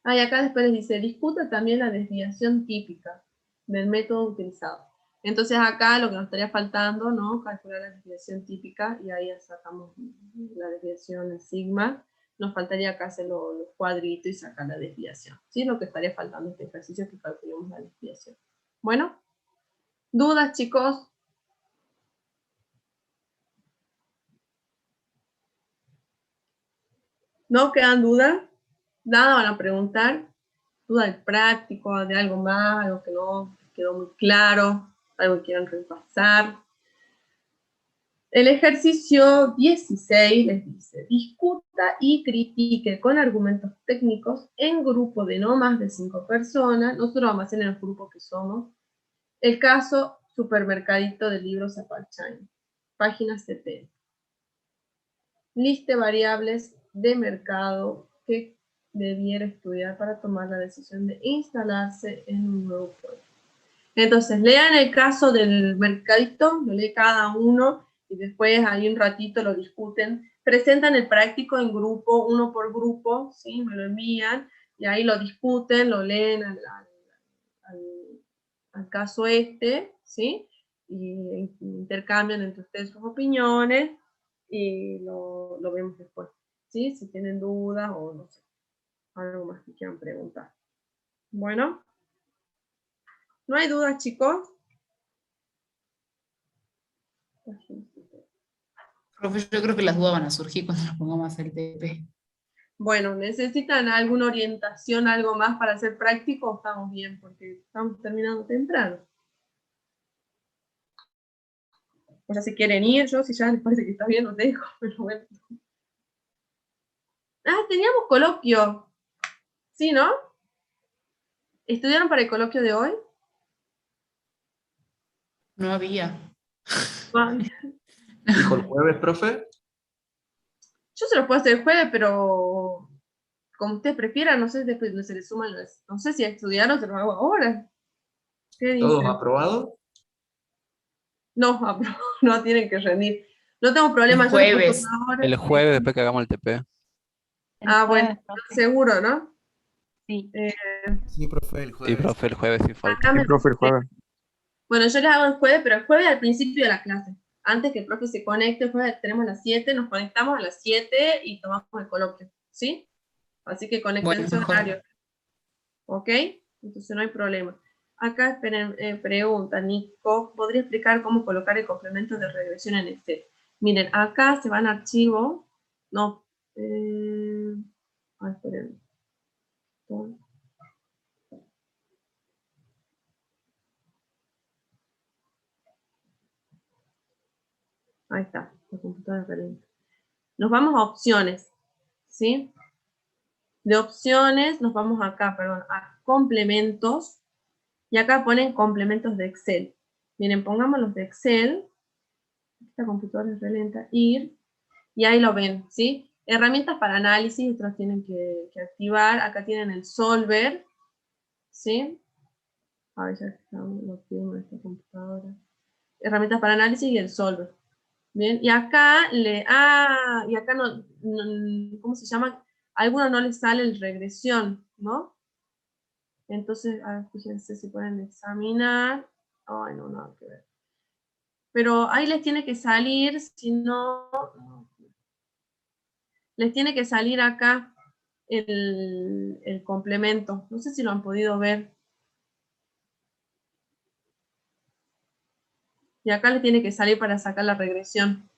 C: Ah, y acá después les dice, discuta también la desviación típica del método utilizado. Entonces acá lo que nos estaría faltando, ¿no? Calcular la desviación típica, y ahí ya sacamos la desviación en sigma. Nos faltaría acá hacer los cuadritos y sacar la desviación. ¿Sí? Lo que estaría faltando en este ejercicio es que calculemos la desviación. Bueno, ¿dudas, chicos? ¿No quedan dudas? ¿Nada van a preguntar? ¿Duda del práctico, de algo más, algo que no quedó muy claro, algo que quieran repasar? El ejercicio 16 les dice, discuta y critique con argumentos técnicos en grupo de no más de 5 personas, nosotros vamos a hacer en el grupo que somos, el caso supermercadito de libros Zapalchain, página 70. Liste variables de mercado que debiera estudiar para tomar la decisión de instalarse en un nuevo pueblo. Entonces, lean el caso del mercadito, lo lee cada uno, y después ahí un ratito lo discuten, presentan el práctico en grupo, uno por grupo, ¿sí? Me lo envían, y ahí lo discuten, lo leen al caso ¿sí? Y intercambian entre ustedes sus opiniones, y lo vemos después, ¿sí? Si tienen dudas o no sé, algo más que quieran preguntar. Bueno, ¿no hay dudas, chicos?
G: Profe, yo creo que las dudas van a surgir cuando nos pongamos a hacer el TP.
C: Bueno, ¿necesitan alguna orientación, algo más para hacer práctico o estamos bien? Porque estamos terminando temprano. O sea, si quieren ir, yo si ya les parece que está bien, los dejo, pero bueno. Ah, teníamos coloquio. ¿Sí, no? ¿Estudiaron para el coloquio de hoy?
G: No había.
M: ¿Dijo el jueves, profe?
C: Yo se los puedo hacer el jueves, pero como ustedes prefieran, no sé, después se les suman no sé si estudiaron, se los hago ahora. ¿Qué
M: ¿Todos
C: dicen?
M: aprobados?
C: No, no tienen que rendir. No tengo problema,
G: El
C: yo les puedo
G: jueves.
C: ahora.
K: El jueves después que hagamos el TP.
C: Ah, bueno, seguro, ¿no?
A: Sí.
M: Sí, profe, el
K: Sí,
M: jueves.
K: profe, el jueves sin falta.
C: Acá me
L: profe, el jueves.
C: Bueno, yo les hago el jueves, pero el jueves al principio de la clase. Antes que el profe se conecte, el jueves tenemos las 7, nos conectamos a las 7 y tomamos el coloquio, ¿sí? Así que conectense
G: Bueno, mejor.
C: horario. ¿Ok? Entonces no hay problema. Acá esperen, pregunta, Nico, ¿podría explicar cómo colocar el complemento de regresión en Excel? Miren, acá se van a archivo, no, esperen. Ahí está, la computadora realiza. Nos vamos a opciones, ¿sí? De opciones nos vamos acá, perdón, a complementos, y acá ponen complementos de Excel. Miren, pongamos los de Excel, esta computadora es re lenta, ir, y ahí lo ven, ¿sí? Herramientas para análisis, otros tienen que activar, acá tienen el Solver, ¿sí? A ver, ya estamos, lo activamos en esta computadora. Herramientas para análisis y el Solver. Bien, y acá y acá ¿cómo se llama? A algunos no les sale el regresión, ¿no? Entonces, a ver, fíjense si pueden examinar. Ay, no, nada que ver. Pero ahí les tiene que salir, si no, les tiene que salir acá el complemento. No sé si lo han podido ver. Y acá les tiene que salir para sacar la regresión.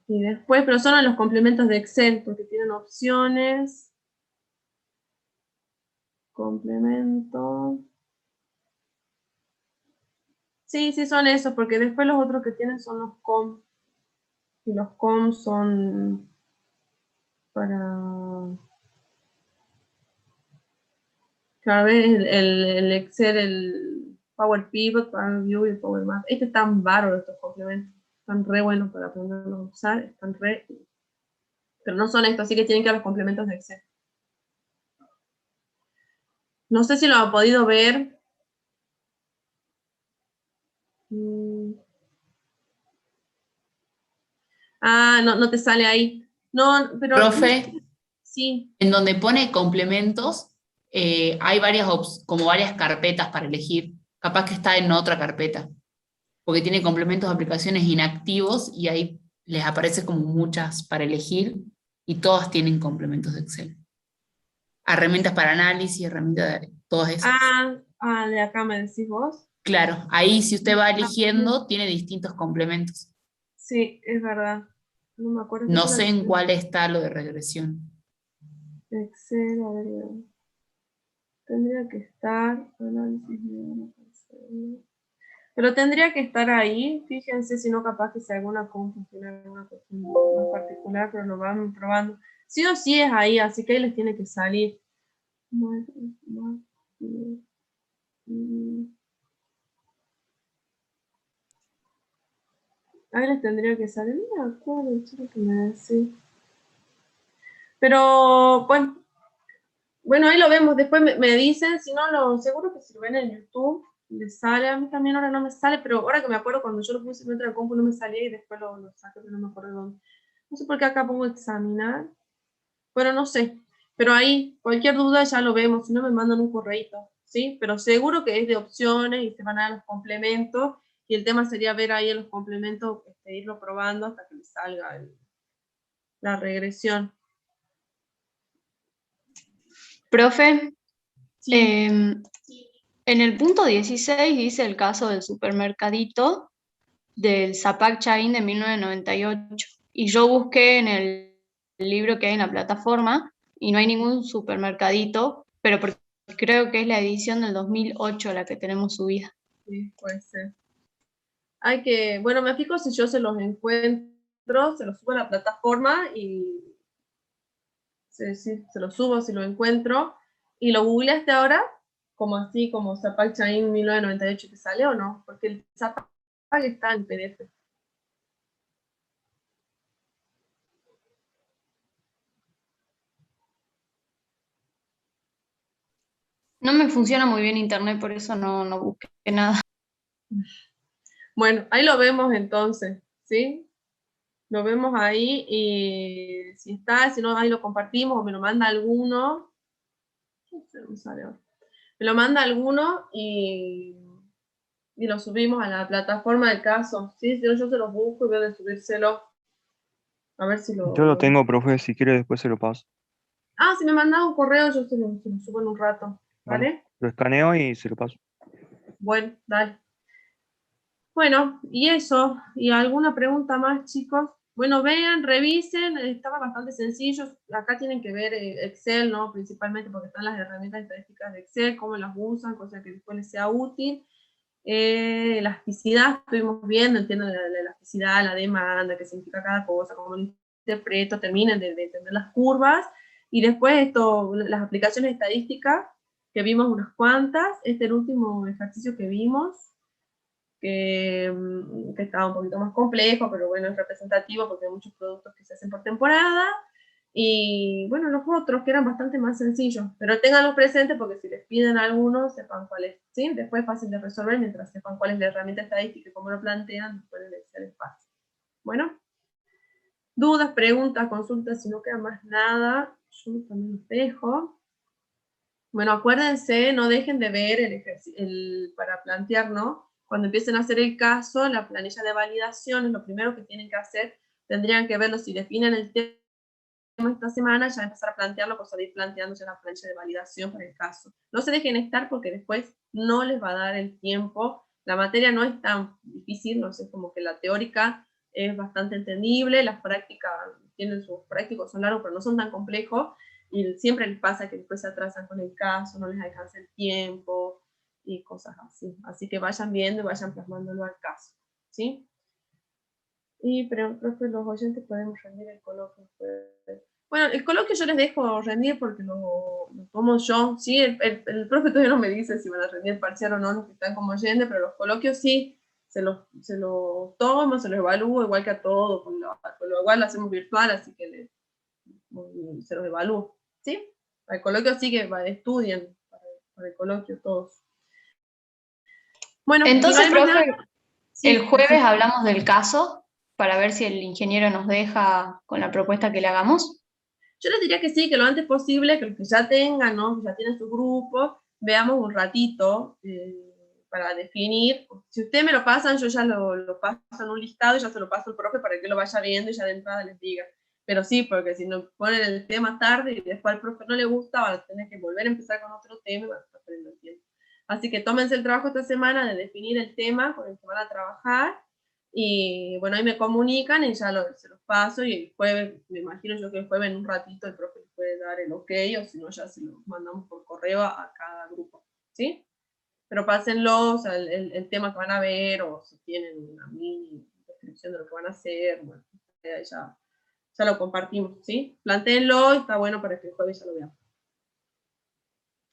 C: Y después, pero son los complementos de Excel, porque tienen opciones. Complemento. Sí, sí son esos, porque después los otros que tienen son los com. Y los com son para... Claro, el Excel, el Power Pivot, Power View y el Power Math. Están bárbaros estos complementos. Están re buenos para aprenderlos a usar. Están re... Pero no son estos, así que tienen que ver los complementos de Excel. No sé si lo han podido ver. Ah, no te sale ahí. No, pero...
G: Profe,
C: sí.
G: En donde pone complementos, hay como varias carpetas para elegir. Capaz que está en otra carpeta, porque tiene complementos de aplicaciones inactivos y ahí les aparece como muchas para elegir y todas tienen complementos de Excel. Herramientas para análisis, herramientas de todas esas.
C: De acá me decís vos.
G: Claro, ahí si usted va eligiendo, tiene distintos complementos.
C: Sí, es verdad. No me acuerdo.
G: No sé en cuál está lo de regresión.
C: Excel, a ver. Tendría que estar. Análisis de... Pero tendría que estar ahí, fíjense, si no capaz que sea alguna compu, tiene alguna cuestión más particular, pero lo van probando. Sí o sí es ahí, así que ahí les tiene que salir. Ahí les tendría que salir, no me acuerdo, lo que me decía. Pero, bueno, ahí lo vemos, después me dicen, si no, seguro que si lo ven en YouTube, les sale, a mí también ahora no me sale, pero ahora que me acuerdo, cuando yo lo puse en otra compu no me salía y después lo saqué, pero no me acuerdo dónde. No sé por qué acá pongo examinar. Bueno, no sé, pero ahí, cualquier duda ya lo vemos, si no me mandan un correíto, ¿sí? Pero seguro que es de opciones y se van a dar los complementos, y el tema sería ver ahí en los complementos, irlo probando hasta que les salga la regresión.
H: Profe, en el punto 16 dice el caso del supermercadito del Zapac Chain de 1998. Y yo busqué en el libro que hay en la plataforma y no hay ningún supermercadito, pero porque creo que es la edición del 2008 la que tenemos subida.
C: Sí, puede ser. Bueno, me fijo si yo se los encuentro, se los subo a la plataforma y se los subo si lo encuentro. ¿Y lo googleaste ahora? Como así, como Zapac Chain 1998 que sale o no? Porque el Zapac está en PDF.
H: No me funciona muy bien internet, por eso no busqué nada.
C: Bueno, ahí lo vemos entonces, ¿sí? Lo vemos ahí y si está, si no, ahí lo compartimos o me lo manda alguno. Me lo manda alguno y lo subimos a la plataforma del caso, ¿sí? Si no, yo se los busco y voy a subírselo. A ver si
N: Yo lo tengo, profe, si quiere después se lo paso.
C: Ah, si me mandas un correo, yo se lo subo en un rato, ¿vale?
N: Lo escaneo y se lo paso.
C: Bueno, dale. Bueno, y eso, ¿y alguna pregunta más, chicos? Bueno, vean, revisen, estaba bastante sencillo. Acá tienen que ver Excel, ¿no? Principalmente porque están las herramientas estadísticas de Excel, cómo las usan, cosa que después les sea útil. Elasticidad, estuvimos viendo, entiendo la elasticidad, la demanda, qué significa cada cosa, cómo lo interpreto, terminen de entender las curvas. Y después las aplicaciones estadísticas, que vimos unas cuantas. El último ejercicio que vimos, que estaba un poquito más complejo, pero bueno, es representativo porque hay muchos productos que se hacen por temporada, y bueno, los otros que eran bastante más sencillos, pero ténganlos presentes porque si les piden algunos, sepan cuál es, ¿sí? Después es fácil de resolver mientras sepan cuál es la herramienta estadística y cómo lo plantean, después de ser fácil. Bueno, dudas, preguntas, consultas, si no queda más nada, yo también los dejo. Bueno, acuérdense, no dejen de ver el ejercicio, para plantear, ¿no? Cuando empiecen a hacer el caso, la planilla de validación es lo primero que tienen que hacer. Tendrían que verlo si definen el tema esta semana, ya empezar a plantearlo, pues ir planteándose la planilla de validación para el caso. No se dejen estar porque después no les va a dar el tiempo. La materia no es tan difícil, no sé, como que la teórica es bastante entendible, las prácticas tienen sus prácticos, son largos, pero no son tan complejos. Y siempre les pasa que después se atrasan con el caso, no les alcanza el tiempo y cosas así. Así que vayan viendo y vayan plasmándolo al caso, ¿sí? Pero creo que los oyentes podemos rendir el coloquio. Bueno, el coloquio yo les dejo rendir porque lo tomo yo, ¿sí? El profe todavía no me dice si van a rendir parcial o no, los que están como oyentes, pero los coloquios sí, se los tomo, se los evalúo, igual que a todos, igual lo hacemos virtual, así que se los evalúo, ¿sí? Al coloquio sí que estudien para el coloquio todos. Bueno,
H: entonces, profe,
C: sí,
H: el jueves hablamos del caso para ver si el ingeniero nos deja con la propuesta que le hagamos.
C: Yo les diría que sí, que lo antes posible, que los que ya tengan, ¿no? Que ya tienen su grupo, veamos un ratito para definir. Si ustedes me lo pasan, yo ya lo paso en un listado y ya se lo paso al profe para que lo vaya viendo y ya de entrada les diga. Pero sí, porque si nos ponen el tema tarde y después al profe no le gusta, van a tener que volver a empezar con otro tema y van a estar perdiendo el tiempo. Así que tómense el trabajo esta semana de definir el tema con el que van a trabajar. Y bueno, ahí me comunican y ya se los paso, y el jueves, me imagino yo que el jueves en un ratito el profe les puede dar el ok, o si no ya se los mandamos por correo a cada grupo, ¿sí? pero pásenlo, o sea, el tema que van a ver, o si tienen una mini descripción de lo que van a hacer, bueno, ya lo compartimos, ¿sí? Plantéenlo y está bueno para que el jueves ya lo veamos.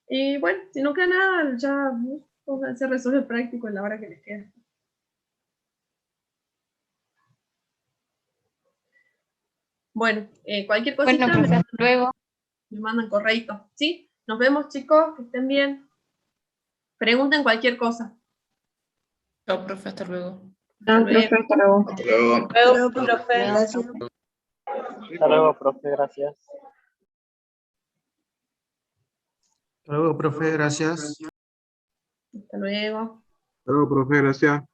C: Y bueno, si no queda nada, ya se resuelve el práctico en la hora que les queda. Bueno, cualquier cosita
H: Bueno, profe, hasta luego.
C: me mandan correito, ¿sí? Nos vemos, chicos, que estén bien. Pregunten cualquier cosa.
G: Chao, profe, hasta luego.
C: Chao, profe, hasta luego.
M: Hasta luego.
I: Hasta luego, profe. Gracias.
O: Hasta luego, profe, gracias.
M: Hasta luego, profe, gracias.
C: Hasta luego.
M: Hasta luego, profe, gracias.